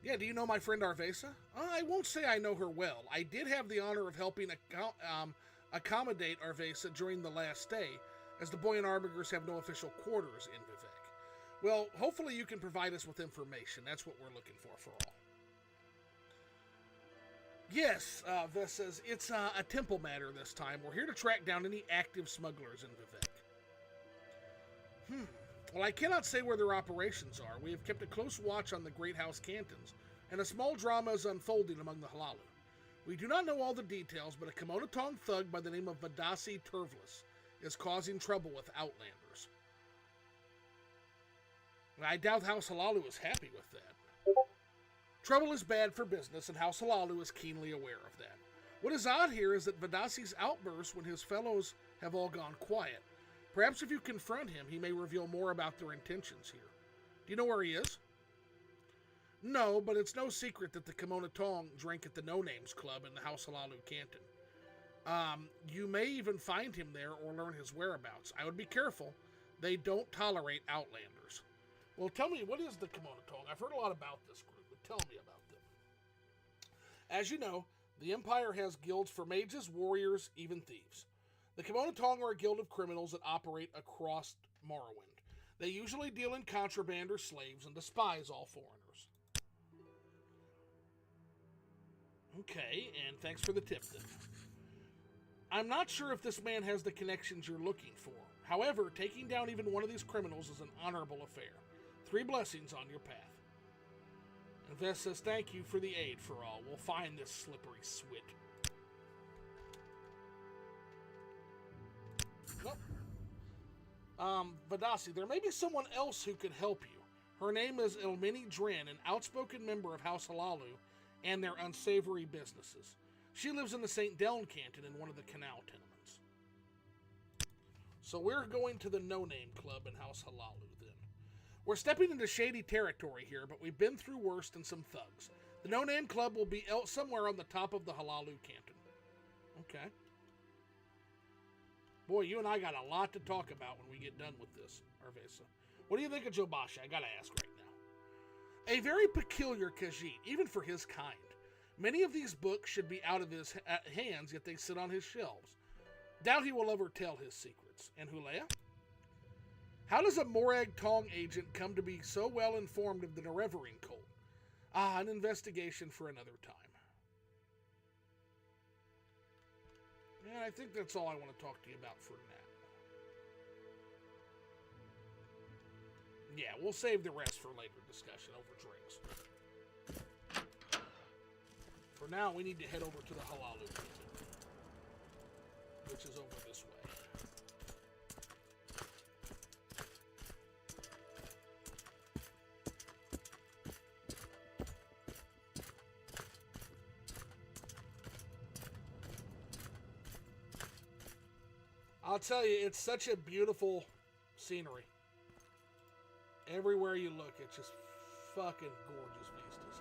[SPEAKER 1] Yeah, do you know my friend Arvesa? I won't say I know her well. I did have the honor of helping accommodate Arvesa during the last stay, as the Boyan Arbigers have no official quarters in Vivec. Well, hopefully you can provide us with information. That's what we're looking for all. Yes, Vess says, it's a temple matter this time. We're here to track down any active smugglers in Vivec. Well, I cannot say where their operations are. We have kept a close watch on the Great House Cantons, and a small drama is unfolding among the Halalu. We do not know all the details, but a Kimono Tong thug by the name of Vadasi Turvlis is causing trouble with Outlanders. I doubt House Halalu is happy with that. Trouble is bad for business, and House Halalu is keenly aware of that. What is odd here is that Vadasi's outbursts when his fellows have all gone quiet. Perhaps if you confront him, he may reveal more about their intentions here. Do you know where he is? No, but it's no secret that the Kimono Tong drink at the No Names Club in the House Halalu Canton. You may even find him there or learn his whereabouts. I would be careful. They don't tolerate Outlanders. Well, tell me, what is the Kimono Tong? I've heard a lot about this group, but tell me about them. As you know, the Empire has guilds for mages, warriors, even thieves. The Kimono Tong are a guild of criminals that operate across Morrowind. They usually deal in contraband or slaves and despise all foreigners. Okay, and thanks for the tip then. I'm not sure if this man has the connections you're looking for. However, taking down even one of these criminals is an honorable affair. 3 blessings on your path. And Vess says, thank you for the aid for all. We'll find this slippery swit. Nope. Vadasi, there may be someone else who could help you. Her name is Ilmini Dren, an outspoken member of House Halalu and their unsavory businesses. She lives in the St. Deln Canton in one of the canal tenements. So we're going to the No Name Club in House Halalu then. We're stepping into shady territory here, but we've been through worse than some thugs. The No Name Club will be out somewhere on the top of the Halalu Canton. Okay. Boy, you and I got a lot to talk about when we get done with this, Arvesa. What do you think of Jobashi? I gotta ask right now. A very peculiar Khajiit, even for his kind. Many of these books should be out of his hands, yet they sit on his shelves. Doubt he will ever tell his secrets. And Hulea? How does a Morag Tong agent come to be so well informed of the Nerevarine cult? An investigation for another time. And I think that's all I want to talk to you about for now. Yeah, we'll save the rest for later discussion over drinks. For now, we need to head over to the Halalu Canton, which is over this way. I'll tell you, it's such a beautiful scenery. Everywhere you look, it's just fucking gorgeous vistas.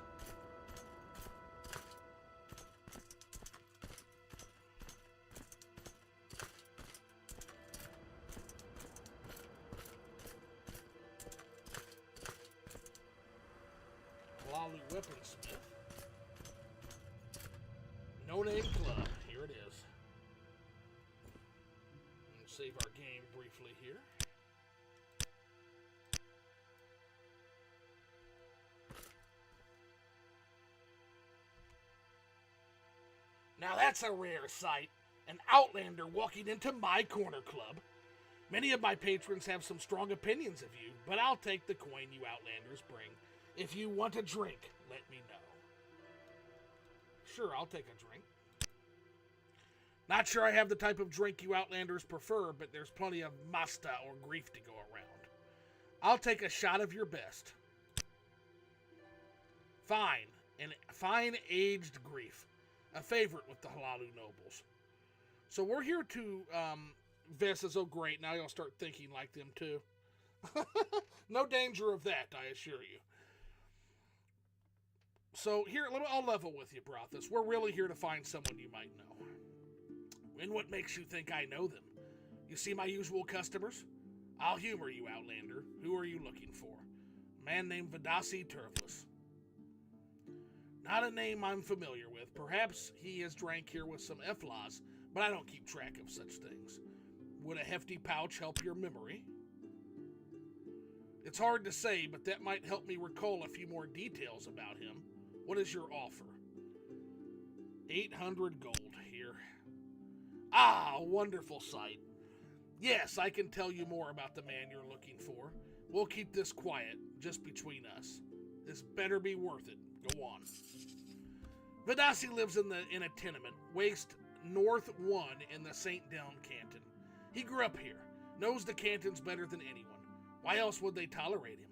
[SPEAKER 1] Halalu Weaponsmith. No Name Club. Here it is. We'll save our game briefly here. Now that's a rare sight. An Outlander walking into my corner club. Many of my patrons have some strong opinions of you, but I'll take the coin you Outlanders bring. If you want a drink, let me know. Sure, I'll take a drink. Not sure I have the type of drink you Outlanders prefer, but there's plenty of masta or grief to go around. I'll take a shot of your best. Fine, and fine aged grief. A favorite with the Halalu nobles. So we're here to, Vess says, oh great, now you'll start thinking like them too. No danger of that, I assure you. So here, I'll level with you, Brothos. We're really here to find someone you might know. And what makes you think I know them? You see my usual customers? I'll humor you, Outlander. Who are you looking for? A man named Vadasi Turvlis. Not a name I'm familiar with. Perhaps he has drank here with some Eflas, but I don't keep track of such things. Would a hefty pouch help your memory? It's hard to say, but that might help me recall a few more details about him. What is your offer? 800 gold here. Ah, a wonderful sight. Yes, I can tell you more about the man you're looking for. We'll keep this quiet, just between us. This better be worth it. Go on. Vidasi lives in a tenement, Waste North 1 in the St. Down Canton. He grew up here, knows the cantons better than anyone. Why else would they tolerate him?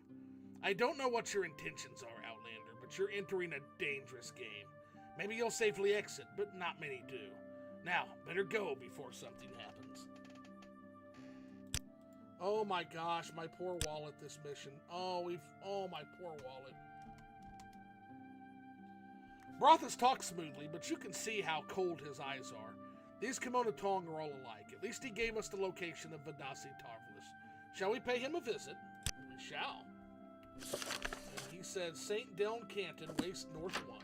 [SPEAKER 1] I don't know what your intentions are, Outlander, but you're entering a dangerous game. Maybe you'll safely exit, but not many do. Now, better go before something happens. Oh my gosh, my poor wallet this mission. Oh, my poor wallet. Brothos talks smoothly, but you can see how cold his eyes are. These Kimono Tong are all alike. At least he gave us the location of Vidasi Tarvelus. Shall we pay him a visit? We shall. And he says St. Deln Canton, Waste North 1.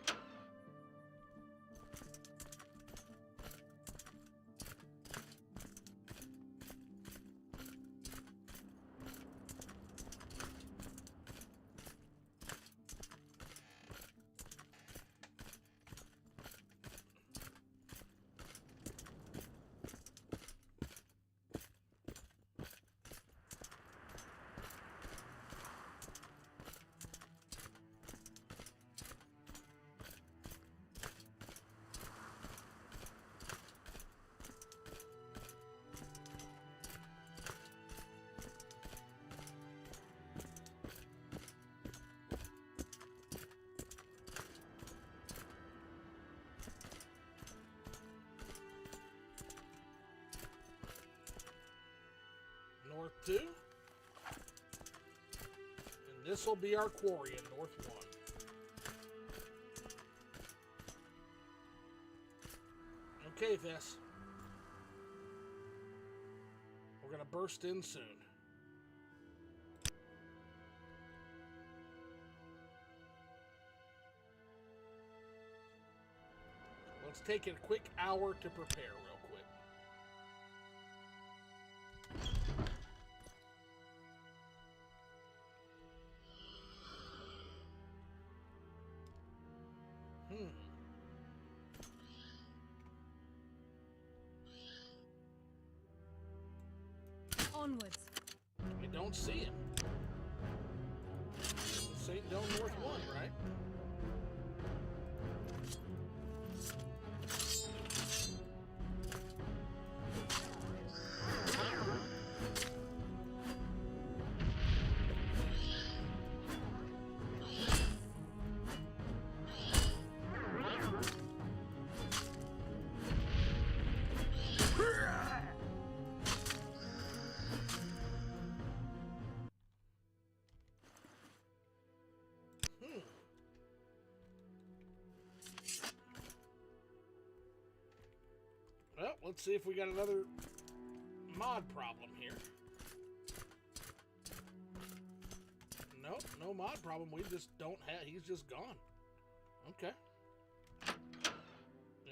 [SPEAKER 1] North 2. And this will be our quarry in North 1. Okay, Vess. We're going to burst in soon. Let's take a quick hour to prepare real quick.
[SPEAKER 5] Onwards.
[SPEAKER 1] We don't see him. St. Del North 1, right? Well, let's see if we got another mod problem here. Nope, no mod problem. We just don't have... He's just gone. Okay.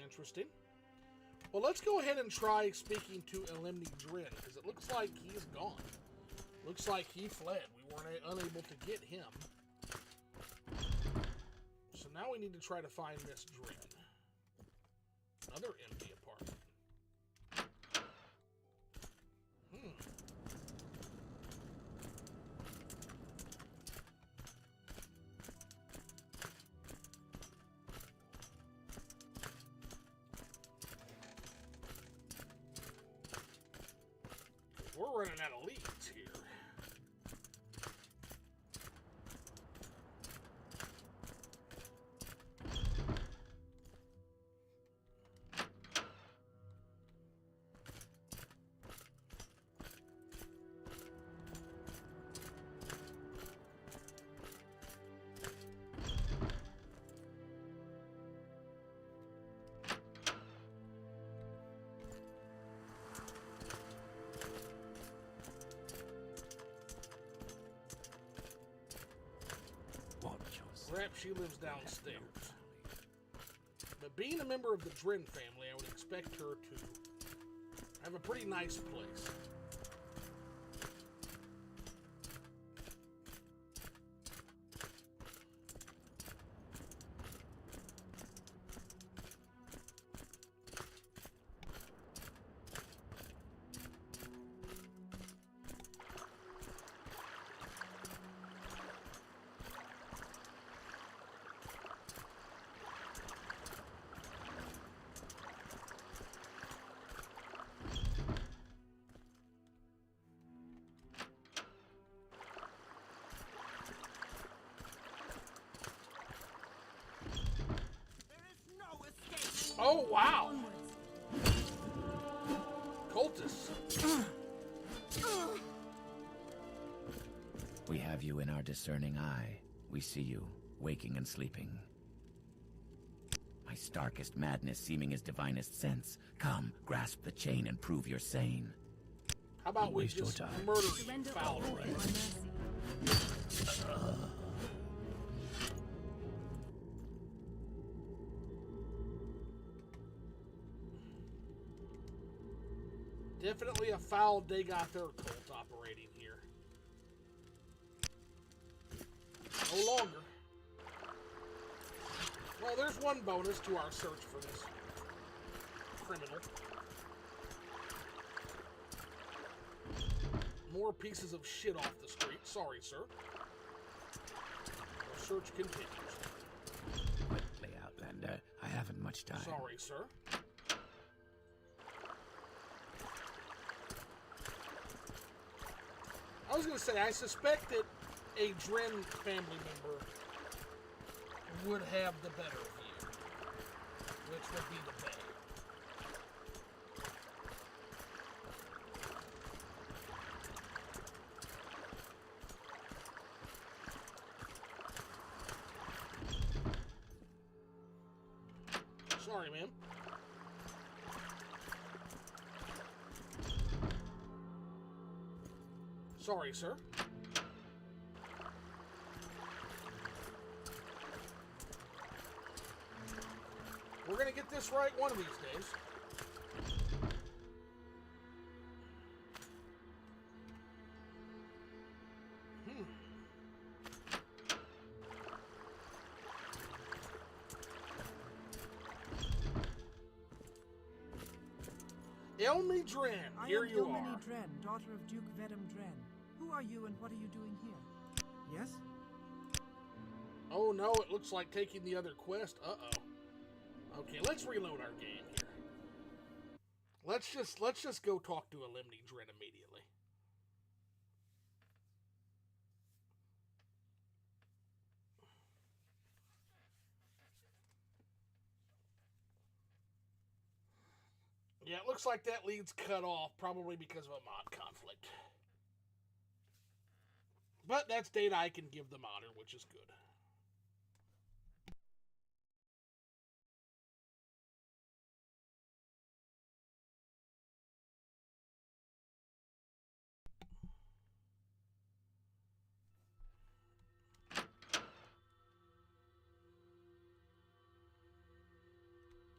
[SPEAKER 1] Interesting. Well, let's go ahead and try speaking to Elimni Drin, because it looks like he's gone. Looks like he fled. We weren't unable to get him. So now we need to try to find Miss Drin. Another empty apartment. We're running out of leads here. Perhaps she lives downstairs. But being a member of the Drin family, I would expect her to have a pretty nice place. Oh, wow! Cultists.
[SPEAKER 8] We have you in our discerning eye. We see you, waking and sleeping. My starkest madness seeming his divinest sense. Come, grasp the chain and prove you're sane.
[SPEAKER 1] How about we
[SPEAKER 8] Waste your
[SPEAKER 1] just
[SPEAKER 8] time.
[SPEAKER 1] murder you,
[SPEAKER 5] Surrender
[SPEAKER 1] foul
[SPEAKER 5] all
[SPEAKER 1] friend?
[SPEAKER 5] by mercy.
[SPEAKER 1] Definitely a foul Dagoth cult operating here. No longer. Well, there's one bonus to our search for this criminal. More pieces of shit off the street. Sorry, sir. Our search continues.
[SPEAKER 8] Quickly, Outlander. I haven't much time.
[SPEAKER 1] Sorry, sir. I was going to say, I suspect that a Dren family member would have the better view, which would be the Bay. Sorry, ma'am. Sorry, sir. We're gonna get this right one of these days. Elmi Dren, here you are.
[SPEAKER 3] I am Ilmini Dren, daughter of Duke Vedum Dren. Who are you and what are you doing here? Yes?
[SPEAKER 1] Oh no, it looks like taking the other quest. Uh-oh. Okay, let's reload our game here. Let's just go talk to Elimni Dren immediately. Yeah, it looks like that lead's cut off, probably because of a mod conflict. But that's data I can give the modder, which is good.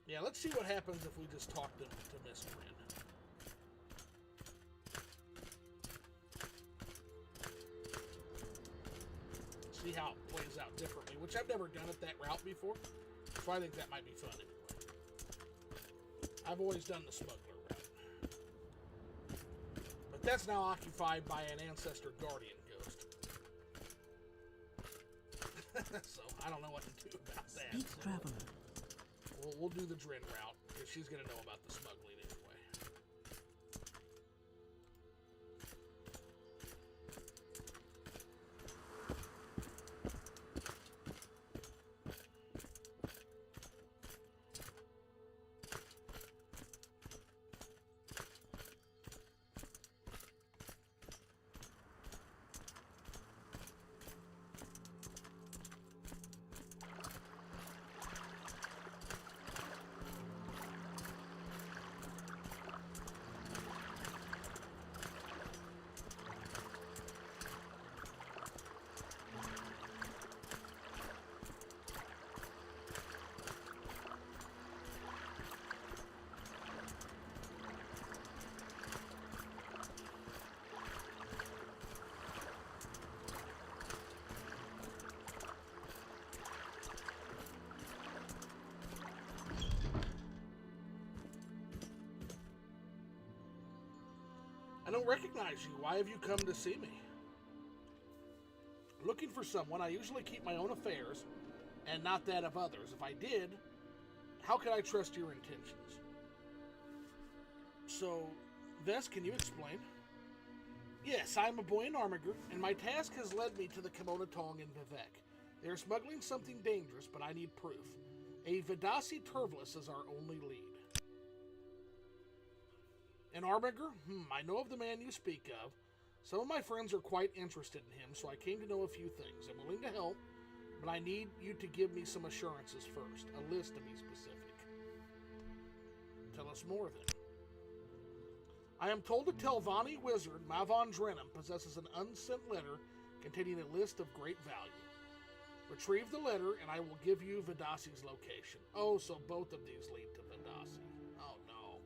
[SPEAKER 1] Yeah, let's see what happens if we just talk to Miss Dren. See how it plays out differently, which I've never done it that route before, so I think that might be fun anyway. I've always done the smuggler route. But that's now occupied by an ancestor guardian ghost. So I don't know what to do about that.
[SPEAKER 3] Speak,
[SPEAKER 1] So
[SPEAKER 3] traveler.
[SPEAKER 1] we'll do the Dren route, because she's going to know about the smuggling anyway. I don't recognize you. Why have you come to see me? Looking for someone. I usually keep my own affairs and not that of others. If I did, how could I trust your intentions? So, Vess, can you explain? Yes, I'm a boy in Armiger, and my task has led me to the Kimono Tong in Vivec. They are smuggling something dangerous, but I need proof. A Vidasi Turvlis is our only lead. An Armiger? I know of the man you speak of. Some of my friends are quite interested in him, so I came to know a few things. I'm willing to help, but I need you to give me some assurances first. A list to be specific. Tell us more, then. I am told a Telvanni wizard, Mavon Drenum, possesses an unsent letter containing a list of great value. Retrieve the letter, and I will give you Vidasi's location. Oh, so both of these lead to Vidasi. Oh, no.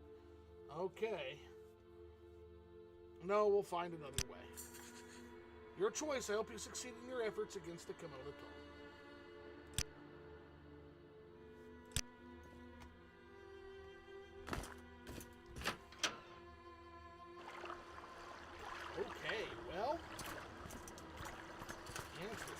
[SPEAKER 1] Okay. No, we'll find another way. Your choice. I hope you succeed in your efforts against the Kimono Tomb. Okay, well, interesting.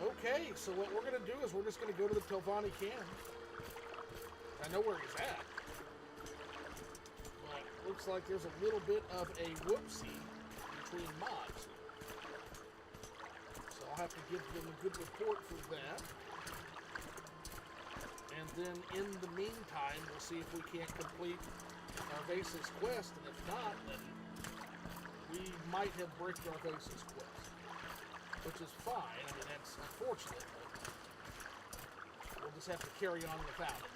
[SPEAKER 1] Okay, so what we're going to do is we're just going to go to the Telvanni camp. I know where he's at. But looks like there's a little bit of a whoopsie between mods. So I'll have to give them a good report for that. And then in the meantime, we'll see if we can't complete Arvesa's quest. And if not, then we might have bricked Arvesa's quest. Which is fine. I mean, that's unfortunate, but we'll just have to carry on without it.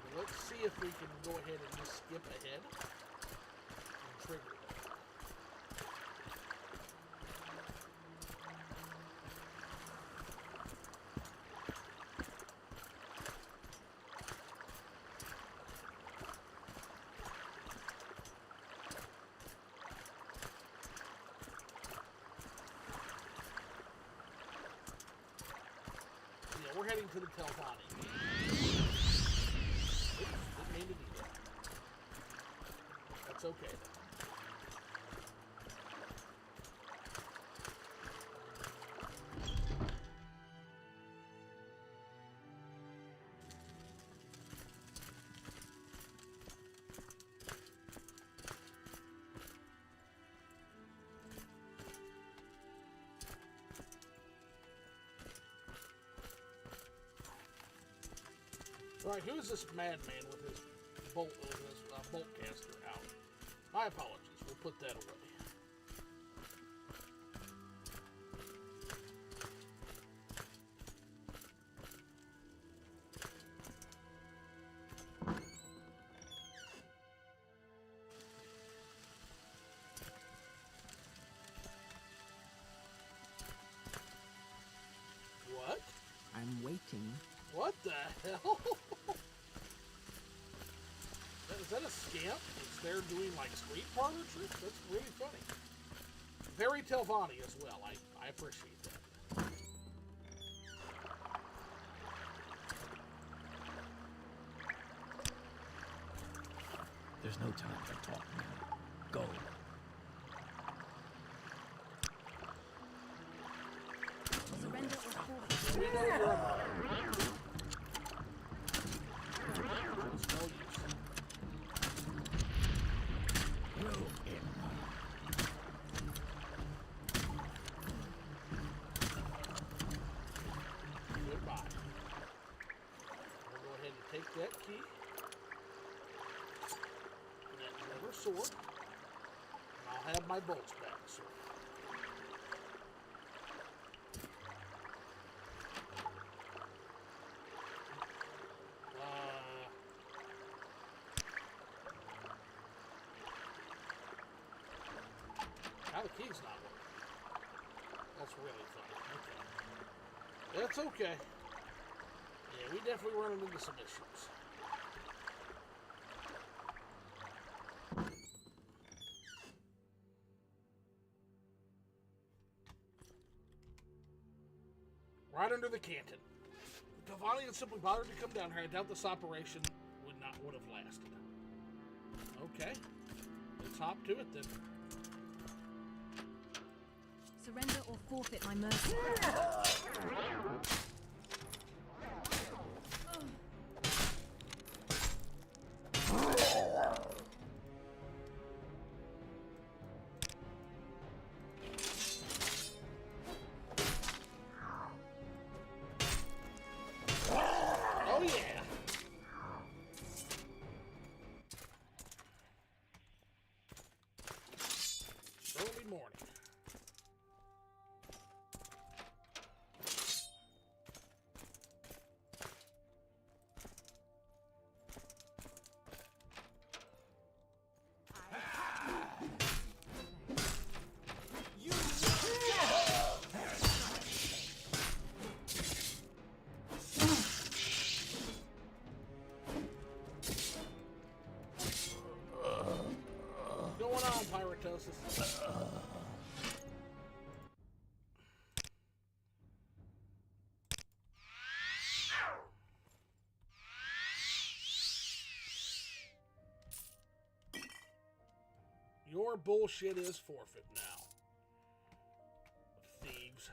[SPEAKER 1] But let's see if we can go ahead and just skip ahead and trigger it. We're heading to the Telvanni. Oops, didn't mean to do that. That's okay, though. Alright, who's this madman with his bolt caster out? My apologies, we'll put that away. What?
[SPEAKER 3] I'm waiting.
[SPEAKER 1] What the hell? Is that a scamp that's there doing like street parlor tricks? That's really funny. Very Telvanni as well. I appreciate that.
[SPEAKER 8] There's no time for talk now. Go.
[SPEAKER 5] Surrender or forfeit.
[SPEAKER 1] We know you're a mother. There's no use. Goodbye. We'll go ahead and take that key. That leather sword. And I'll have my bolts back soon. Now the key's not working. That's really funny. Okay. That's okay. Yeah, we definitely running into some issues. Right under the canton. If Telvanni had simply bothered to come down here, I doubt this operation would have lasted. Okay. Let's hop to it then.
[SPEAKER 5] Surrender or forfeit my mercy.
[SPEAKER 1] Oh, yeah. Early morning. What's going on, Pyritosis? Your bullshit is forfeit now. Thieves.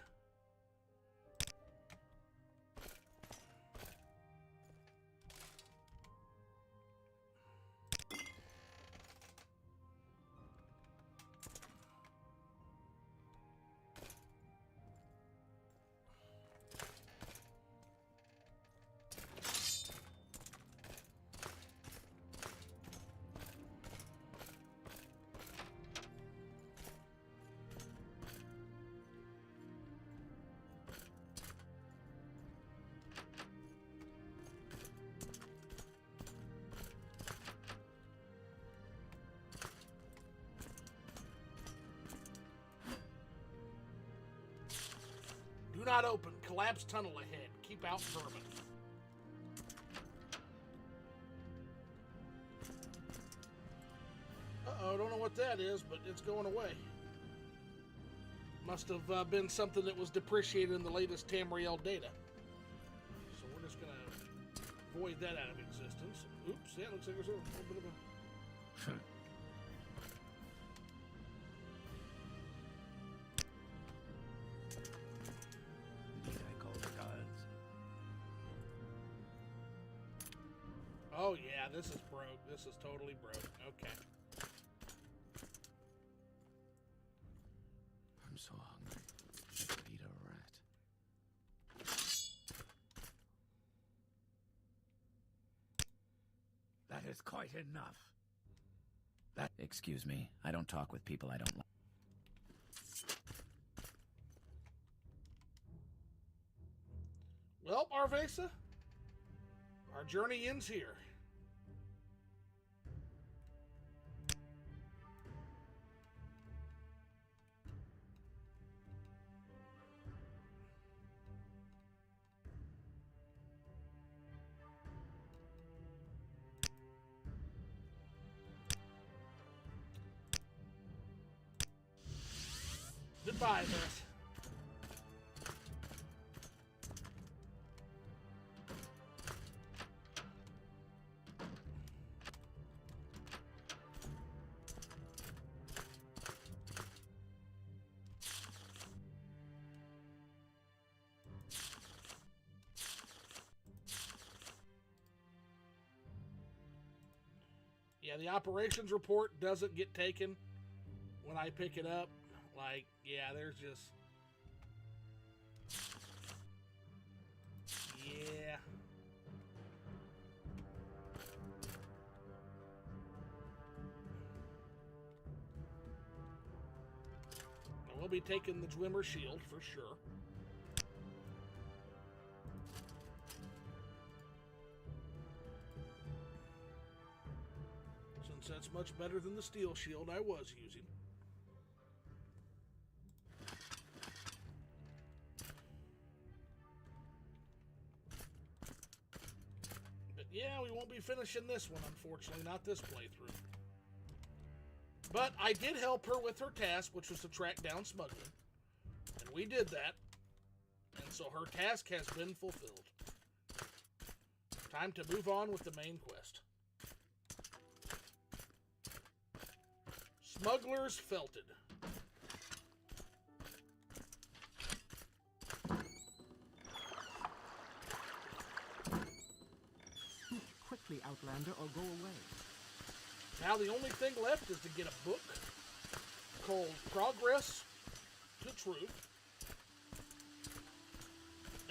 [SPEAKER 1] Do not open. Collapse tunnel ahead. Keep out vermin. Uh-oh, don't know what that is, but it's going away. Must have been something that was depreciated in the latest Tamriel data. So we're just going to void that out of existence. Oops, yeah, looks like there's a little bit of a... Oh yeah, this is broke. This is totally broke. Okay.
[SPEAKER 8] I'm so hungry. I could eat a rat.
[SPEAKER 10] That is quite enough.
[SPEAKER 8] Excuse me. I don't talk with people I don't like.
[SPEAKER 1] Well, Arvesa, our journey ends here. Goodbye, Beth. Yeah, the operations report doesn't get taken when I pick it up. Like, yeah, there's just... Yeah. I will be taking the Dwemer shield for sure. Since that's much better than the steel shield I was using. Yeah, we won't be finishing this one, unfortunately, not this playthrough. But I did help her with her task, which was to track down smuggling. And we did that. And so her task has been fulfilled. Time to move on with the main quest. Smugglers Felted.
[SPEAKER 3] Quickly, Outlander, or go away.
[SPEAKER 1] Now the only thing left is to get a book called Progress to Truth.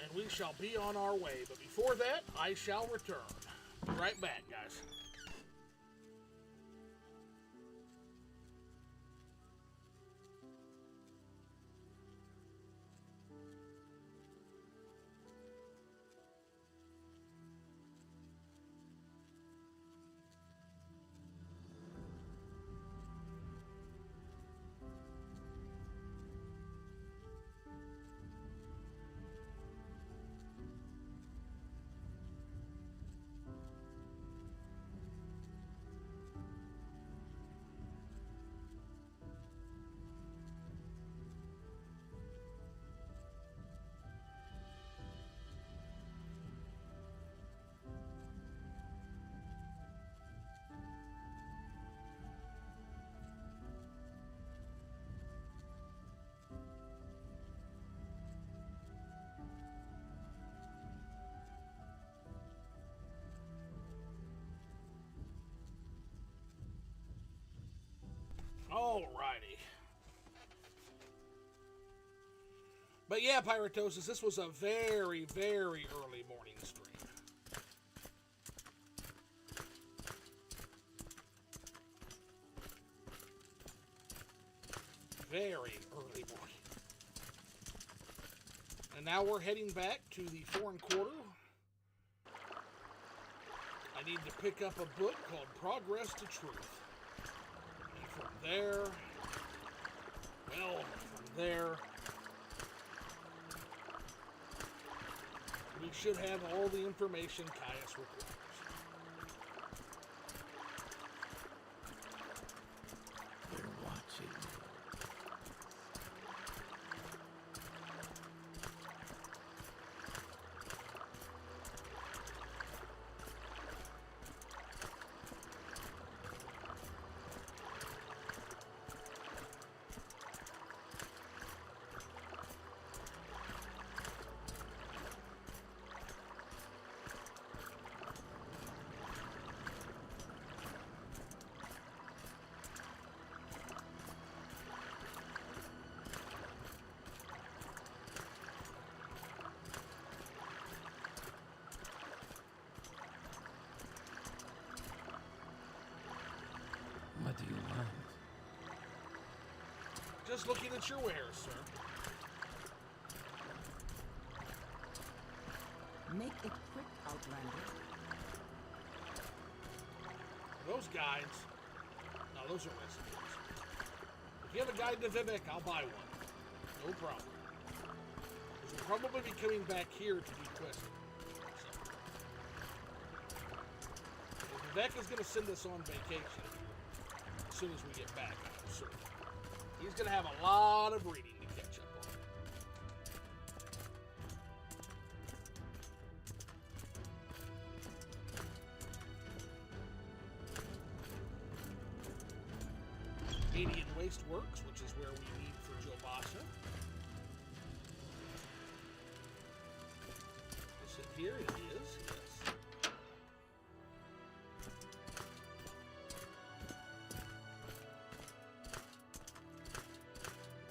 [SPEAKER 1] And we shall be on our way. But before that, I shall return. Be right back, guys. Alrighty. But yeah, Pyratosis, this was a very, very early morning stream. Very early morning. And now we're heading back to the Foreign Quarter. I need to pick up a book called Progress to Truth. From there, we should have all the information Caius requires.
[SPEAKER 8] We're watching.
[SPEAKER 11] What do you want?
[SPEAKER 1] Just looking at your wares, sir.
[SPEAKER 3] Make it quick, Outlander.
[SPEAKER 1] Those guides. No, those are recipes. If you have a guide to Vivec, I'll buy one. No problem. Because we'll probably be coming back here to do questing. So, Vivec is going to send us on vacation as soon as we get back, I'm certain. He's going to have a lot of reading to catch up on. Median Waste Works, which is where we need for Jobasha. Is it here? It is, yes.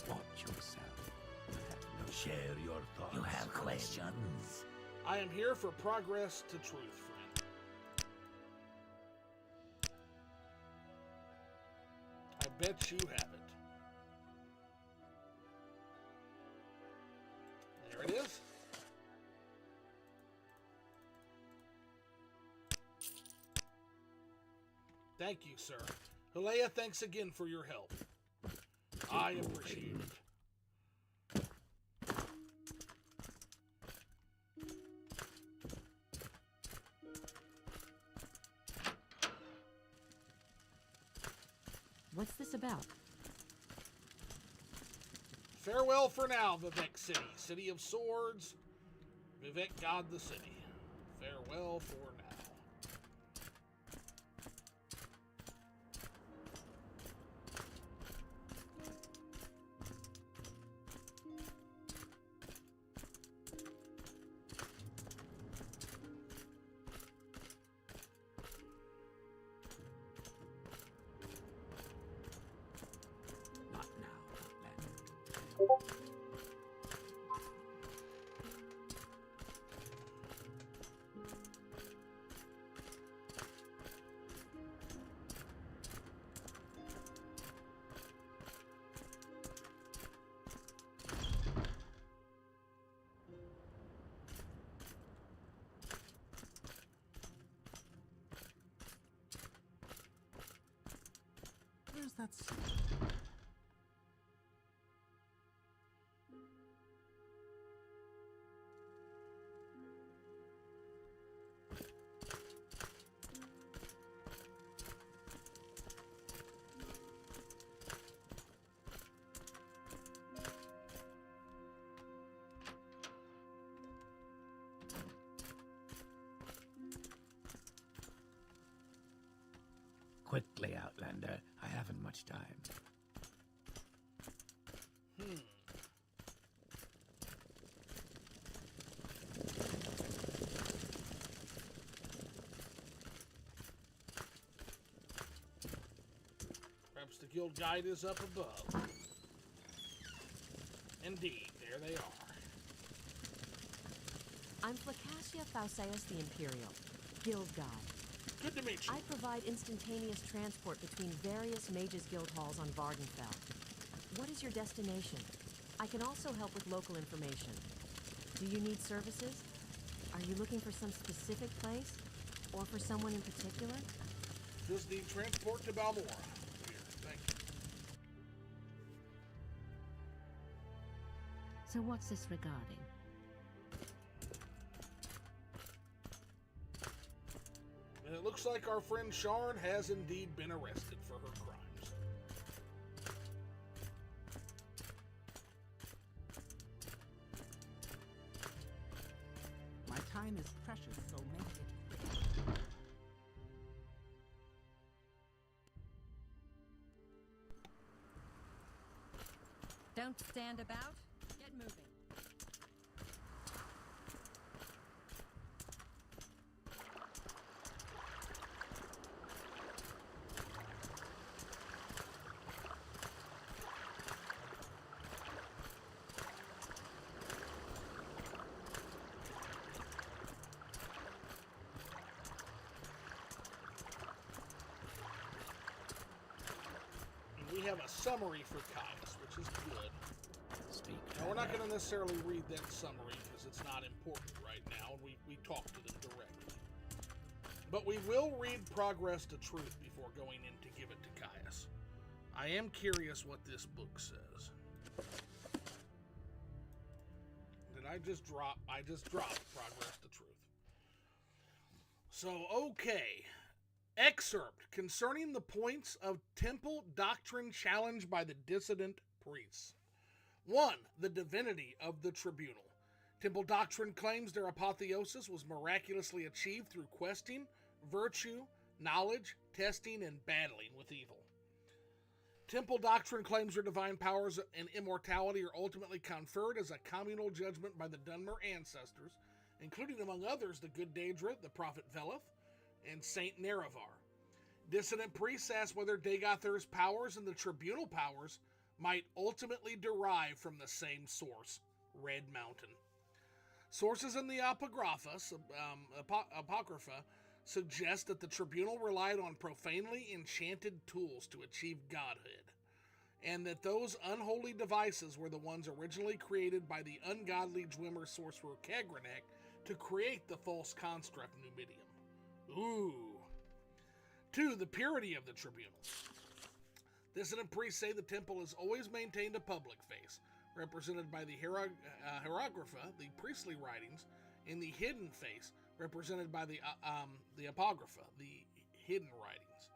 [SPEAKER 11] Watch yourself.
[SPEAKER 10] Share your thoughts. You have questions?
[SPEAKER 1] I am here for Progress to Truth, friend. I bet you have it. There it is. Thank you, sir. Hilea, thanks again for your help. I appreciate it.
[SPEAKER 7] What's this about?
[SPEAKER 1] Farewell for now, Vivec City. City of Swords. Vivec God the City. Farewell for now.
[SPEAKER 11] Not now, Outlander.
[SPEAKER 3] That's...
[SPEAKER 11] Quickly, Outlander. I haven't much time.
[SPEAKER 1] Perhaps the guild guide is up above. Indeed, there they are.
[SPEAKER 12] I'm Flacacia Fauseus the Imperial, Guild Guide.
[SPEAKER 1] Good to meet you.
[SPEAKER 12] I provide instantaneous transport between various Mages Guild halls on Vvardenfell. What is your destination? I can also help with local information. Do you need services? Are you looking for some specific place? Or for someone in particular?
[SPEAKER 1] Just need transport to Balmora. Here, thank you.
[SPEAKER 7] So what's this regarding?
[SPEAKER 1] And it looks like our friend Sharn has indeed been arrested for her crimes.
[SPEAKER 3] My time is precious, so make it quick.
[SPEAKER 13] Don't stand about. Get moving.
[SPEAKER 1] And we have a summary for Caius, which is good.
[SPEAKER 11] Speak.
[SPEAKER 1] Now, we're not going to necessarily read that summary because it's not important right now, and we talk to them directly. But we will read Progress to Truth before going in to give it to Caius. I am curious what this book says. Did I just drop? I just dropped Progress to Truth. So, okay. Excerpt concerning the points of temple doctrine challenged by the dissident priests. 1. The divinity of the tribunal. Temple doctrine claims their apotheosis was miraculously achieved through questing, virtue, knowledge, testing, and battling with evil. Temple doctrine claims their divine powers and immortality are ultimately conferred as a communal judgment by the Dunmer ancestors, including among others the good Daedra, the prophet Veleth, and Saint Nerevar. Dissident priests ask whether Dagothur's powers and the tribunal powers might ultimately derive from the same source, Red Mountain. Sources in the Apocrypha suggest that the tribunal relied on profanely enchanted tools to achieve godhood, and that those unholy devices were the ones originally created by the ungodly Dwemer sorcerer Kagranek to create the false construct Numidium. Ooh. 2. The purity of the tribunal. Dissident priests say the temple has always maintained a public face, represented by the hieroglypha, the priestly writings, and the hidden face, represented by the apocrypha, the hidden writings.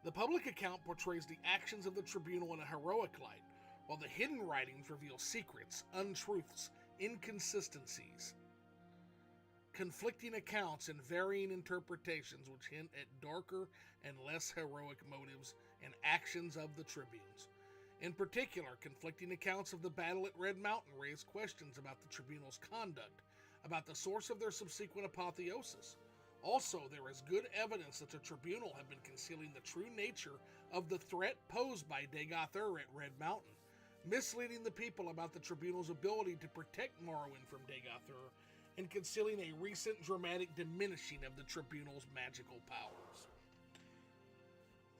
[SPEAKER 1] The public account portrays the actions of the tribunal in a heroic light, while the hidden writings reveal secrets, untruths, inconsistencies, conflicting accounts, and varying interpretations which hint at darker and less heroic motives and actions of the tribunes. In particular, conflicting accounts of the battle at Red Mountain raise questions about the tribunal's conduct, about the source of their subsequent apotheosis. Also, there is good evidence that the tribunal have been concealing the true nature of the threat posed by Dagothur at Red Mountain, misleading the people about the tribunal's ability to protect Morrowind from Dagothur, and concealing a recent dramatic diminishing of the tribunal's magical powers.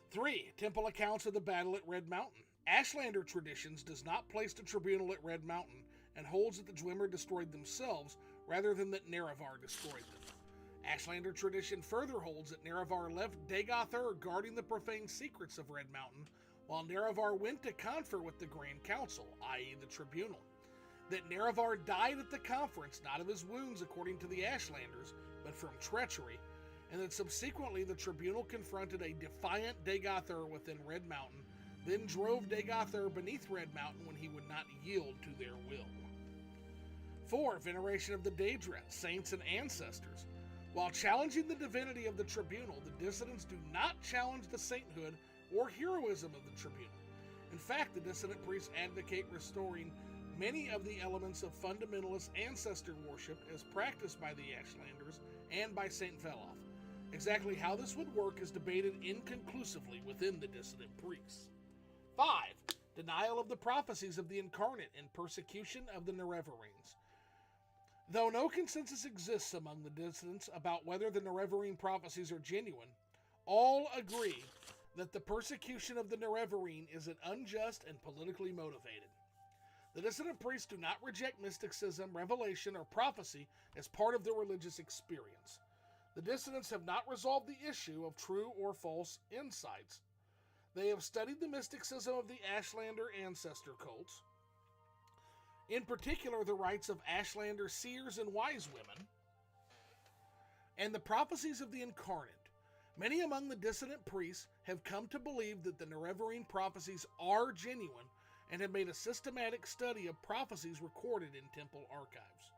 [SPEAKER 1] 3. Temple accounts of the battle at Red Mountain. Ashlander traditions does not place the tribunal at Red Mountain and holds that the Dwemer destroyed themselves rather than that Nerevar destroyed them. Ashlander tradition further holds that Nerevar left Dagothur guarding the profane secrets of Red Mountain while Nerevar went to confer with the Grand Council, i.e. the Tribunal. That Nerevar died at the conference, not of his wounds according to the Ashlanders, but from treachery, and that subsequently the Tribunal confronted a defiant Dagothur within Red Mountain, then drove Dagothur beneath Red Mountain when he would not yield to their will. 4. Veneration of the Daedra, saints and ancestors. While challenging the divinity of the Tribunal, the dissidents do not challenge the sainthood or heroism of the Tribunal. In fact, the dissident priests advocate restoring many of the elements of fundamentalist ancestor worship as practiced by the Ashlanders and by St. Veloth. Exactly how this would work is debated inconclusively within the dissident priests. 5. Denial of the prophecies of the Incarnate and persecution of the Nerevarines. Though no consensus exists among the dissidents about whether the Nerevarine prophecies are genuine, all agree that the persecution of the Nerevarine is unjust and politically motivated. The dissident priests do not reject mysticism, revelation, or prophecy as part of their religious experience. The dissidents have not resolved the issue of true or false insights. They have studied the mysticism of the Ashlander ancestor cults, in particular the rites of Ashlander seers and wise women, and the prophecies of the Incarnate. Many among the dissident priests have come to believe that the Nerevarine prophecies are genuine and have made a systematic study of prophecies recorded in temple archives.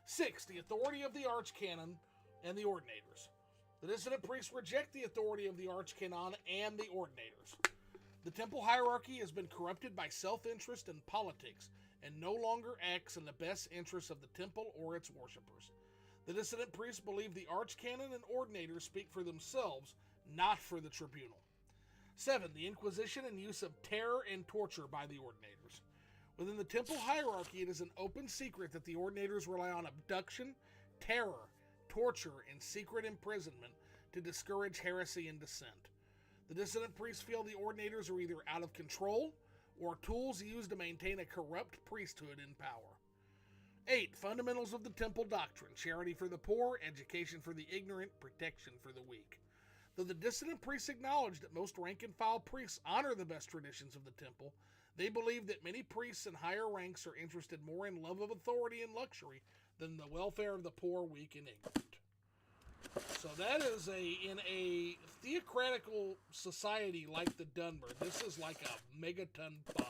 [SPEAKER 1] 6. The authority of the Archcanon and the Ordinators. The dissident priests reject the authority of the Archcanon and the Ordinators. The temple hierarchy has been corrupted by self-interest and politics and no longer acts in the best interests of the temple or its worshippers. The dissident priests believe the Archcanon and Ordinators speak for themselves, not for the Tribunal. 7. The Inquisition and use of terror and torture by the Ordinators. Within the temple hierarchy, it is an open secret that the Ordinators rely on abduction, terror, torture, and secret imprisonment to discourage heresy and dissent. The dissident priests feel the Ordinators are either out of control or tools used to maintain a corrupt priesthood in power. 8. Fundamentals of the temple doctrine: charity for the poor, education for the ignorant, protection for the weak. Though the dissident priests acknowledge that most rank-and-file priests honor the best traditions of the temple, they believe that many priests in higher ranks are interested more in love of authority and luxury than the welfare of the poor, weak, and ignorant. So that is in a theocratical society like the Dunmer, this is like a megaton bomb.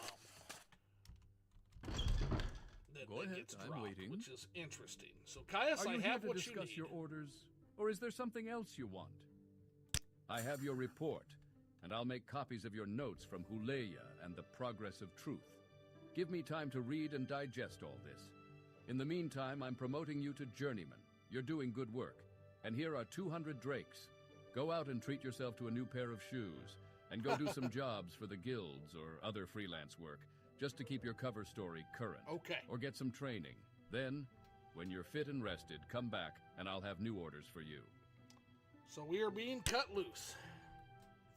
[SPEAKER 4] Go ahead,
[SPEAKER 1] gets
[SPEAKER 4] I'm
[SPEAKER 1] dropped,
[SPEAKER 4] waiting.
[SPEAKER 1] Which is interesting. So Caius,
[SPEAKER 4] Are you
[SPEAKER 1] I have
[SPEAKER 4] here to
[SPEAKER 1] what
[SPEAKER 4] discuss
[SPEAKER 1] you need.
[SPEAKER 4] your orders, or is there something else you want? I have your report, and I'll make copies of your notes from Huleya and the Progress of Truth. Give me time to read and digest all this. In the meantime, I'm promoting you to Journeyman. You're doing good work, and here are 200 drakes. Go out and treat yourself to a new pair of shoes, and go do some jobs for the guilds or other freelance work, just to keep your cover story current.
[SPEAKER 1] Okay.
[SPEAKER 4] Or get some training. Then, when you're fit and rested, come back, and I'll have new orders for you.
[SPEAKER 1] So we are being cut loose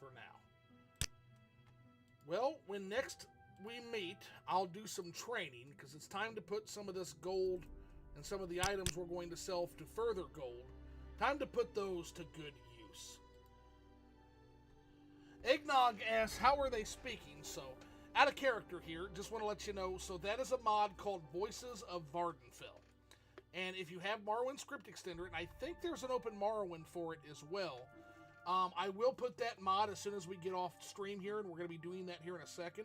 [SPEAKER 1] for now. Well, when next we meet, I'll do some training, because it's time to put some of this gold and some of the items we're going to sell to further gold, time to put those to good use. Eggnog asks, how are they speaking? So, out of character here, just want to let you know, so that is a mod called Voices of Vvardenfell. And if you have Morrowind Script Extender, and I think there's an open Morrowind for it as well, I will put that mod as soon as we get off stream here, and we're going to be doing that here in a second.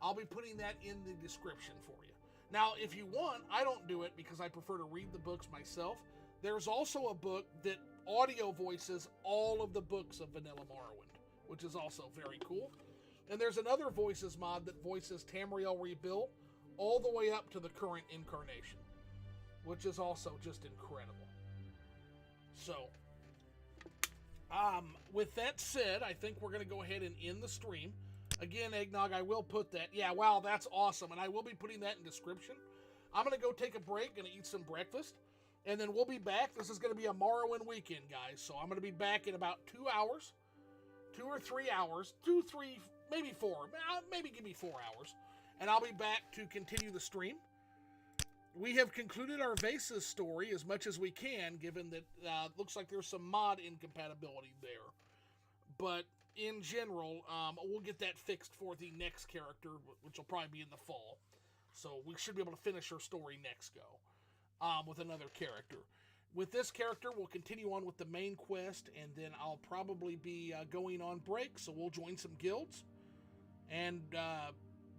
[SPEAKER 1] I'll be putting that in the description for you. Now, if you want, I don't do it because I prefer to read the books myself. There's also a book that audio voices all of the books of Vanilla Morrowind, which is also very cool. And there's another voices mod that voices Tamriel Rebuilt all the way up to the current incarnation, which is also just incredible. So, with that said, I think we're going to go ahead and end the stream. Again, Eggnog, I will put that. Yeah, wow, that's awesome. And I will be putting that in description. I'm going to go take a break and eat some breakfast. And then we'll be back. This is going to be a Morrowind weekend, guys. So I'm going to be back in about 2 hours. 2 or 3 hours. 2, 3, maybe 4. Maybe give me 4 hours. And I'll be back to continue the stream. We have concluded Arvesa's story as much as we can, given that looks like there's some mod incompatibility there. But in general, we'll get that fixed for the next character, which will probably be in the fall. So we should be able to finish her story next go with another character. With this character, we'll continue on with the main quest, and then I'll probably be going on break, so we'll join some guilds and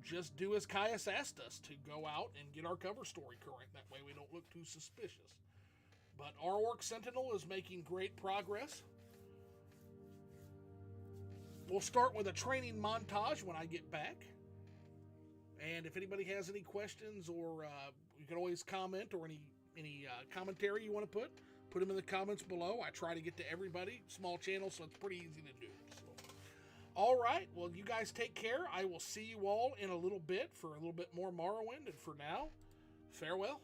[SPEAKER 1] just do as Caius asked us, to go out and get our cover story current. That way we don't look too suspicious. But our Orc Sentinel is making great progress. We'll start with a training montage when I get back. And if anybody has any questions, or you can always comment, or any commentary you want to put them in the comments below. I try to get to everybody. Small channel, so it's pretty easy to do. So, all right, well, you guys take care. I will see you all in a little bit for a little bit more Morrowind, and for now, farewell.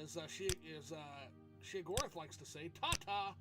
[SPEAKER 1] As Sheogorath likes to say, ta-ta!